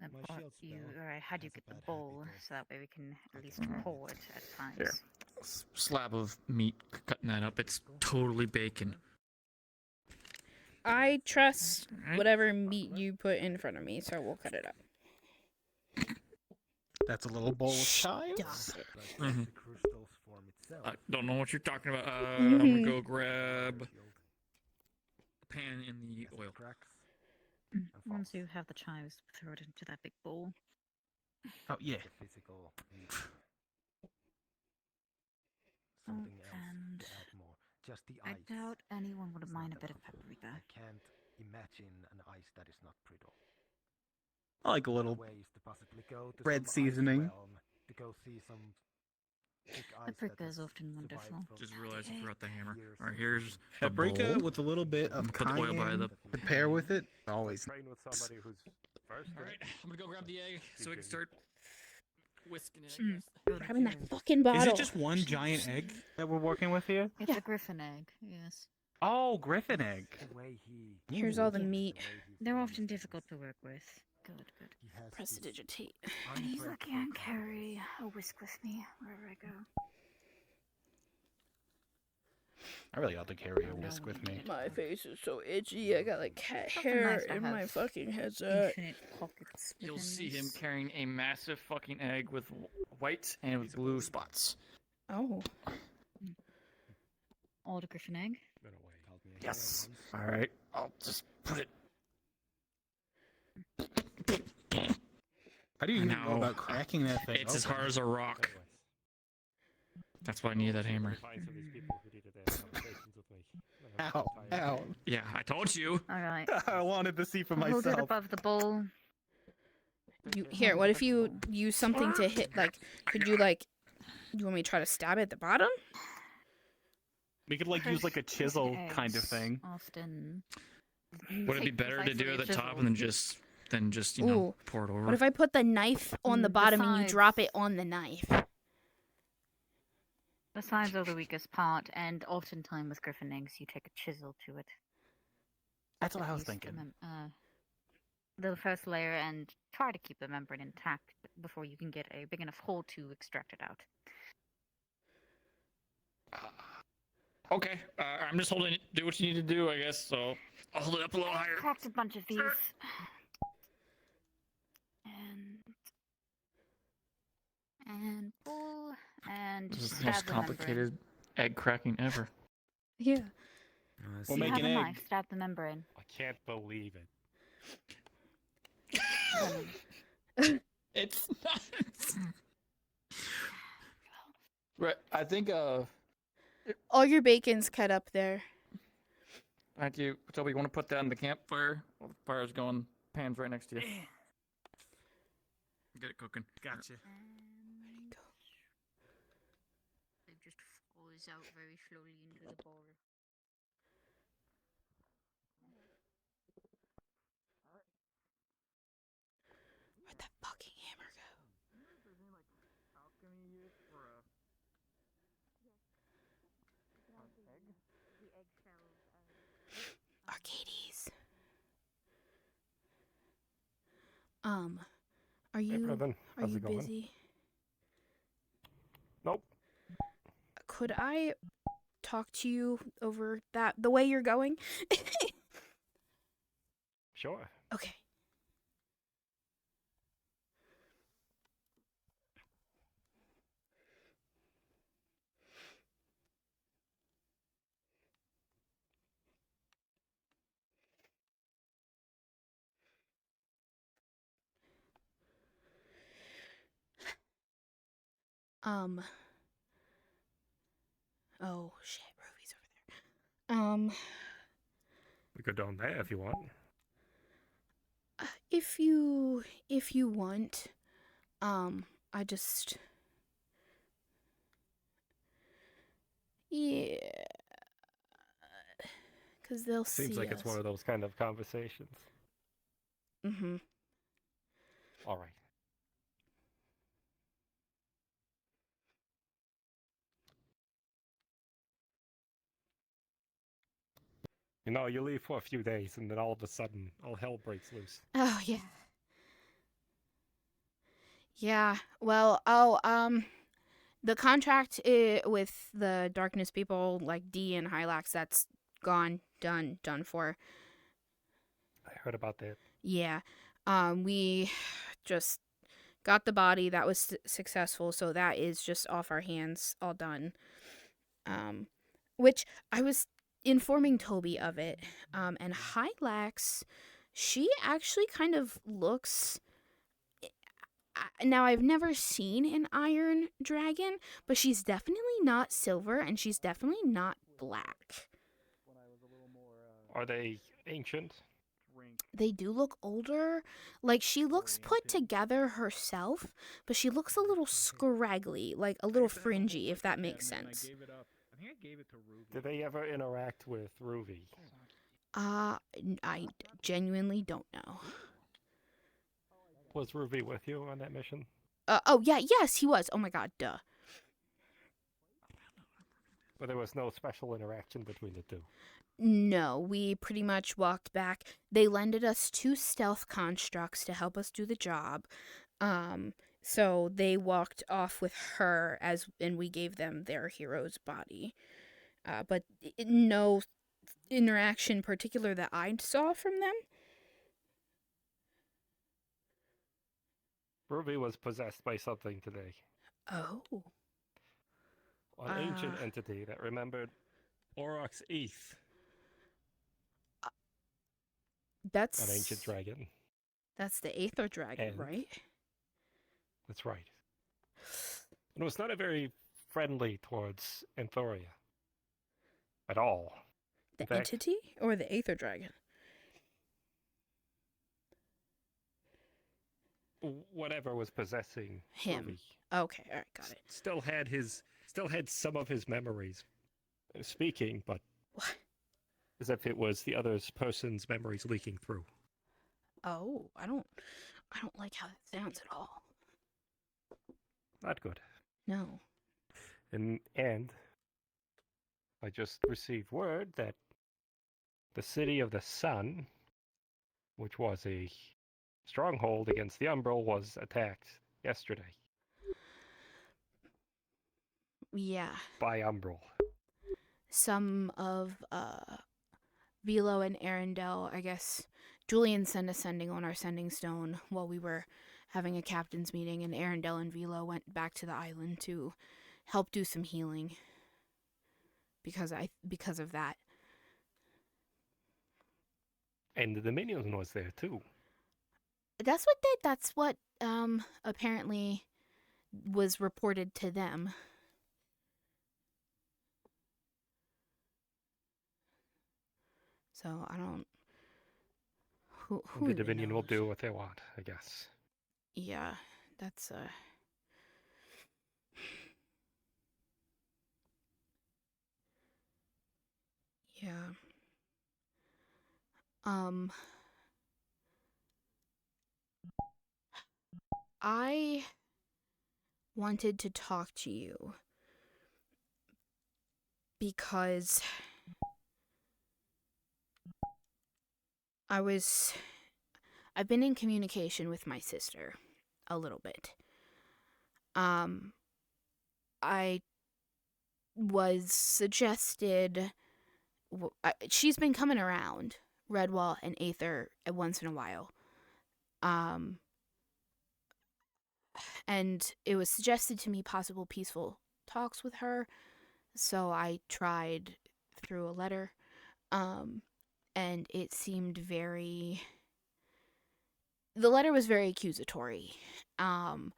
I had you get the bowl, so that way we can at least pour it at times. Here. Slab of meat, cutting that up. It's totally bacon. I trust whatever meat you put in front of me, so we'll cut it up. That's a little bowl of chives. Mhm. I don't know what you're talking about. Mhm. I'm gonna go grab a pan in the oil. Once you have the chives, throw it into that big bowl. Oh, yeah. And I doubt anyone would mind a bit of paprika. Can't imagine an ice that is not Priddle. I like a little red seasoning. To go see some Paprika is often wonderful. Just realized I forgot the hammer. Alright, here's the Paprika bowl. with a little bit of Put the oil by the. to pair with it. Always. Train with somebody who's first. Alright, I'm gonna go grab the egg so we can start whisking it. Grabbing that fucking bottle. Is it just one giant egg that we're working with here? It's a griffin egg, yes. Oh, griffin egg. Here's all the meat. They're often difficult to work with. Good. Prestidigitate. Anyone can carry a whisk with me wherever I go. I really ought to carry a whisk with me. My face is so itchy. I got like cat Something hair nice to in my have fucking headset. Infinite pockets. You'll within see him this. carrying a massive fucking egg with white and with blue spots. Oh. Or the griffin egg. Yes. All right. I'll just put it. How do you even go about cracking that thing? It's as open? hard as a rock. That's why I need that hammer. Ow! Ow! Yeah, I told you. Alright. I wanted to see for Hold it myself. above the bowl. Here, what if you use something to hit, like, could you, like, you want me to try to stab it at the bottom? We could like use like a chisel kind of thing. Often. Would it be better to do it at the top and then just you know Ooh. pour it over? What if I put the knife on the bottom and you Besides- drop it on the knife? The sides are the weakest part, and oftentimes with griffin eggs, you take a chisel to it. That's what I was Use the thinking. The first layer, and try to keep the membrane intact before you can get a big enough hole to extract it out. Okay, I'm just holding it. Do what you need to do, I guess. So I'll hold it up a little higher. Cracked a bunch of these. And pull, and This is the stab most the membrane. complicated egg cracking ever. Yeah. We'll You make have an a egg. knife, stab the membrane. I can't believe it. It's not. Right, I think. All your bacon's cut up there. Thank you. So we want to put that in the campfire. While the fire's going. Pan's right next to you. Get it cooking. Gotcha. It just falls out very slowly into the bowl. Where'd that fucking hammer go? Arcades. Are you brother. are How's you it going? busy? Nope. Could I talk to you over the way you're going? Sure. Okay. Oh shit, Ruby's over there. We could down there if you want. If you want, I just, yeah, cause they'll see Seems like us. it's one of those kind of conversations. Mm-hmm. All right. You know, you leave for a few days, and then all of a sudden, all hell breaks loose. Oh yeah. Yeah. Well, the contract with the Darkness people, like D and Hylax, that's gone, done for. I heard about that. Yeah. We just got the body. That was successful, so that is just off our hands, all done. Which I was informing Toby of it. And Hylax, she actually kind of looks. Now, I've never seen an iron dragon, but she's definitely not silver, and she's definitely not black. Are they ancient? They do look older. Like, she looks put together herself, but she looks a little scraggly, like a little fringy, if that makes sense. Did they ever interact with Ruby? I genuinely don't know. Was Ruby with you on that mission? Oh, yeah, yes, he was. Oh my god, duh. But there was no special interaction between the two. No, we pretty much walked back. They lended us 2 stealth constructs to help us do the job. So they walked off with her and we gave them their hero's body. But no interaction particular that I saw from them. Ruby was possessed by something today. Oh. An ancient entity that remembered Auroch's ETH. That's an ancient dragon. That's the Aether Dragon, And- right? That's right. And it was not a very friendly towards Anthoria. At all. The In fact, entity or the Aether Dragon? whatever was possessing Him. Ruby Okay, all right, got it. still had some of his memories speaking, but What? as if it was the other person's memories leaking through. Oh, I don't like how that sounds at all. Not good. No. And I just received word that the city of the sun, which was a stronghold against the Umbral, was attacked yesterday Yeah. by Umbral. Some of Velo and Arendelle, I guess Julian sent a sending on our sending stone while we were having a captain's meeting, and Arendelle and Velo went back to the island to help do some healing because of that. And the Dominion was there too. That's what apparently was reported to them. So I don't. Who The even Dominion will knows? do what they want, I guess. Yeah, that's yeah. I wanted to talk to you because I've been in communication with my sister a little bit. I was suggested. She's been coming around Redwall and Aether once in a while. And it was suggested to me possible peaceful talks with her. So I tried through a letter. And it seemed the letter was very accusatory. In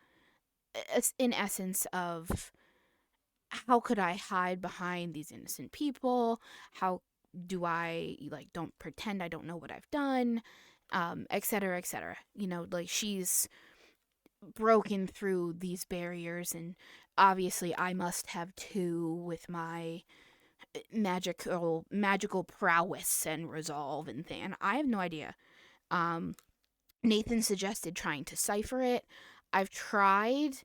essence of, how could I hide behind these innocent people? How do I, don't pretend I don't know what I've done? Et cetera, et cetera. She's broken through these barriers, and obviously I must have too with my magical prowess and resolve and thing. And I have no idea. Nathan suggested trying to cipher it. I've tried.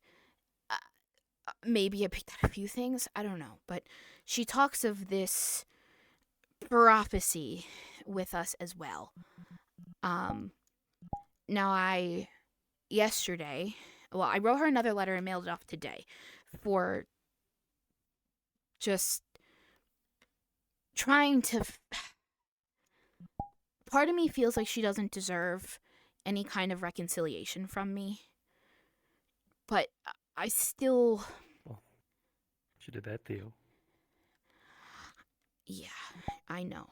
Maybe I picked out a few things. I don't know. But she talks of this prophecy with us as well. Now I wrote her another letter and mailed it off today for just trying to. Part of me feels like she doesn't deserve any kind of reconciliation from me. But I still. She did that deal. Yeah, I know.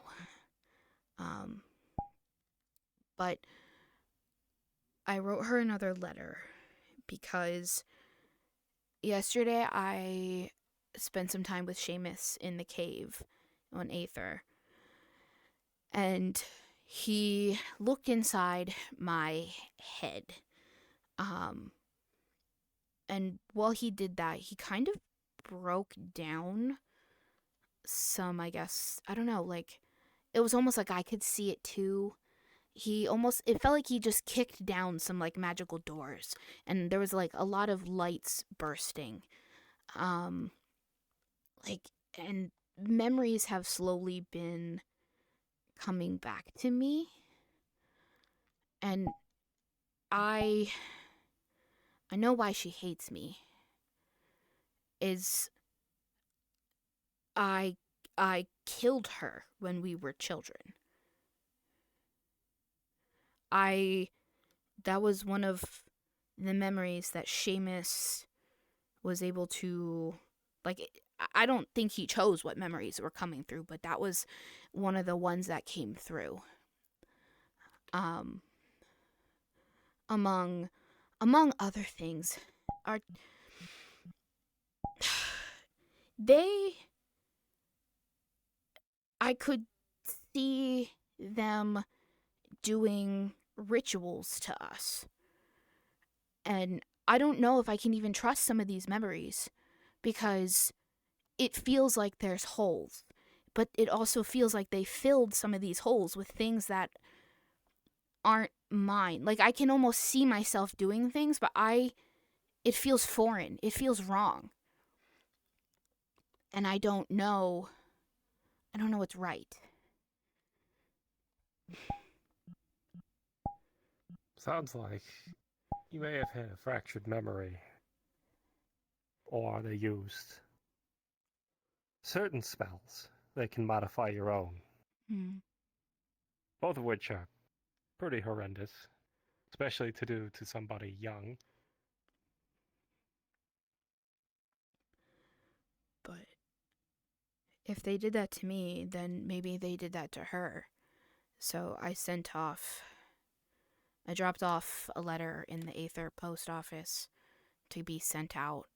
But I wrote her another letter because yesterday I spent some time with Seamus in the cave on Aether. And he looked inside my head. And while he did that, he kind of broke down some, I guess, I don't know, it was almost like I could see it too. It felt like he just kicked down some, magical doors. And there was, a lot of lights bursting. And memories have slowly been coming back to me. And I know why she hates me. I killed her when we were children. That was one of the memories that Seamus was able to, I don't think he chose what memories were coming through, but that was one of the ones that came through. um, among other things, are I could see them doing rituals to us. And I don't know if I can even trust some of these memories because it feels like there's holes. But it also feels like they filled some of these holes with things that aren't mine. Like I can almost see myself doing things, but it feels foreign. It feels wrong. And I don't know what's right. Sounds like you may have had a fractured memory. Or they used certain spells that can modify your own. Both of which are pretty horrendous, especially to do to somebody young. But if they did that to me, then maybe they did that to her. So I dropped off a letter in the Aether post office to be sent out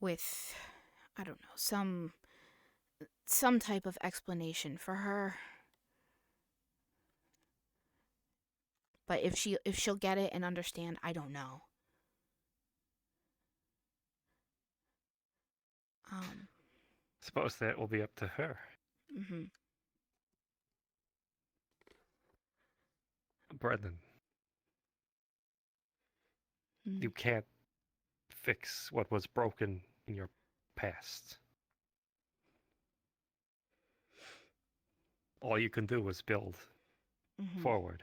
with, I don't know, some type of explanation for her. But if she'll get it and understand, I don't know. Suppose that will be up to her. Mm-hmm. Brendan, you can't fix what was broken in your past. All you can do is build forward.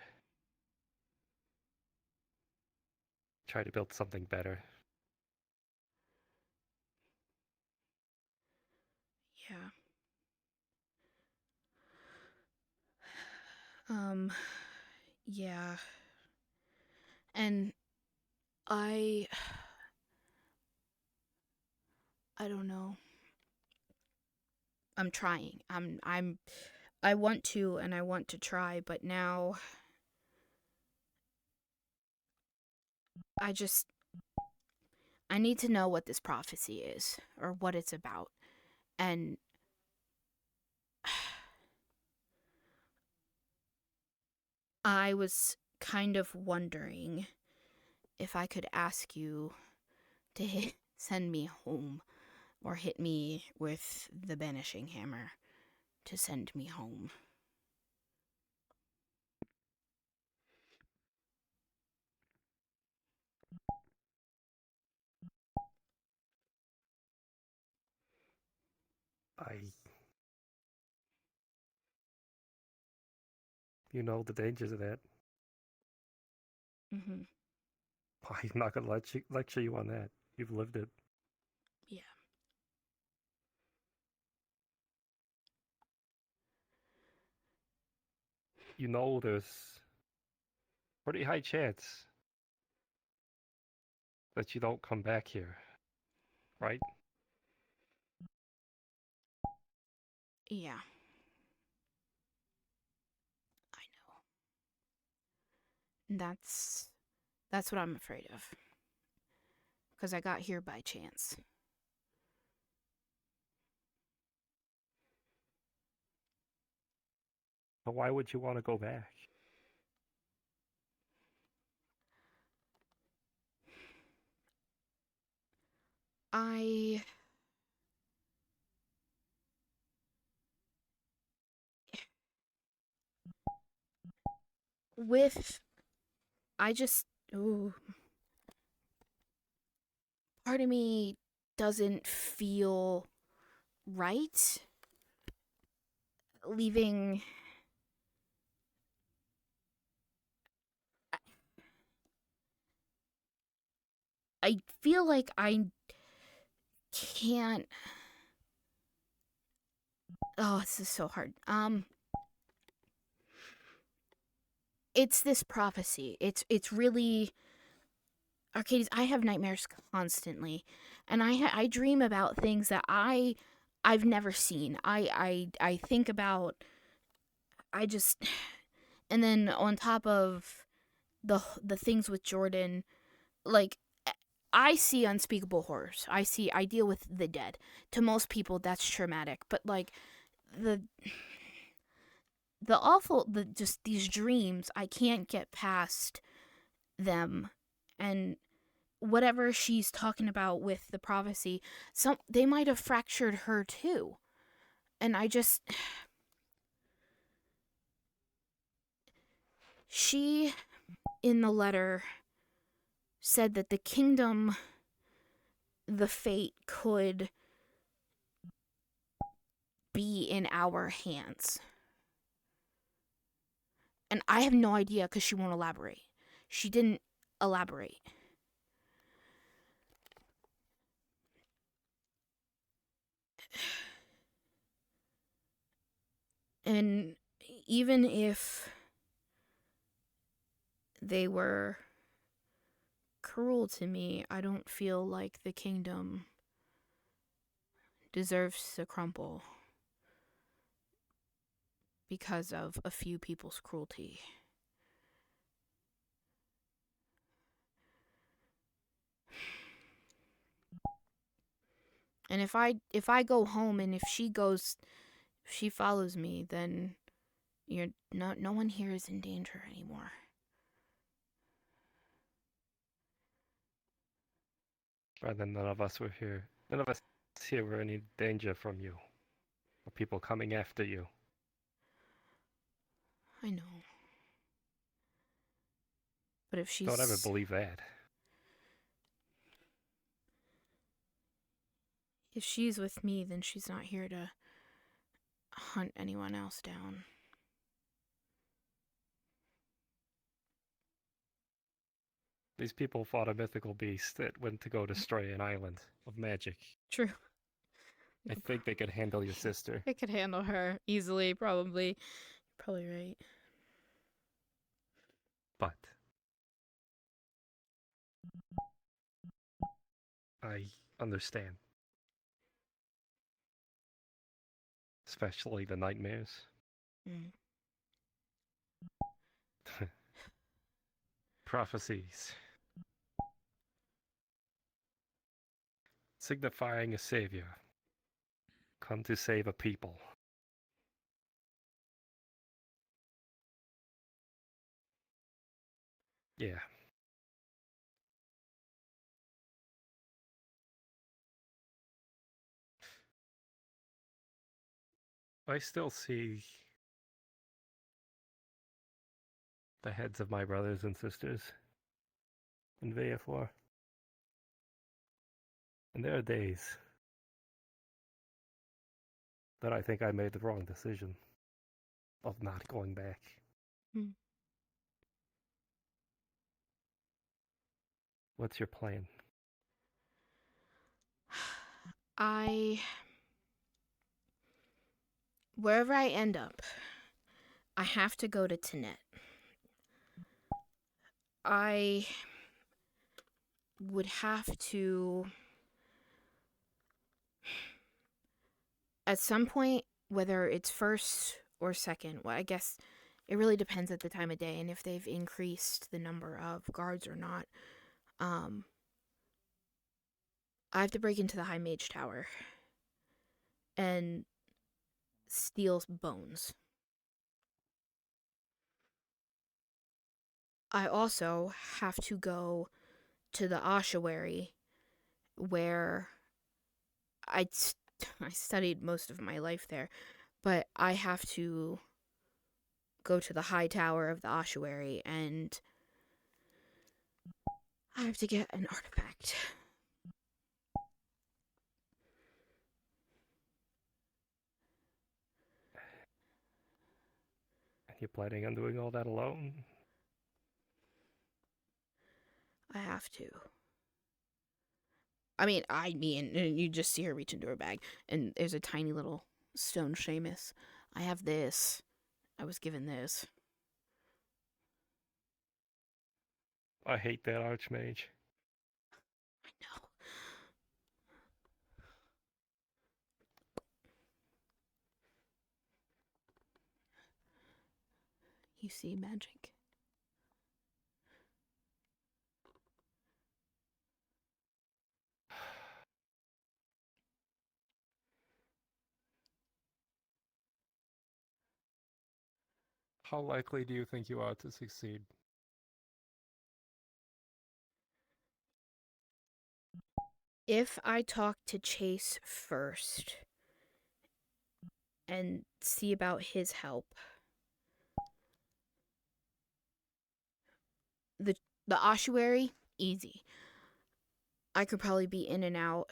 Try to build something better. Yeah. Yeah. And I don't know. I'm trying. I want to and I want to try, but now I need to know what this prophecy is or what it's about. And I was kind of wondering if I could ask you to send me home or hit me with the banishing hammer to send me home. You know the dangers of that. Mm-hmm. I'm not going to lecture you on that. You've lived it. Yeah. You know there's pretty high chance that you don't come back here, right? Yeah. I know. That's what I'm afraid of. Because I got here by chance. But why would you want to go back? Part of me doesn't feel right leaving. I feel like I can't. Oh, this is so hard. It's this prophecy. It's really, Arcades. I have nightmares constantly, and I dream about things that I've never seen. I think about. And then on top of the things with Jordan, like, I see unspeakable horrors. I deal with the dead. To most people, that's traumatic. But like the just these dreams, I can't get past them. And whatever she's talking about with the prophecy, they might have fractured her too. And she, in the letter, said that the kingdom, the fate could be in our hands. And I have no idea because she won't elaborate. She didn't elaborate. And even if they were cruel to me, I don't feel like the kingdom deserves to crumble because of a few people's cruelty. And if I go home and if she follows me, then no one here is in danger anymore. Rather, none of us were here. None of us here were in any danger from you, or people coming after you. I know. But if she's... Don't ever believe that. If she's with me, then she's not here to hunt anyone else down. These people fought a mythical beast that went to go destroy an island of magic. True. I think they could handle your sister. They could handle her easily, probably. You're probably right. But I understand. Especially the nightmares. Mm. Prophecies. Signifying a savior. Come to save a people. Yeah. I still see the heads of my brothers and sisters in VF4. And there are days that I think I made the wrong decision of not going back. Hmm. What's your plan? Wherever I end up, I have to go to Tanet. I would have to, at some point, whether it's first or second, well, I guess it really depends at the time of day and if they've increased the number of guards or not. I have to break into the High Mage Tower and steal bones. I also have to go to the ossuary where I studied most of my life there, but I have to go to the high tower of the ossuary and I have to get an artifact. And you're planning on doing all that alone? I have to. I mean, and you just see her reach into her bag, and there's a tiny little stone Seamus. I have this. I was given this. I hate that archmage. I know. You see magic. How likely do you think you are to succeed? If I talk to Chase first and see about his help, the ossuary, easy. I could probably be in and out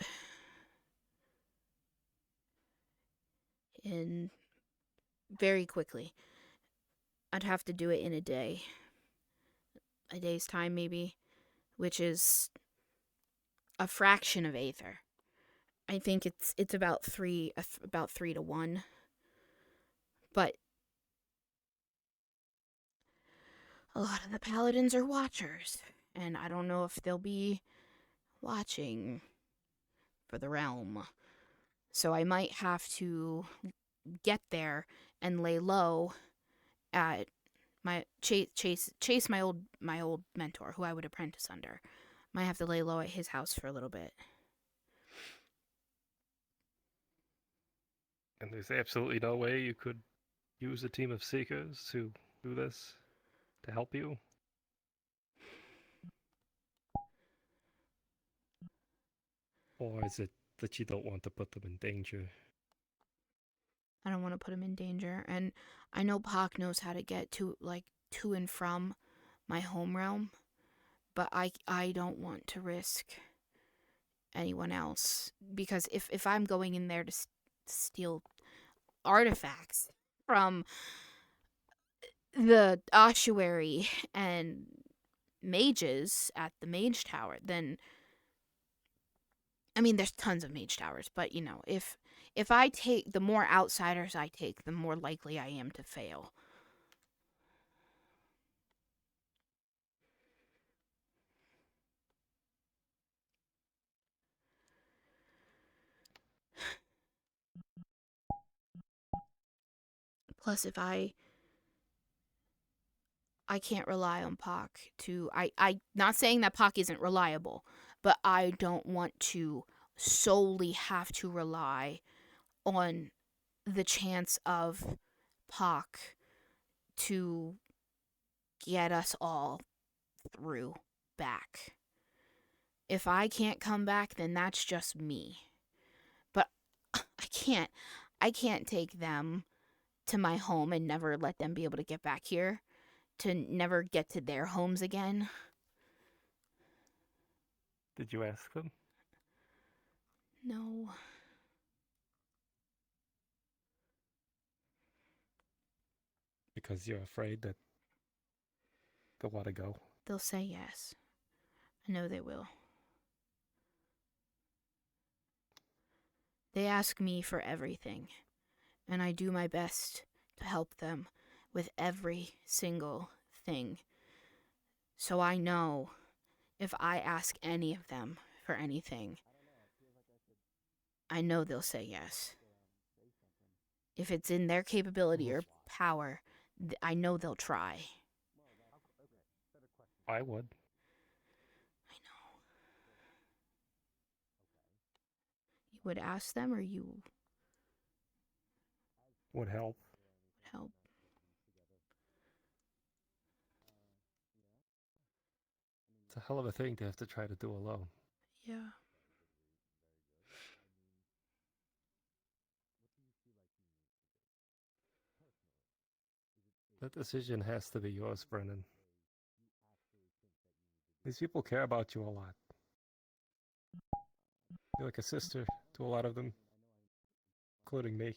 in very quickly. I'd have to do it in a day. A day's time maybe, which is a fraction of Aether. I think it's about 3 to 1. But a lot of the paladins are watchers, and I don't know if they'll be watching for the realm. So I might have to get there and lay low at my Chase my old mentor who I would apprentice under. Might have to lay low at his house for a little bit. And there's absolutely no way you could use a team of seekers to do this, to help you? Or is it that you don't want to put them in danger? I don't want to put him in danger, and I know Pac knows how to get to and from my home realm, but I don't want to risk anyone else, because if I'm going in there to steal artifacts from the ossuary and mages at the mage tower, then I mean there's tons of mage towers, but you know, if I take, the more outsiders I take, the more likely I am to fail. Plus, if I can't rely on Pac to... I not saying that Pac isn't reliable, but I don't want to solely have to rely on the chance of Pac to get us all through back. If I can't come back, then that's just me. But I can't take them to my home and never let them be able to get back here, to never get to their homes again. Did you ask them? No. Because you're afraid that they'll want to go? They'll say yes. I know they will. They ask me for everything, and I do my best to help them with every single thing. So I know if I ask any of them for anything, I know they'll say yes. If it's in their capability or power, I know they'll try. I would. You would ask them, or you Would help. help? It's a hell of a thing to have to try to do alone. Yeah. That decision has to be yours, Brennan. These people care about you a lot. You're like a sister to a lot of them, including me.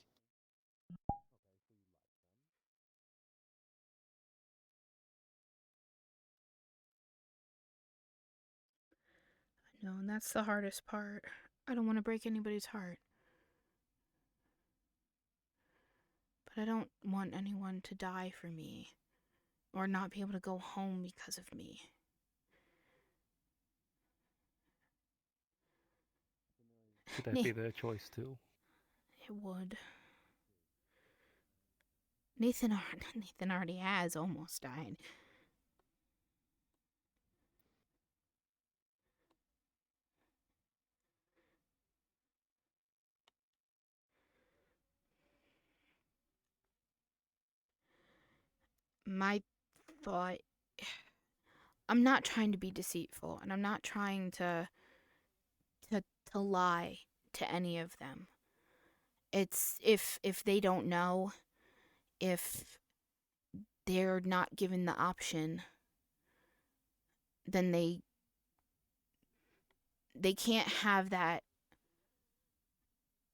I know, and that's the hardest part. I don't want to break anybody's heart. But I don't want anyone to die for me, or not be able to go home because of me. Should that be their choice too? It would. Nathan already has almost died. My thought, I'm not trying to be deceitful, and I'm not trying to lie to any of them. It's if they don't know, if they're not given the option, then they can't have that,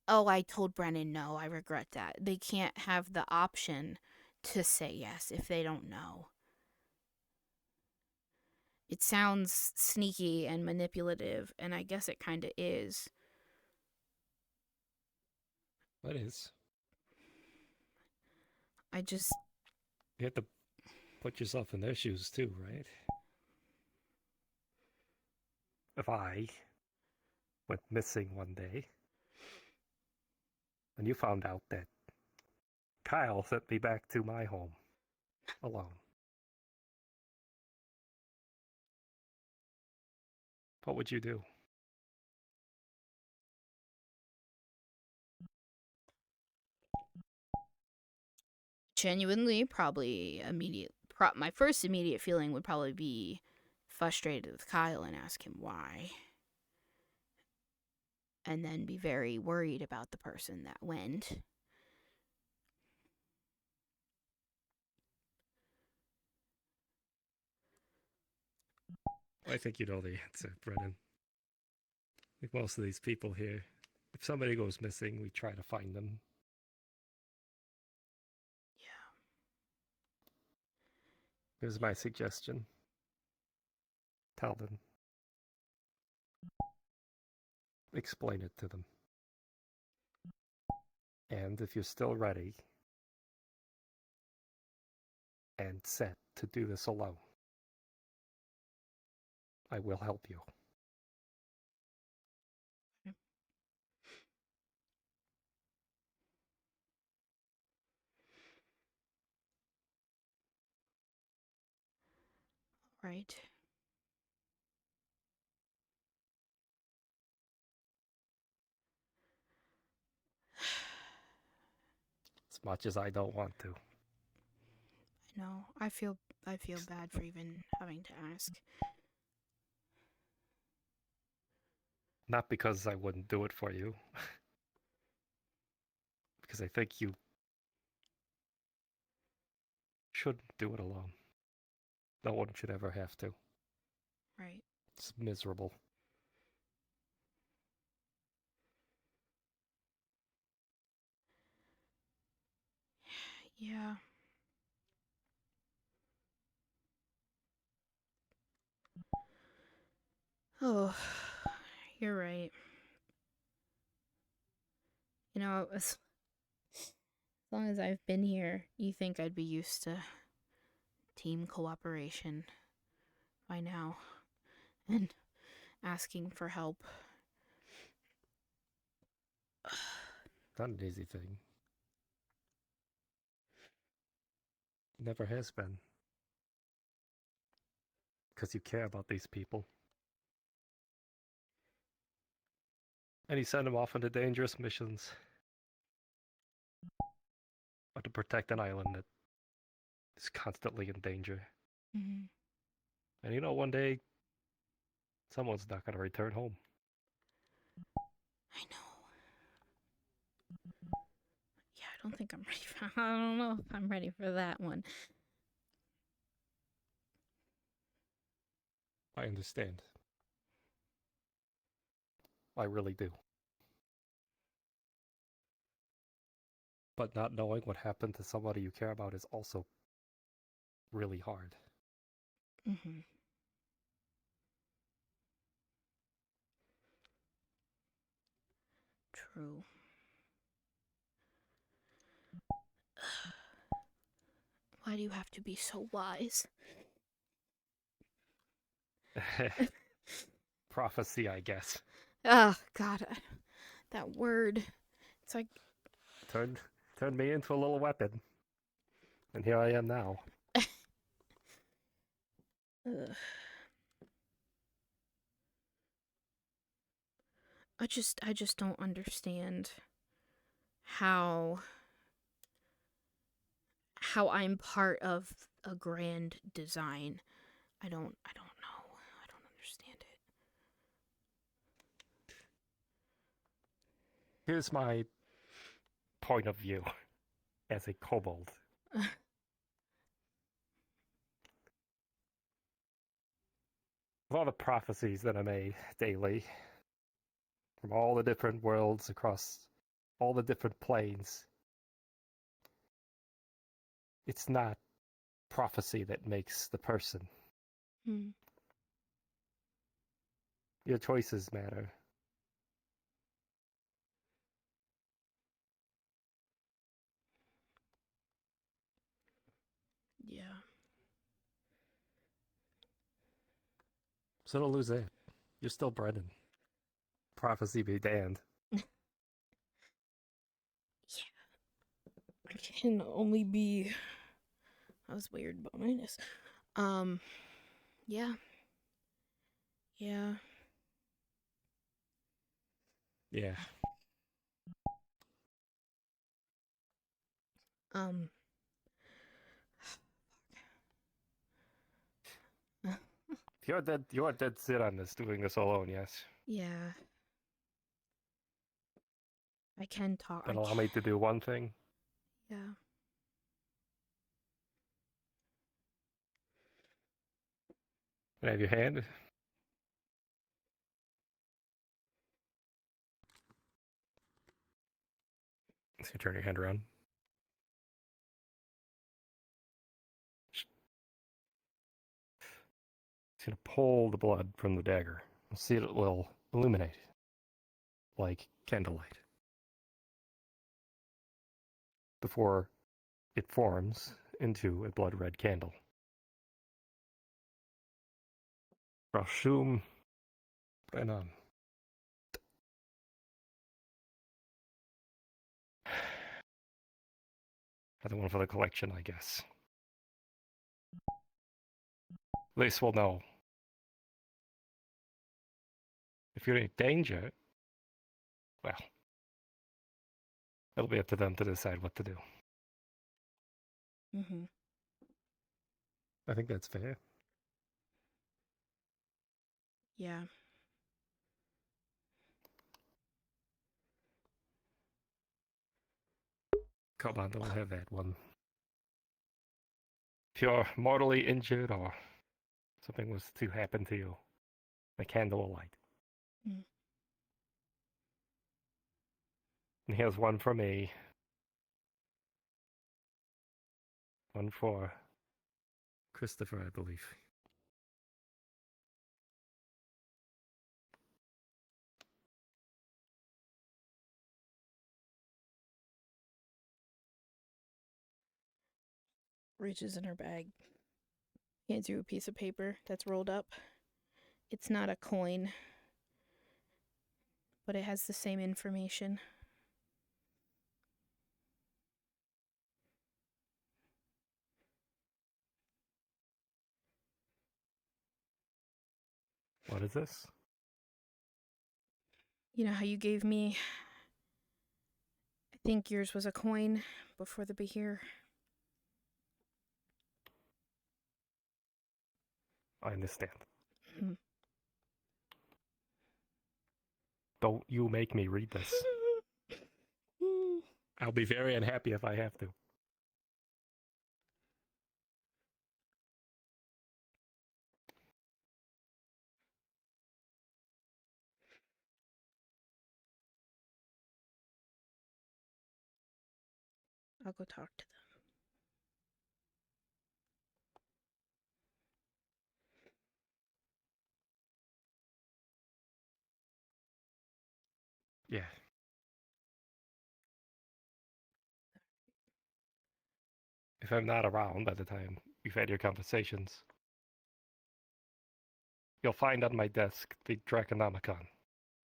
oh, I told Brennan no, I regret that. They can't have the option to say yes if they don't know. It sounds sneaky and manipulative, and I guess it kind of is. What is? I just... You have to put yourself in their shoes too, right? If I went missing one day, and you found out that Kyle sent me back to my home alone, what would you do? Genuinely, probably my first immediate feeling would probably be frustrated with Kyle and ask him why. And then be very worried about the person that went. I think you know the answer, Brennan. I think most of these people here, if somebody goes missing, we try to find them. Yeah. Here's my suggestion. Tell them. Explain it to them. And if you're still ready and set to do this alone, I will help you. Right. As much as I don't want to. I know. I feel bad for even having to ask. Not because I wouldn't do it for you. Because I think you shouldn't do it alone. No one should ever have to. Right. It's miserable. Yeah. Oh, you're right. You know, as long as I've been here, you think I'd be used to team cooperation by now and asking for help. Not an easy thing. Never has been. Because you care about these people. And you send them off into dangerous missions. But to protect an island that is constantly in danger. Mm-hmm. And you know, one day, someone's not going to return home. I know. Yeah, I don't think I'm ready for... I don't know if I'm ready for that one. I understand. I really do. But not knowing what happened to somebody you care about is also really hard. Mm-hmm. True. Why do you have to be so wise? Prophecy, I guess. Oh, God. That word. It's like... Turn me into a little weapon. And here I am now. Ugh. I just don't understand how I'm part of a grand design. I don't know. I don't understand it. Here's my point of view as a kobold. Of all the prophecies that are made daily from all the different worlds across all the different planes, it's not prophecy that makes the person. Hmm. Your choices matter. Yeah. So don't lose it. You're still Brennan. Prophecy be damned. I can only be. That was weird, but minus. Yeah. Yeah. Yeah. Um. You're dead set on this, doing this alone, yes? Yeah. I can talk. Then allow me to do one thing. Yeah. Can I have your hand? So you turn your hand around. Just gonna pull the blood from the dagger. You'll see it will illuminate like candlelight before it forms into a blood red candle. Rashum Brennan. Another one for the collection, I guess. At least we'll know. If you're in danger, well, it'll be up to them to decide what to do. Mm-hmm. I think that's fair. Yeah. Commander will have that one. If you're mortally injured or something was to happen to you, the candle will light. Mm. And here's one for me. One for Christopher, I believe. Reaches in her bag. Hands you a piece of paper that's rolled up. It's not a coin, but it has the same information. What is this? You know how you gave me. I think yours was a coin before the Behir. I understand. Hmm. Don't you make me read this. I'll be very unhappy if I have to. I'll go talk to them. Yeah. If I'm not around by the time you've had your conversations, you'll find on my desk the Draconomicon.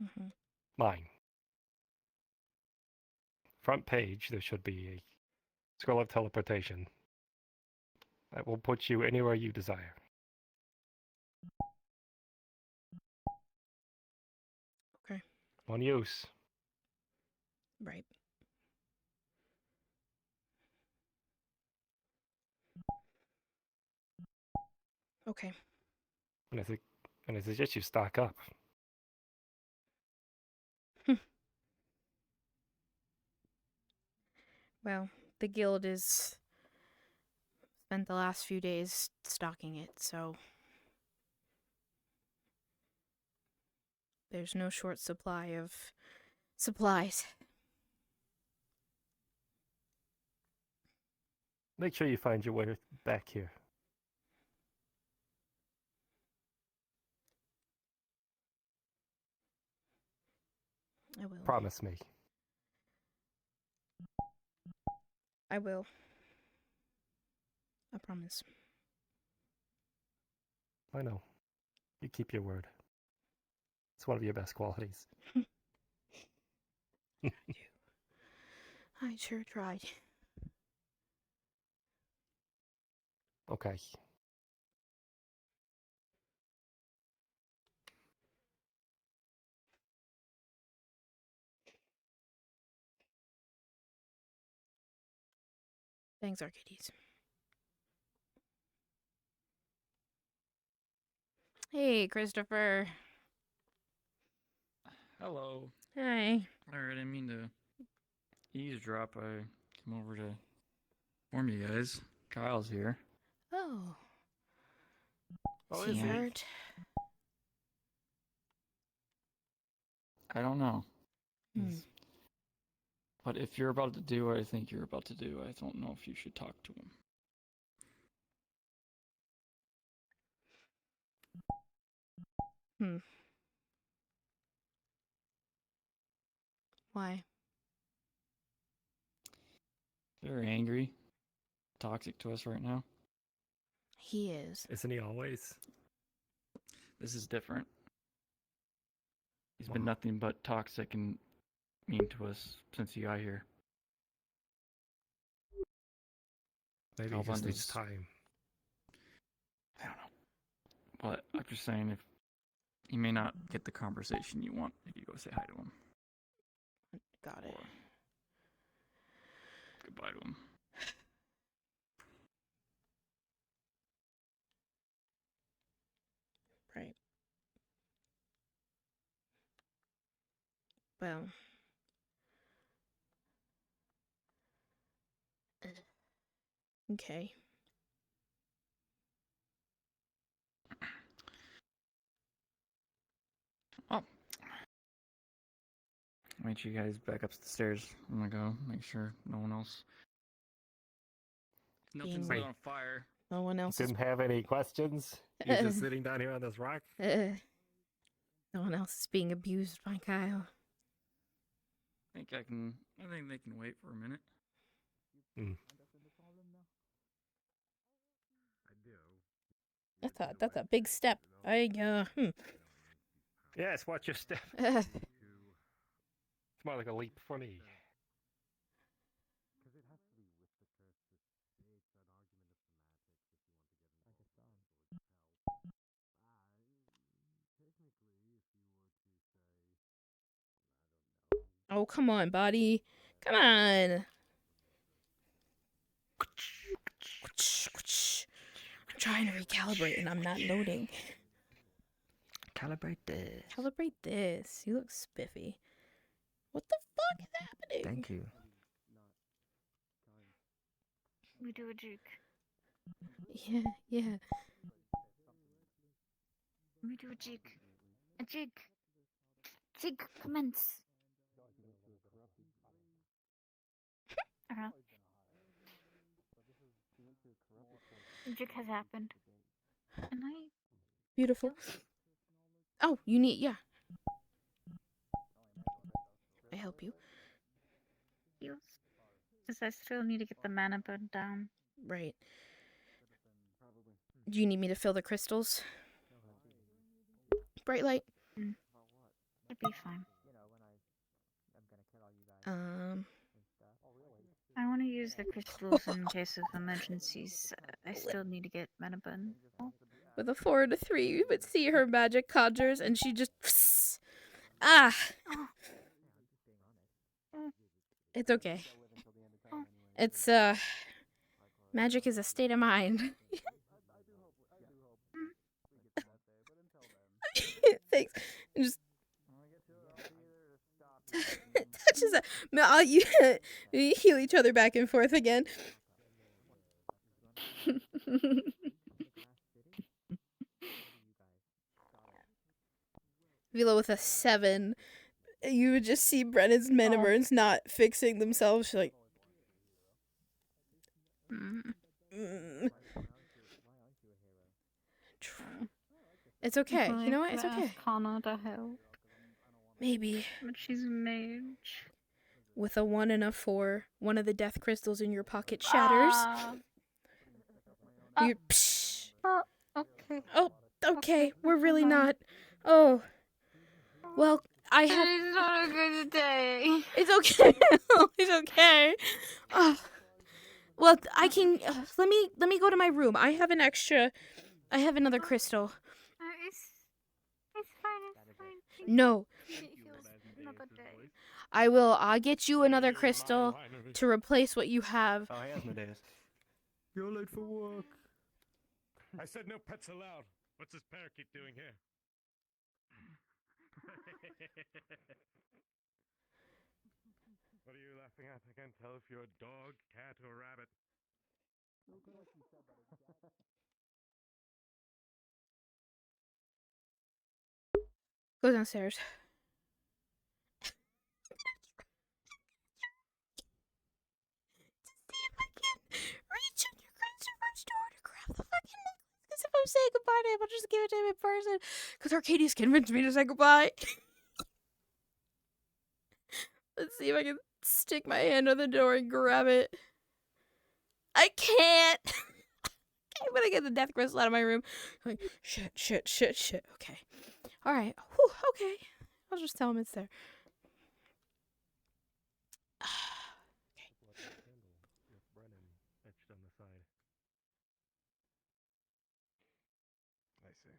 Mm-hmm. Mine. Front page, there should be a scroll of teleportation That will put you anywhere you desire. Okay. One use. Right. Okay. And I suggest you stock up. Well, the guild is spent the last few days stocking it, so there's no short supply of supplies. Make sure you find your way back here. I will. Promise me. I will. I promise. I know. You keep your word. It's one of your best qualities. I sure tried. Okay. Thanks, Arcades. Hey, Christopher. Hello. Hi. Alright, I didn't mean to eavesdrop. I came over to inform you guys. Kyle's here. Oh. Oh, Is he is he? hurt? I don't know. Hmm. But if you're about to do what I think you're about to do, I don't know if you should talk to him. Hmm. Why? Very angry. Toxic to us right now. He is. Isn't he always? This is different. He's been nothing but toxic and mean to us since he got here. Maybe he just needs time. I don't know. But I'm just saying, if you may not get the conversation you want if you go say hi to him. Got it. Or goodbye to him. Right. Well. Okay. Oh. I'll meet you guys back up the stairs. I'm gonna go make sure no one else. Nothing's lit on fire. No one else Didn't have any questions? You're just sitting down here on this rock? No one else is being abused by Kyle. I think they can wait for a minute. That's a big step. Yes, watch your step. Uh, It's more like a leap for me. Oh, come on, buddy. Come on. I'm trying to recalibrate and I'm not loading. Calibrate this. Calibrate this. You look spiffy. What the fuck is happening? Thank you. We do a juke. Yeah, yeah. We do a juke. A juke. Juke commence. Juke has happened. And Beautiful. Oh, you need, yeah. I help you. Because I still need to get the mana burn down. Right. Do you need me to fill the crystals? Bright light. It'd be fine. I want to use the crystals in case of emergencies. I still need to get mana burn. With a 4 and a 3, you would see her magic conjures, and she just ah. It's okay. It's magic is a state of mind. Thanks. And just touches it. You heal each other back and forth again. Vila with a 7. You would just see Brennan's mana burns not fixing themselves. She's like, It's okay. You know what? It's okay. Connor to help. Maybe. But she's a mage. With a 1 and a 4, one of the death crystals in your pocket shatters. You Okay. Oh, okay. We're really not. Oh. Well, I have. It's not a good day. It's okay. It's okay. Well, I can. Let me go to my room. I have another crystal. It's fine. No. Another day. I'll get you another crystal to replace what you have. Oh, hey, Asmodeus. You're late for work. I said no pets allowed. What's this parakeet doing here? What are you laughing at? I can't tell if you're a dog, cat, or rabbit. Go downstairs. Reach in your garage door to grab the fucking necklace. Because if I'm saying goodbye to him, I'll just give it to him in person. Because Arcadius convinced me to say goodbye. Let's see if I can stick my hand on the door and grab it. I can't. I'm gonna get the death crystal out of my room. Like, shit. Okay. Alright. Whew, okay. I'll just tell him it's there. Etched on the side. I see.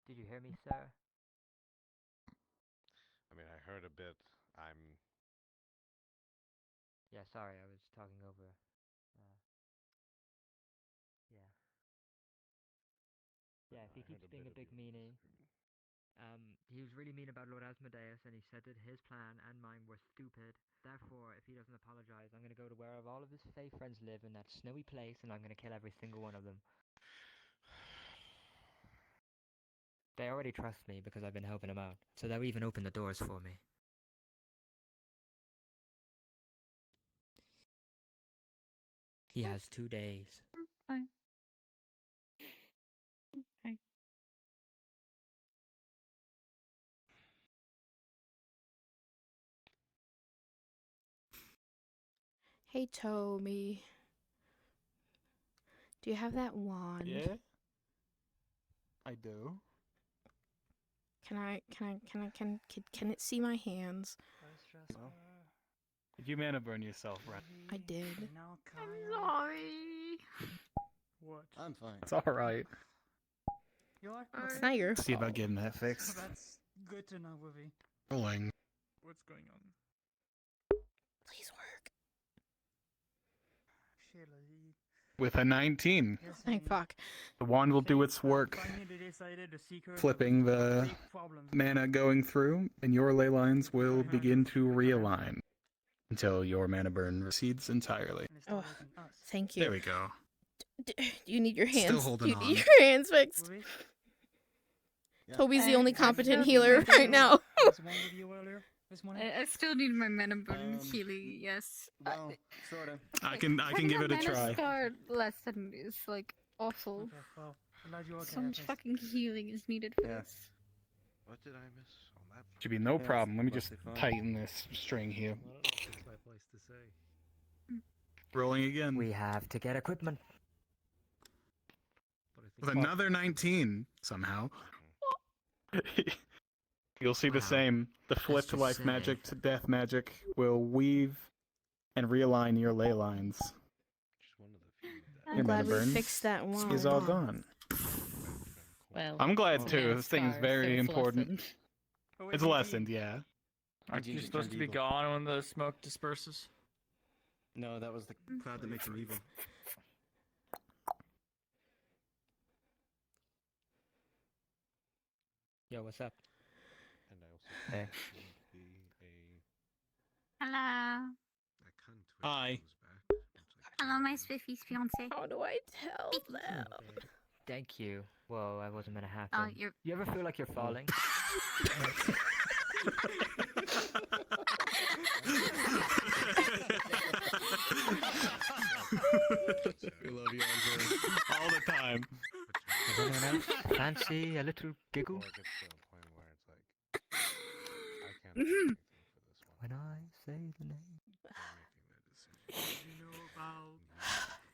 Did you hear me, sir? I mean, I heard a bit. Yeah, sorry, I was talking over. Yeah. Yeah, if he keeps being a big meanie. He was really mean about Lord Asmodeus, and he said that his plan and mine were stupid. Therefore, if he doesn't apologize, I'm going to go to wherever all of his fae friends live in that snowy place, and I'm going to kill every single one of them. They already trust me because I've been helping them out, so they'll even open the doors for me. He has 2 days. Fine. Okay. Hey, Toby. Do you have that wand? Yeah, I do. Can it see my hands? Well, did you mana burn yourself, right? I did. I'm sorry. What? I'm fine. It's all right. You are? It's not your See about fault. getting that fixed. That's good to know, Woofy. Rolling. What's going on? Please work. With a 19. Thank fuck. The wand will do its work, flipping the mana going through, and your ley lines will begin to realign until your mana burn recedes entirely. Oh, thank you. There we go. Do you need your hands? Still holding you on. need your hands fixed. Yeah. Toby's the only I competent still healer need right now. Was the one with you earlier this morning? I still need my mana burn healing. Yes. Well, sort of. I can give it a try. Mana lesson is like awful. Okay, well, I'm glad you're okay. So much at least. fucking healing is needed for this. What did I miss on that? Should be no Yeah, problem. Let me just mostly fine. tighten this string here. Well, that's my place to say. Rolling again. We have to get equipment. With another 19 somehow. You'll see the same. The flip to just life say- magic to death magic will weave and realign your ley lines. I'm Your glad mana we burn fixed that one. is all gone. Well, I'm glad too. now This thing's Scarf, very so it's important. lessened. It's lessened, yeah. Aren't you supposed to be gone when the smoke disperses? No, that was the cloud that makes him evil. Yo, what's up? Hey. Hello. Hi. Hello, my Spiffy's fiance. How do I tell them? Thank you. Whoa, I wasn't gonna happen. Oh, you're. You ever feel like you're falling? We love you, Andrew. All the time. Does anyone else fancy a little giggle? When I say the name.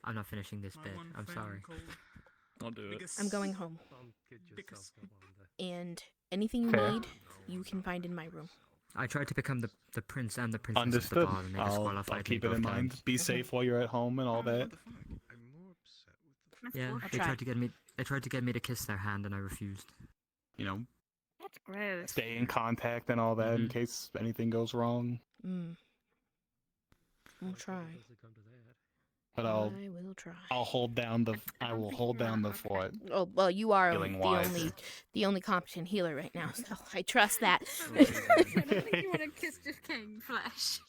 I'm not finishing this bit. I'm sorry. I'll do it. I'm going home. And anything you Fair. need, you can find in my room. I tried to become the prince and the princess Understood. of the ball, and they I'll disqualified keep me it in both mind. times. Be safe while you're at home and all that. Yeah, I they tried. tried to get me. They tried to get me to kiss their hand, and I refused. You know, That's gross. stay in contact and all that in case anything goes wrong. We'll try. But I will try. I will hold down the fort. Oh well, you are Healing wise. the only competent healer right now, so I trust that. I don't think you want to kiss just king flesh.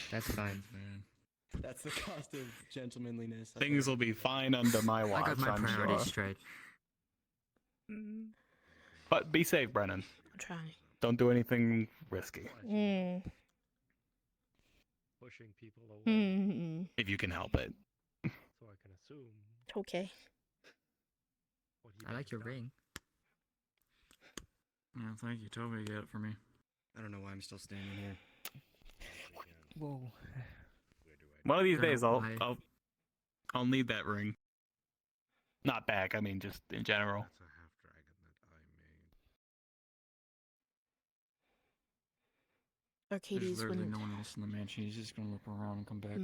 That's fine. That's the cost of gentlemanliness. Things will be fine under my watch, I got my I'm priorities sure. straight. But be safe, Brennan. I'll try. Don't do anything risky. Pushing people away, Mm. If you can help it. so I can assume. Okay. What he I like your ring. Yeah, thank you. Toby, get it for me. I don't know why I'm still standing here. Whoa. One of these Don't days know why. I'll need that ring. Not back, I mean just in general. There's Arcades literally wouldn't. no one else in the mansion. He's just gonna look around and come back.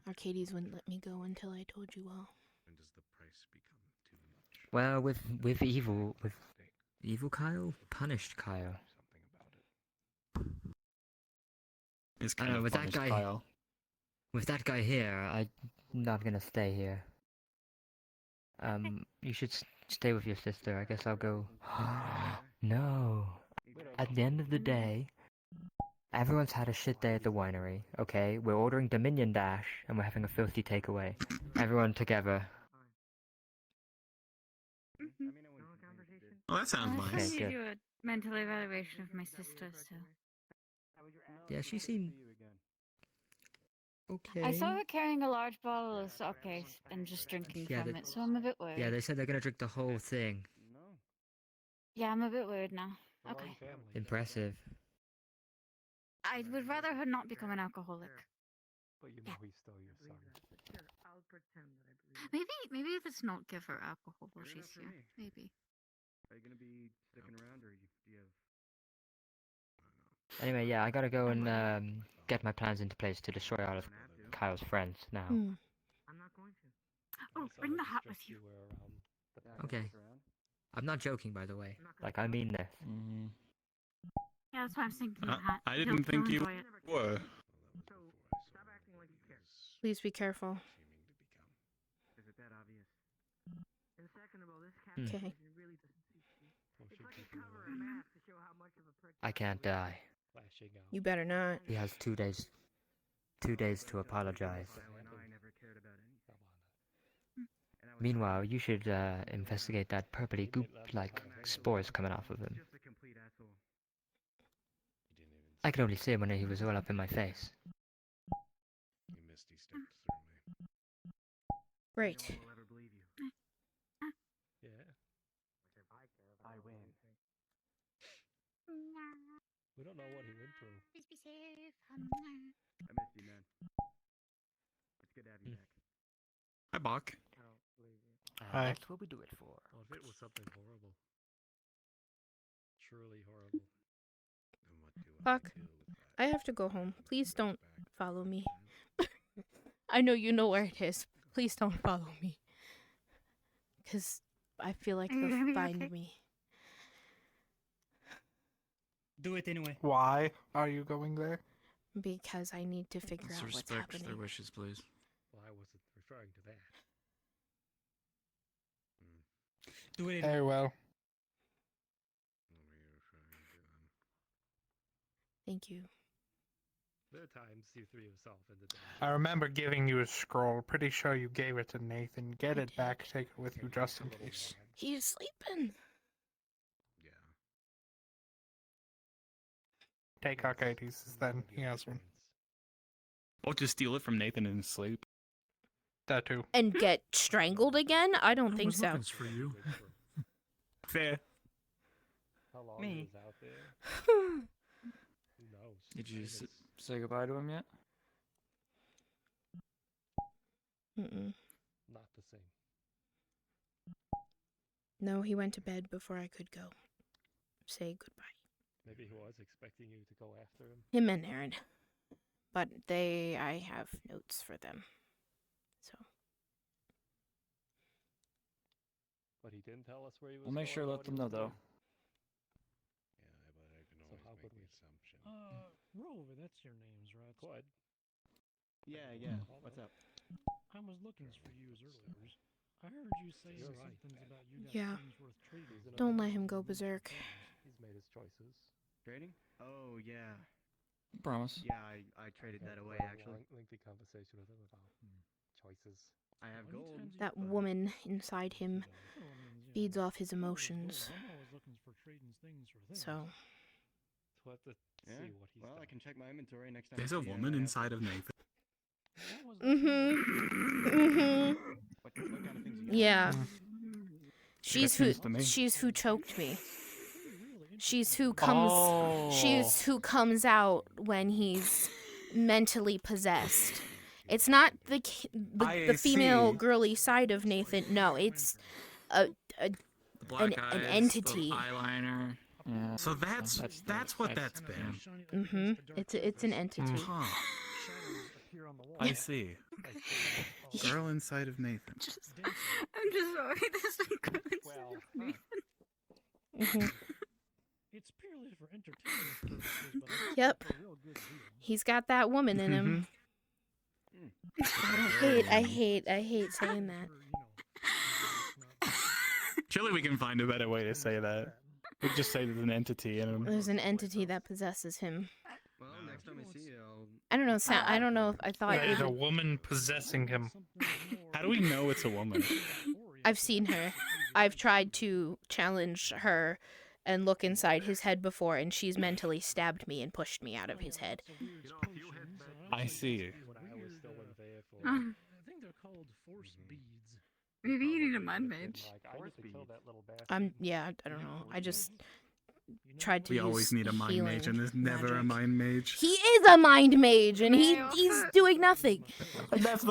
Arcades wouldn't let me go until I told you all. Well, with evil Kyle punished Kyle. It's I kind don't know, of with that punished guy. Kyle. With that guy here, I'm not gonna stay here. You should stay with your sister. I guess I'll go. No. At the end of the day, everyone's had a shit day at the winery. Okay, we're ordering Dominion Dash, and we're having a filthy takeaway. Everyone together. Well, that sounds I nice. need Okay, to do a mental evaluation of my sister, so. Yeah, she seemed okay. I saw her carrying a large bottle of sake and just drinking Yeah, from they- it, so I'm a bit worried. Yeah, they said they're gonna drink the whole thing. Yeah, I'm a bit worried now. Okay. Impressive. I would rather her not become an alcoholic. But you know he's still your son. Maybe let's not give her alcohol while she's here. Maybe. Are you gonna be sticking around, or do you have? Anyway, yeah, I gotta go and get my plans into place to destroy all of Kyle's friends now. Oh, bring the hat with you. Okay. I'm not joking, by the way. Like, I mean this. Yeah, that's why I'm thinking the hat. I didn't think He'll you enjoy it. were. Please be careful. Is it that obvious? Okay. I can't die. You better not. He has 2 days. 2 days to apologize. Meanwhile, you should investigate that purpley goop-like spores coming off of him. I could only see him when he was all up in my face. Great. Yeah. I win. We don't know what he went through. Please be safe. I missed you, man. it's good to have you back. Hi, Bach. Hi. That's what we do it for. Well, if it was something horrible. Truly horrible. Fuck. I have to go home. Please don't follow me. I know you know where it is. Please don't follow me. Because I feel like they'll find me. Do it anyway. Why are you going there? Because I need to figure Let's out what's respect happening. their wishes, please. Well, I wasn't referring to that. Do it anyway. Very well. Thank you. There are times you threw yourself into that. I remember giving you a scroll. Pretty sure you gave it to Nathan. Get it back. Take it with you just in case. He's sleeping. Take Arcades then. He has one. Or just steal it from Nathan in his sleep. That too. And get strangled again? I don't think so. For you. Fair. How long Me. it was out there? Who knows? Did you say goodbye to him yet? Mm-mm. Not the same. No, he went to bed before I could go. Say goodbye. Maybe he was expecting you to go after him. Him and Aaron. But I have notes for them. So. But he didn't tell us where he was. We'll make sure to let them know, though. So how could we? Rover, that's your names, right? Quad. Yeah. What's up? I was looking for you earlier. I heard you say You're right. something about you got Yeah. things worth trading. Don't let him go berserk. He's made his choices. Trading? Oh, yeah. Promise. Yeah, I traded that away, actually. Lengthy conversation with him about choices. I have gold. That woman inside him feeds off his emotions. I'm always looking for trading things for things. So. We'll have to Yeah. see what he's Well, I done. can check my inventory next time. There's I a see him. woman inside of Nathan. What kind of things you got? Yeah. Makes sense to me. She's who choked me. She's who comes out when he's mentally possessed. It's not the female see. girly side of Nathan. No, it's an Black eyes, entity. the eyeliner. Yeah. So that's what that's been. Mhm. It's an entity. Huh. I see. Girl inside of Nathan. I'm just sorry. This is good. Mhm. It's purely for entertainment purposes, but I Yep. for real good deal. He's got that woman in him. God, I hate saying that. Surely we can find a better way to say that. We could just say there's an entity in him. There's an entity that possesses him. Well, next time I see you, I'll... I don't know. I don't know if I thought it There's a would- woman possessing him. How do we know it's a woman? I've seen her. I've tried to challenge her and look inside his head before, and she's mentally stabbed me and pushed me out of his head. I see. When I was still in there for I think they're called force beads. Maybe you need a mind mage. like, I need to kill that little bastard. I don't know. I just tried to We use always need a mind mage, and there's healing never a magic. mind mage. He is a mind mage, and he's doing nothing. And that's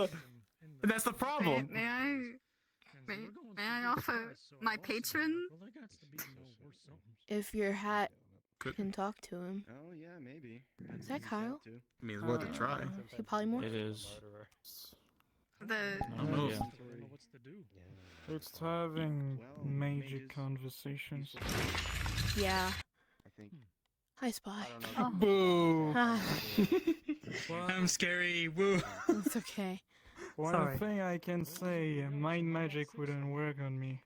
the problem. May I offer my patron? If your hat Good. can talk to him. Oh, yeah, maybe. Is that Kyle? May as well to try. Is he polymorph? It is. The I don't know. Yeah. What's to do? It's having Well, magic mages- conversations. Yeah. I think. Hi, Spy. Oh. Boo! Hi. I'm scary. Woo. It's okay. One Sorry. thing I can say, mind magic wouldn't work on me.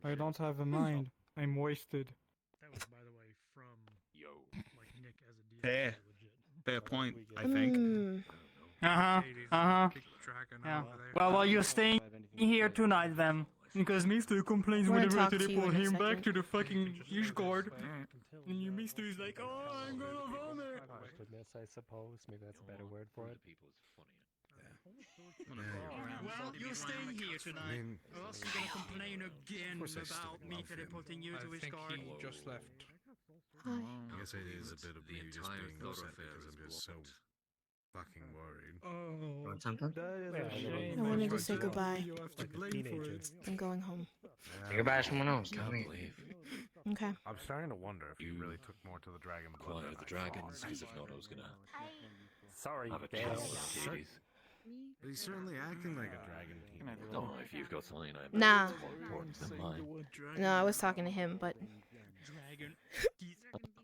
I don't have a mind. I'm wasted. That was, by the way, from like Nick as a DM. Fair. Fair point, I think. Mm. Yeah. Well, you're staying here tonight then. Because Mr. complains I wanna whenever talk they to you report in a him back second. to the fucking Ishgard. And your Mr. is like, oh, I'm gonna vomit. Goodness, I suppose. Maybe that's a better word for it. Well, you're staying here tonight. Or else you're gonna complain again about me teleporting you to Ishgard. just left. Hi. I guess it is a bit of me just being upset because I'm just so fucking worried. Oh, Want something? I wanted to say goodbye. I'm going home. Say goodbye to someone else. Tell me. Okay. I'm starting to wonder if you really took more to the dragon blood Acquire than the I dragons, thought. because if not, I was gonna Sorry, have a Dad. chat with Katie's. He's certainly acting like a dragon. No, if you've got something I Nah. that's more important than mine. No, I was talking to him, but Dragon.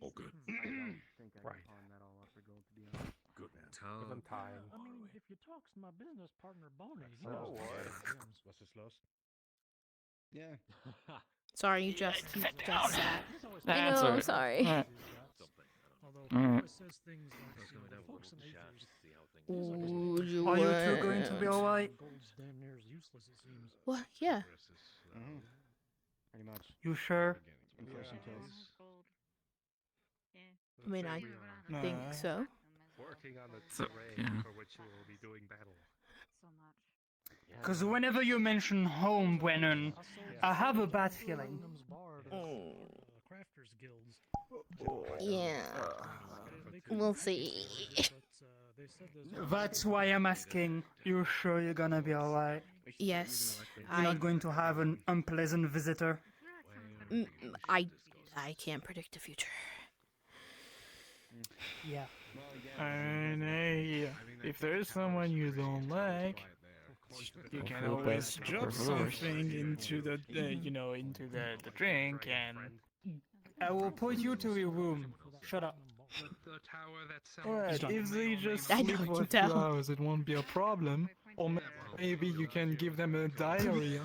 All good. Right. Good man. Give him time. I mean, if you talk to my business partner, Bonnie, he So knows what? What's this loss? Yeah. sorry, you just sat. I That's know, all I'm right. sorry. All right. Although Mm. he always says things like, you know, the folks in Aether's. Ooh, you Are you two going to be weren't. alright? Gold's damn near as useless, it seems. Well, yeah. Pretty much. You sure? Inflation kills. I mean, I Nah. think so. Working on the So, terrain yeah. for which you will be doing battle. Because whenever you mention home, Brennan, I have a bad feeling. Crafters guilds. Yeah. We'll see. That's why I'm asking. You sure you're gonna be alright? Yes, You're not going to have an unpleasant visitor? I can't predict the future. Yeah. And hey, if there's someone you don't like, you can Hope always that's drop reversed. something into the into the drink, and I will put you to your room. Shut up. alright, if they just I know, sleep I for can a few tell. hours, it won't be a problem. Or maybe you can give them a diarrhea.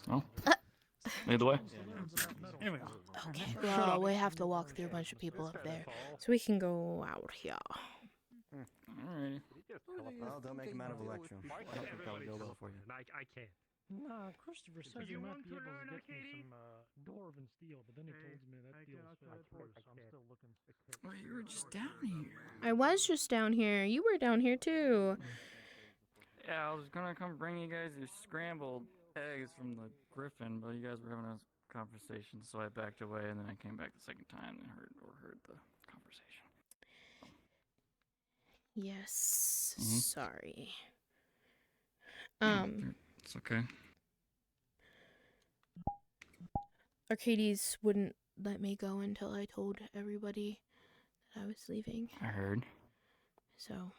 Oh. Either way. Here we go. Okay. Well, we have to walk through a bunch of people up there, so we can go out here. Alright. Well, don't make him out of Electrum. I don't think that would go well for you. I can't. Nah, Christopher says he might be able to get me some dwarven steel, but then he told me that deal's fell through, so I'm still looking. Well, you were just down here. I was just down here. You were down here too. Yeah, I was gonna come bring you guys your scrambled eggs from the griffin, but you guys were having a conversation, so I backed away, and then I came back the second time and heard the conversation. Yes. Mhm. Sorry. It's okay. Arcades wouldn't let me go until I told everybody that I was leaving. I heard. So,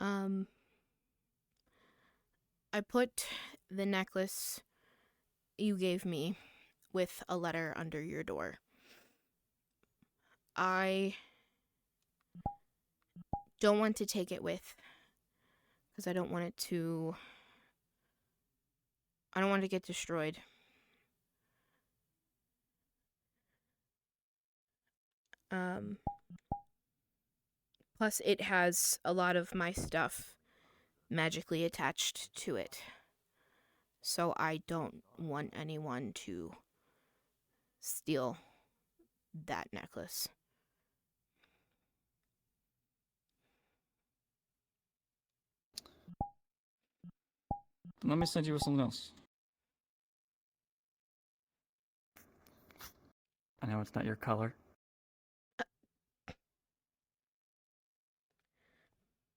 I put the necklace you gave me with a letter under your door. I don't want to take it with, because I don't want it to get destroyed. Plus it has a lot of my stuff magically attached to it. So I don't want anyone to steal that necklace. Let me send you with something else. I know it's not your color.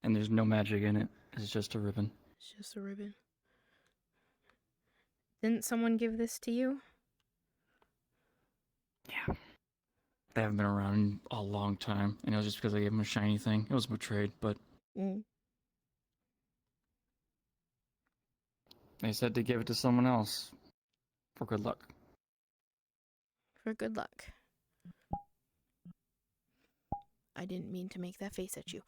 And there's no magic in it. It's just a ribbon. It's just a ribbon. Didn't someone give this to you? Yeah. They haven't been around in a long time, and it was just because I gave them a shiny thing. It was betrayed, but they said to give it to someone else for good luck. For good luck. I didn't mean to make that face at you.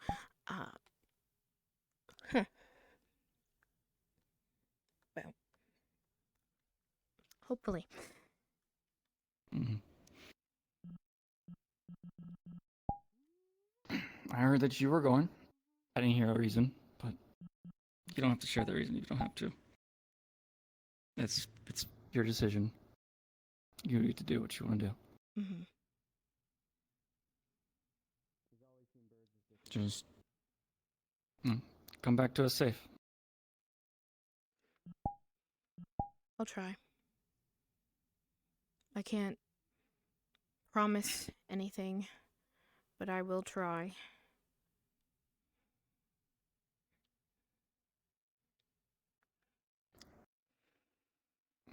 Well. Hopefully. Mm-hmm. I heard that you were going. I didn't hear a reason, but you don't have to share the reason. You don't have to. It's your decision. You need to do what you want to do. Mm-hmm. Just come back to us safe. I'll try. I can't promise anything, but I will try.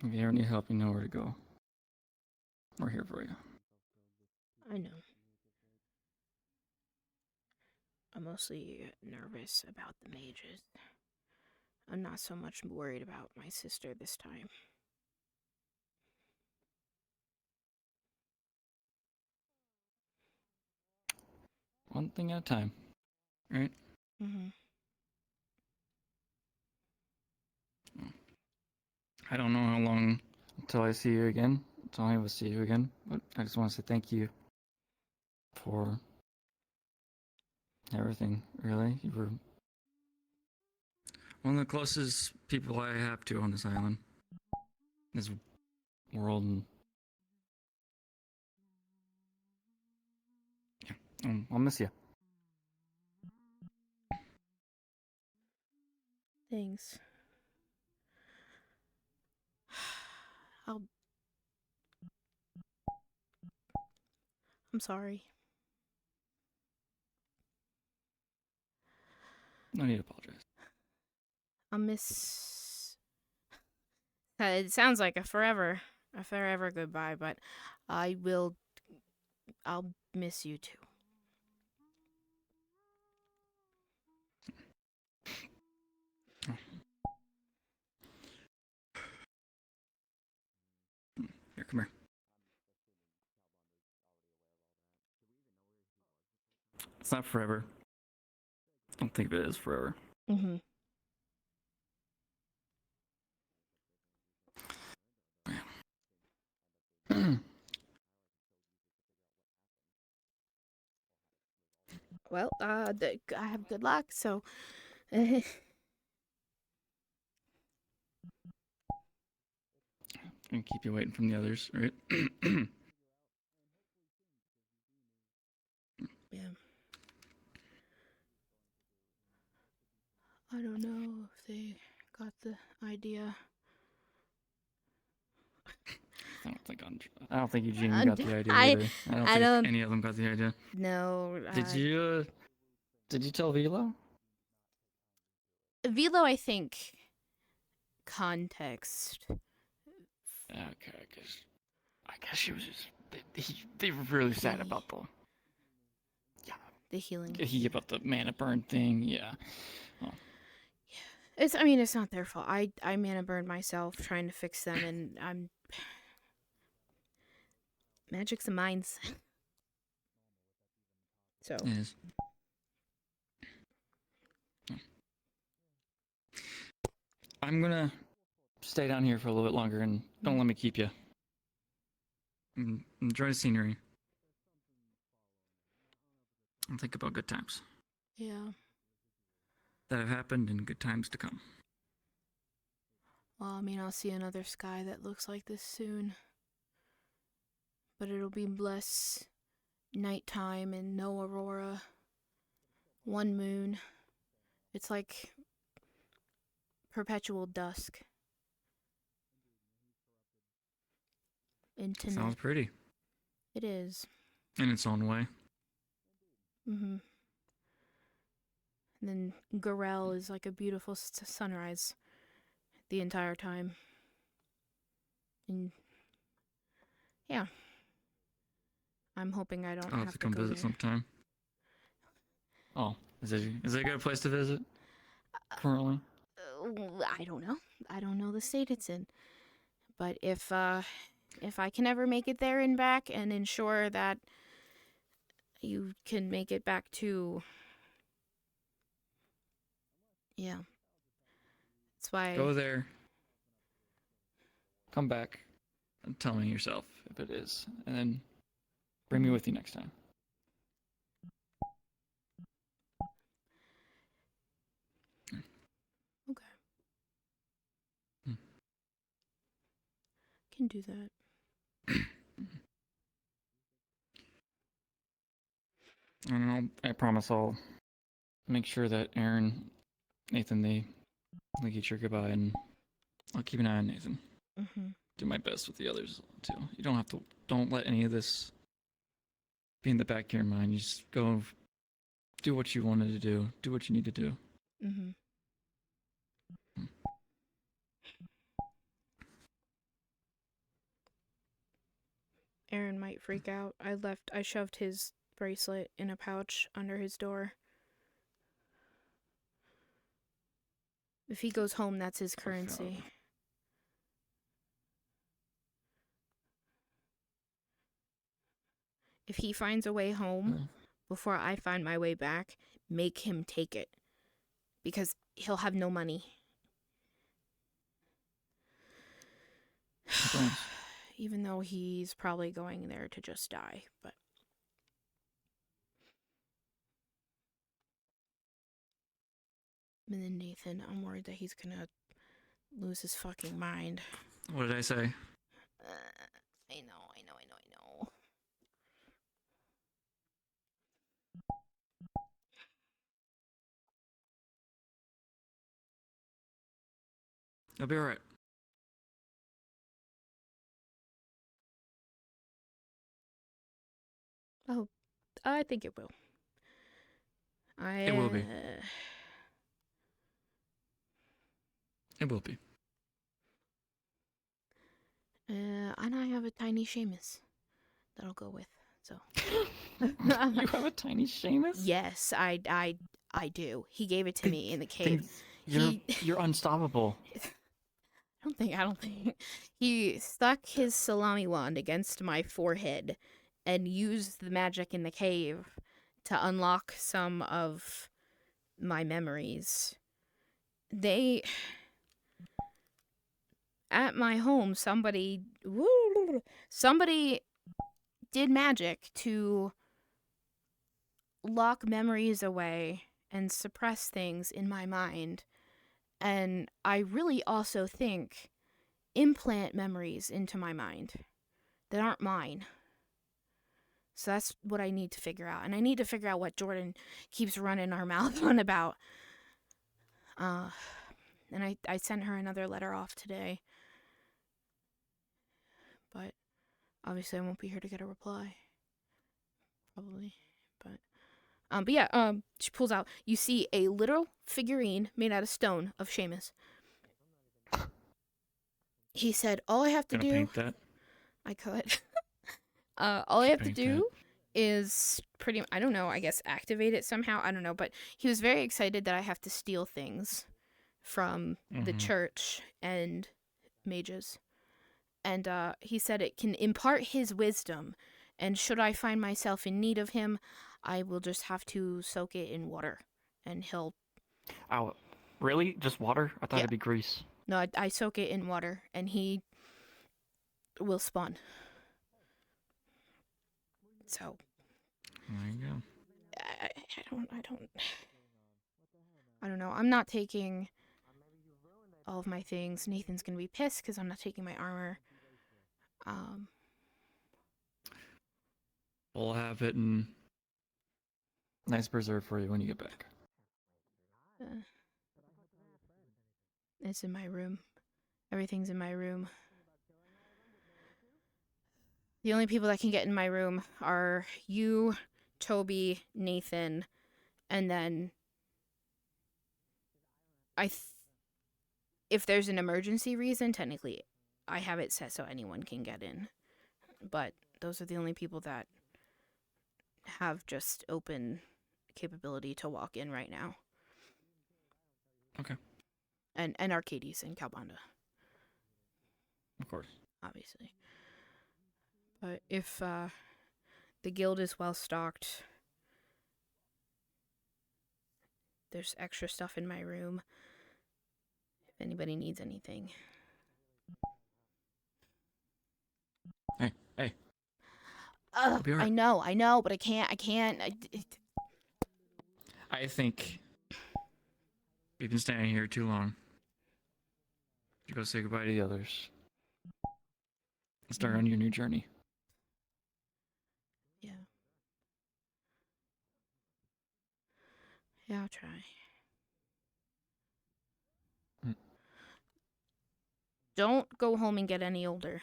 If you ever need help, you know where to go. We're here for you. I know. I'm mostly nervous about the mages. I'm not so much worried about my sister this time. One thing at a time, right? Mm-hmm. I don't know how long until I see you again, until I ever see you again, but I just want to say thank you for everything, really. You were one of the closest people I have to on this island, this world, and yeah, I'll miss you. Thanks. I'm sorry. No need to apologize. I'll miss... It sounds like a forever goodbye, but I'll miss you too. Here, come here. It's not forever. I don't think it is forever. Mm-hmm. Well, I have good luck, so... And keep you waiting from the others, right? Yeah. I don't know if they got the idea. I don't think Eugene got the idea either. I don't think any of them got the idea. No. Did you tell Velo? Velo, I think, context. Okay, I guess she was just they were really sad about the healing. About the mana burn thing. Yeah. Oh. It's not their fault. I mana burned myself trying to fix them, and magic's a mindset. So. It is. I'm gonna stay down here for a little bit longer, and don't let me keep you. Enjoy the scenery. And think about good times Yeah. that have happened and good times to come. Well, I'll see another sky that looks like this soon. But it'll be less nighttime and no aurora. One moon. It's like perpetual dusk. Internet. Sounds pretty. It is. In its own way. Mm-hmm. And then Garel is like a beautiful sunrise the entire time. And yeah. I'm hoping I don't I'll have to come visit sometime. Oh, is it a good place to visit? Currently? I don't know. I don't know the state it's in. But if I can ever make it there and back and ensure that you can make it back to... Yeah. That's why... Go there. Come back and tell me yourself if it is. And then bring me with you next time. Okay. Can do that. And I promise I'll make sure that Aaron, Nathan, they get your goodbye, and I'll keep an eye on Nathan. Mm-hmm. Do my best with the others too. You don't let any of this be in the back of your mind. You just go do what you wanted to do. Do what you need to do. Mm-hmm. Aaron might freak out. I shoved his bracelet in a pouch under his door. If he goes home, that's his currency. If he finds a way home before I find my way back, make him take it. Because he'll have no money. Even though he's probably going there to just die, but... And then Nathan, I'm worried that he's gonna lose his fucking mind. What did I say? I know. I'll be alright. Oh, I think it will. It will be. It will be. And I have a tiny Seamus that I'll go with. So. You have a tiny Seamus? Yes, I do. He gave it to me in the cave. You're unstoppable. I don't think. He stuck his salami wand against my forehead and used the magic in the cave to unlock some of my memories. At my home, somebody did magic to lock memories away and suppress things in my mind. And I really also think implant memories into my mind that aren't mine. So that's what I need to figure out. And I need to figure out what Jordan keeps running our mouth on about. And I sent her another letter off today. But obviously I won't be here to get a reply. Probably. But yeah, she pulls out. You see a literal figurine made out of stone of Seamus. He said, all I have to do... Paint that? I could. All I have to do is I don't know, I guess activate it somehow. I don't know, but he was very excited that I have to steal things from the church and mages. And he said it can impart his wisdom, and should I find myself in need of him, I will just have to soak it in water, and he'll... Oh, really? Just water? I thought it'd be grease. No, I soak it in water, and he will spawn. So... There you go. I don't know. I'm not taking all of my things. Nathan's gonna be pissed because I'm not taking my armor. We'll have it in nice preserve for you when you get back. It's in my room. Everything's in my room. The only people that can get in my room are you, Toby, Nathan, and then if there's an emergency reason, technically I have it set so anyone can get in. But those are the only people that have just open capability to walk in right now. Okay. And Arcades and Calbanda. Of course. Obviously. But if the guild is well stocked, there's extra stuff in my room. If anybody needs anything. Hey. I know, but I can't. I think you've been standing here too long. You go say goodbye to the others. And start on your new journey. Yeah. Yeah, I'll try. Don't go home and get any older.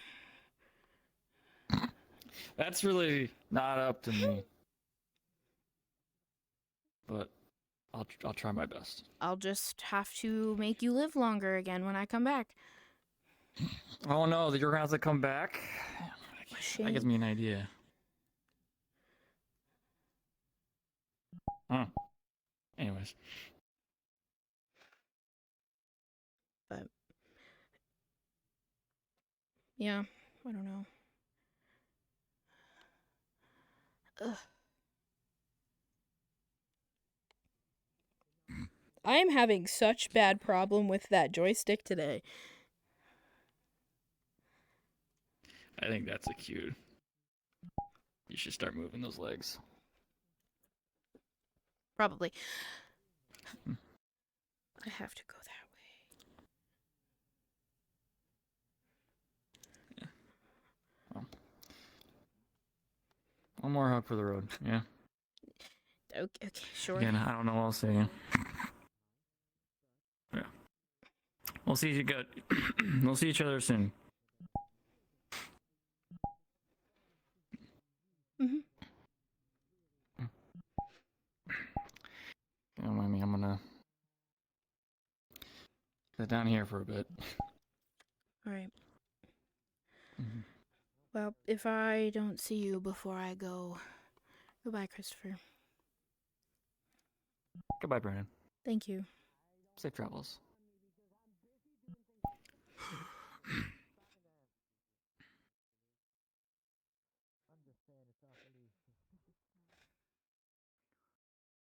That's really not up to me. But I'll try my best. I'll just have to make you live longer again when I come back. Oh no, you're gonna have to come back? That gives me an idea. Huh. Anyways. But yeah, I don't know. Ugh. I am having such bad problem with that joystick today. I think that's a cue. You should start moving those legs. Probably. I have to go that way. Well, one more hug for the road, yeah? Okay, sure. Again, I don't know what I'll say. Yeah. We'll see you good. We'll see each other soon. Mm-hmm. Don't mind me, I'm gonna sit down here for a bit. Alright. Mhm. Well, if I don't see you before I go, goodbye, Christopher. Goodbye, Brandon. Thank you. Safe travels.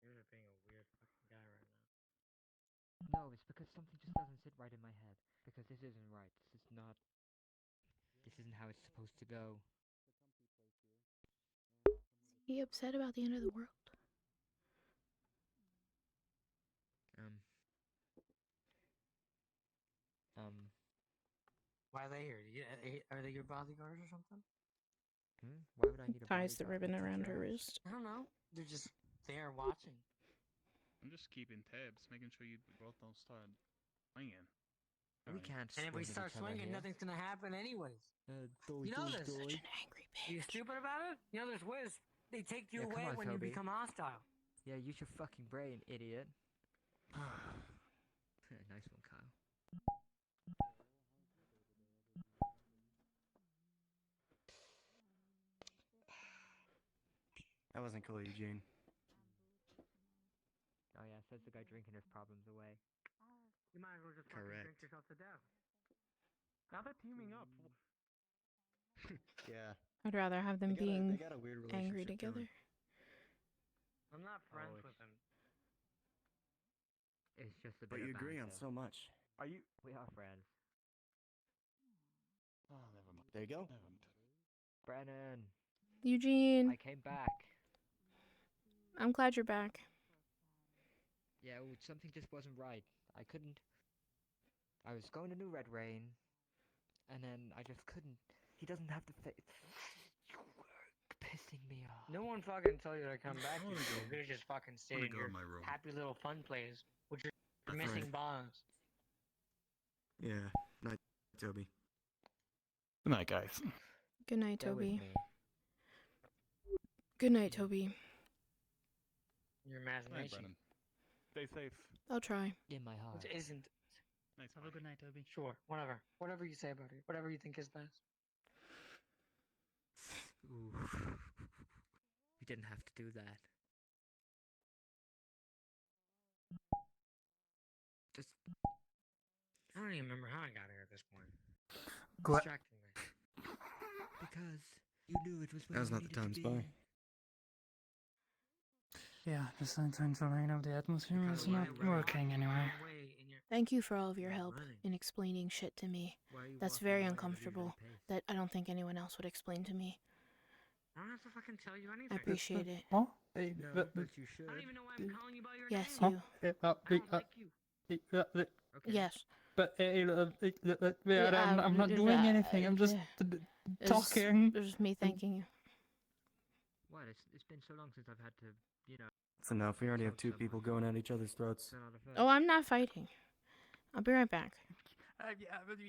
You're being a weird fucking guy right now. No, it's because something just doesn't sit right in my head. Because this isn't right. This is not. This isn't how it's supposed to go. Is he upset about the end of the world? Why are they here? Are they your bodyguards or something? Why would I need a Ties the bodyguard? ribbon around her wrist. I don't know. They're just there watching. I'm just keeping tabs, making sure you both don't start swinging. We can't. And if we swing at start each other swinging, here. nothing's gonna happen anyways. Doy, You know doy, this. doy. Such an angry bitch. You stupid about it? You know there's ways they take you Yeah, come away on, when you Toby. become hostile. Yeah, use your fucking brain, idiot. Nice one, Kyle. That wasn't cool, Eugene. Oh yeah, says the guy drinking his problems away. You might as well just fucking drink yourself to death. Now they're teaming up. Yeah. I'd rather have them being they got a weird angry relationship together. going. I'm not friends with him. It's just a bit But you of agree on banter. so much. Are you? We are friends. Oh, never mind. There you go. Brennan, Eugene, I came back. I'm glad you're back. Yeah, something just wasn't right. I couldn't. I was going to New Red Rain, and then I just couldn't. He doesn't have the face. You were pissing me off. No one fucking told you to come back. You could have just fucking stayed in go your in my room. happy little fun place with your That's missing right. bonds. Yeah. Night, Toby. Good night, guys. Good night, Bear with Toby. me. Good night, Toby. Your Hey, imagination. Brennan. Stay safe. I'll try. In my heart. Which isn't. Nice. Have a good night, Toby. Sure, whatever. Whatever you say about it. Whatever you think is best. Ooh. We didn't have to do that. Just. I don't even remember how I got here at this point. Gla- Distracting me. Because you knew it was where Now's you not the needed time to to be. spy. Yeah, the centering of the atmosphere Because is when not I run working anyway. away in your- Thank you for all of your help Running. in explaining shit to me. Why are you That's walking very away at a uncomfortable. leisurely pace? That I don't think anyone else would explain to me. I don't have to fucking tell you anything. I appreciate it. Huh? No, but you should. I don't even know why I'm calling you by your Yes, name. you. I don't like you. Okay. Yes. But Yeah, I'm not doing anything. I'm just It's talking. just me thanking you. What? It's been so long since I've had to, you know. That's enough. We already have two people going at each other's throats. Oh, I'm not fighting. I'll be right back. Yeah, but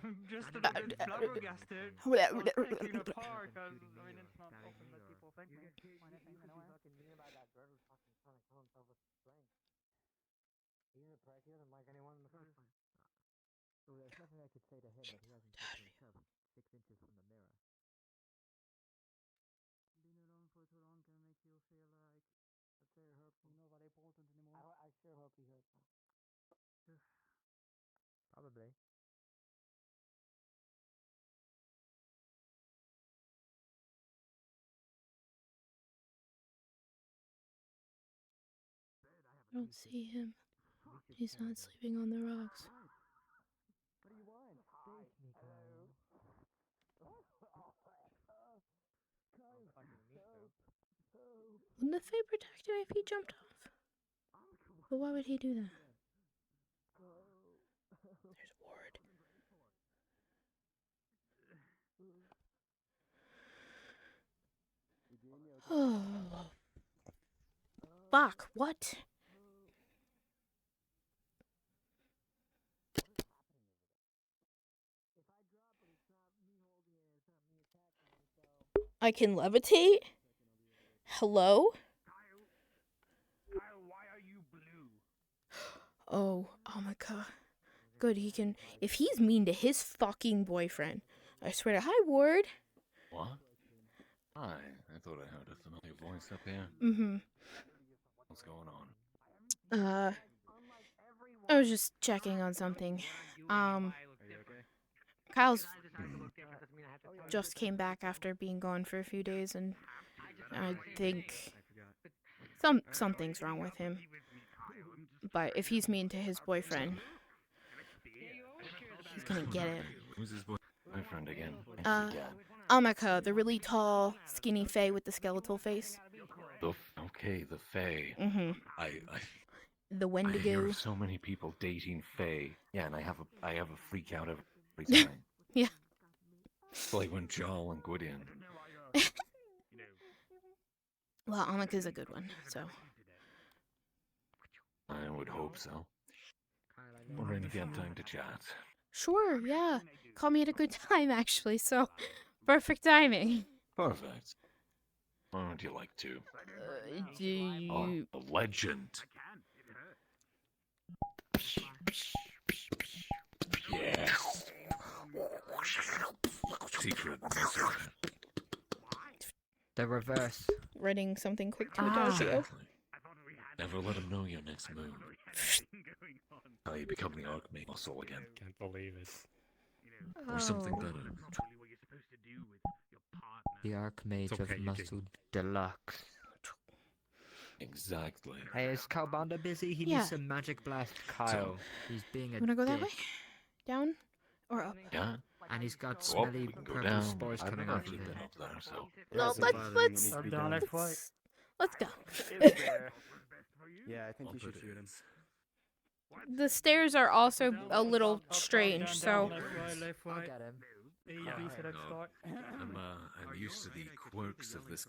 I'm just a little bit flabbergasted. Expecting a park, I mean, it's not often that people thank me for anything anyway. He didn't prick, he doesn't like anyone in the first place. So there's nothing I could say to him that he hasn't said to himself 6 inches from the mirror. Being alone for too long can make you feel like that they're hurtful, not important anymore. I sure hope he hurts me. Probably. I don't see him. He's not sleeping on the rocks. What do you want? Take me, Kyle. Wouldn't the Fae protect him if he jumped off? But why would he do that? There's Ward. Oh. Fuck, what? I can levitate? Hello? Kyle, why are you blue? Oh my god. Good, he can. If he's mean to his fucking boyfriend, I swear to. Hi, Ward. What? Hi, I thought I heard a familiar voice up here. Mm-hmm. What's going on? I was just checking on something. Kyle's just came back after being gone for a few days, and I think something's wrong with him. But if he's mean to his boyfriend, he's gonna get it. Who's his boyfriend again? Amaka, the really tall, skinny Fae with the skeletal face. Okay, the Fae. Mm-hmm. The I Wendigo. hear of so many people dating Fae. Yeah, and I have a freak out every time. Yeah. It's like when Jarl and Gwydion. Well, Amaka's a good one, so. I would hope so. Wondering if you have time to chat. Sure, yeah. Call me at a good time, actually, so perfect timing. Perfect. Why would you like to? Do you... Oh, a legend. Yes. Secret message. The reverse. Writing something quick to Adagio. Never let him know your next move. How you become the Archmage muscle again. Can't believe it. Or something Oh. better. The Archmage It's okay, of Eugene. Muscle Deluxe. Exactly. Hey, is Calbanda busy? He Yeah. needs some magic blast Kyle. He's being a Wanna go that dick. way? Down? Or up? Yeah. And he's got Go up, smelly we can go purple down. spores I've coming never out of actually it. been up there, so. No, let's go. Yeah, I think we should shoot him. The stairs are also a little strange, so. I'll get him. I'm used to the quirks of this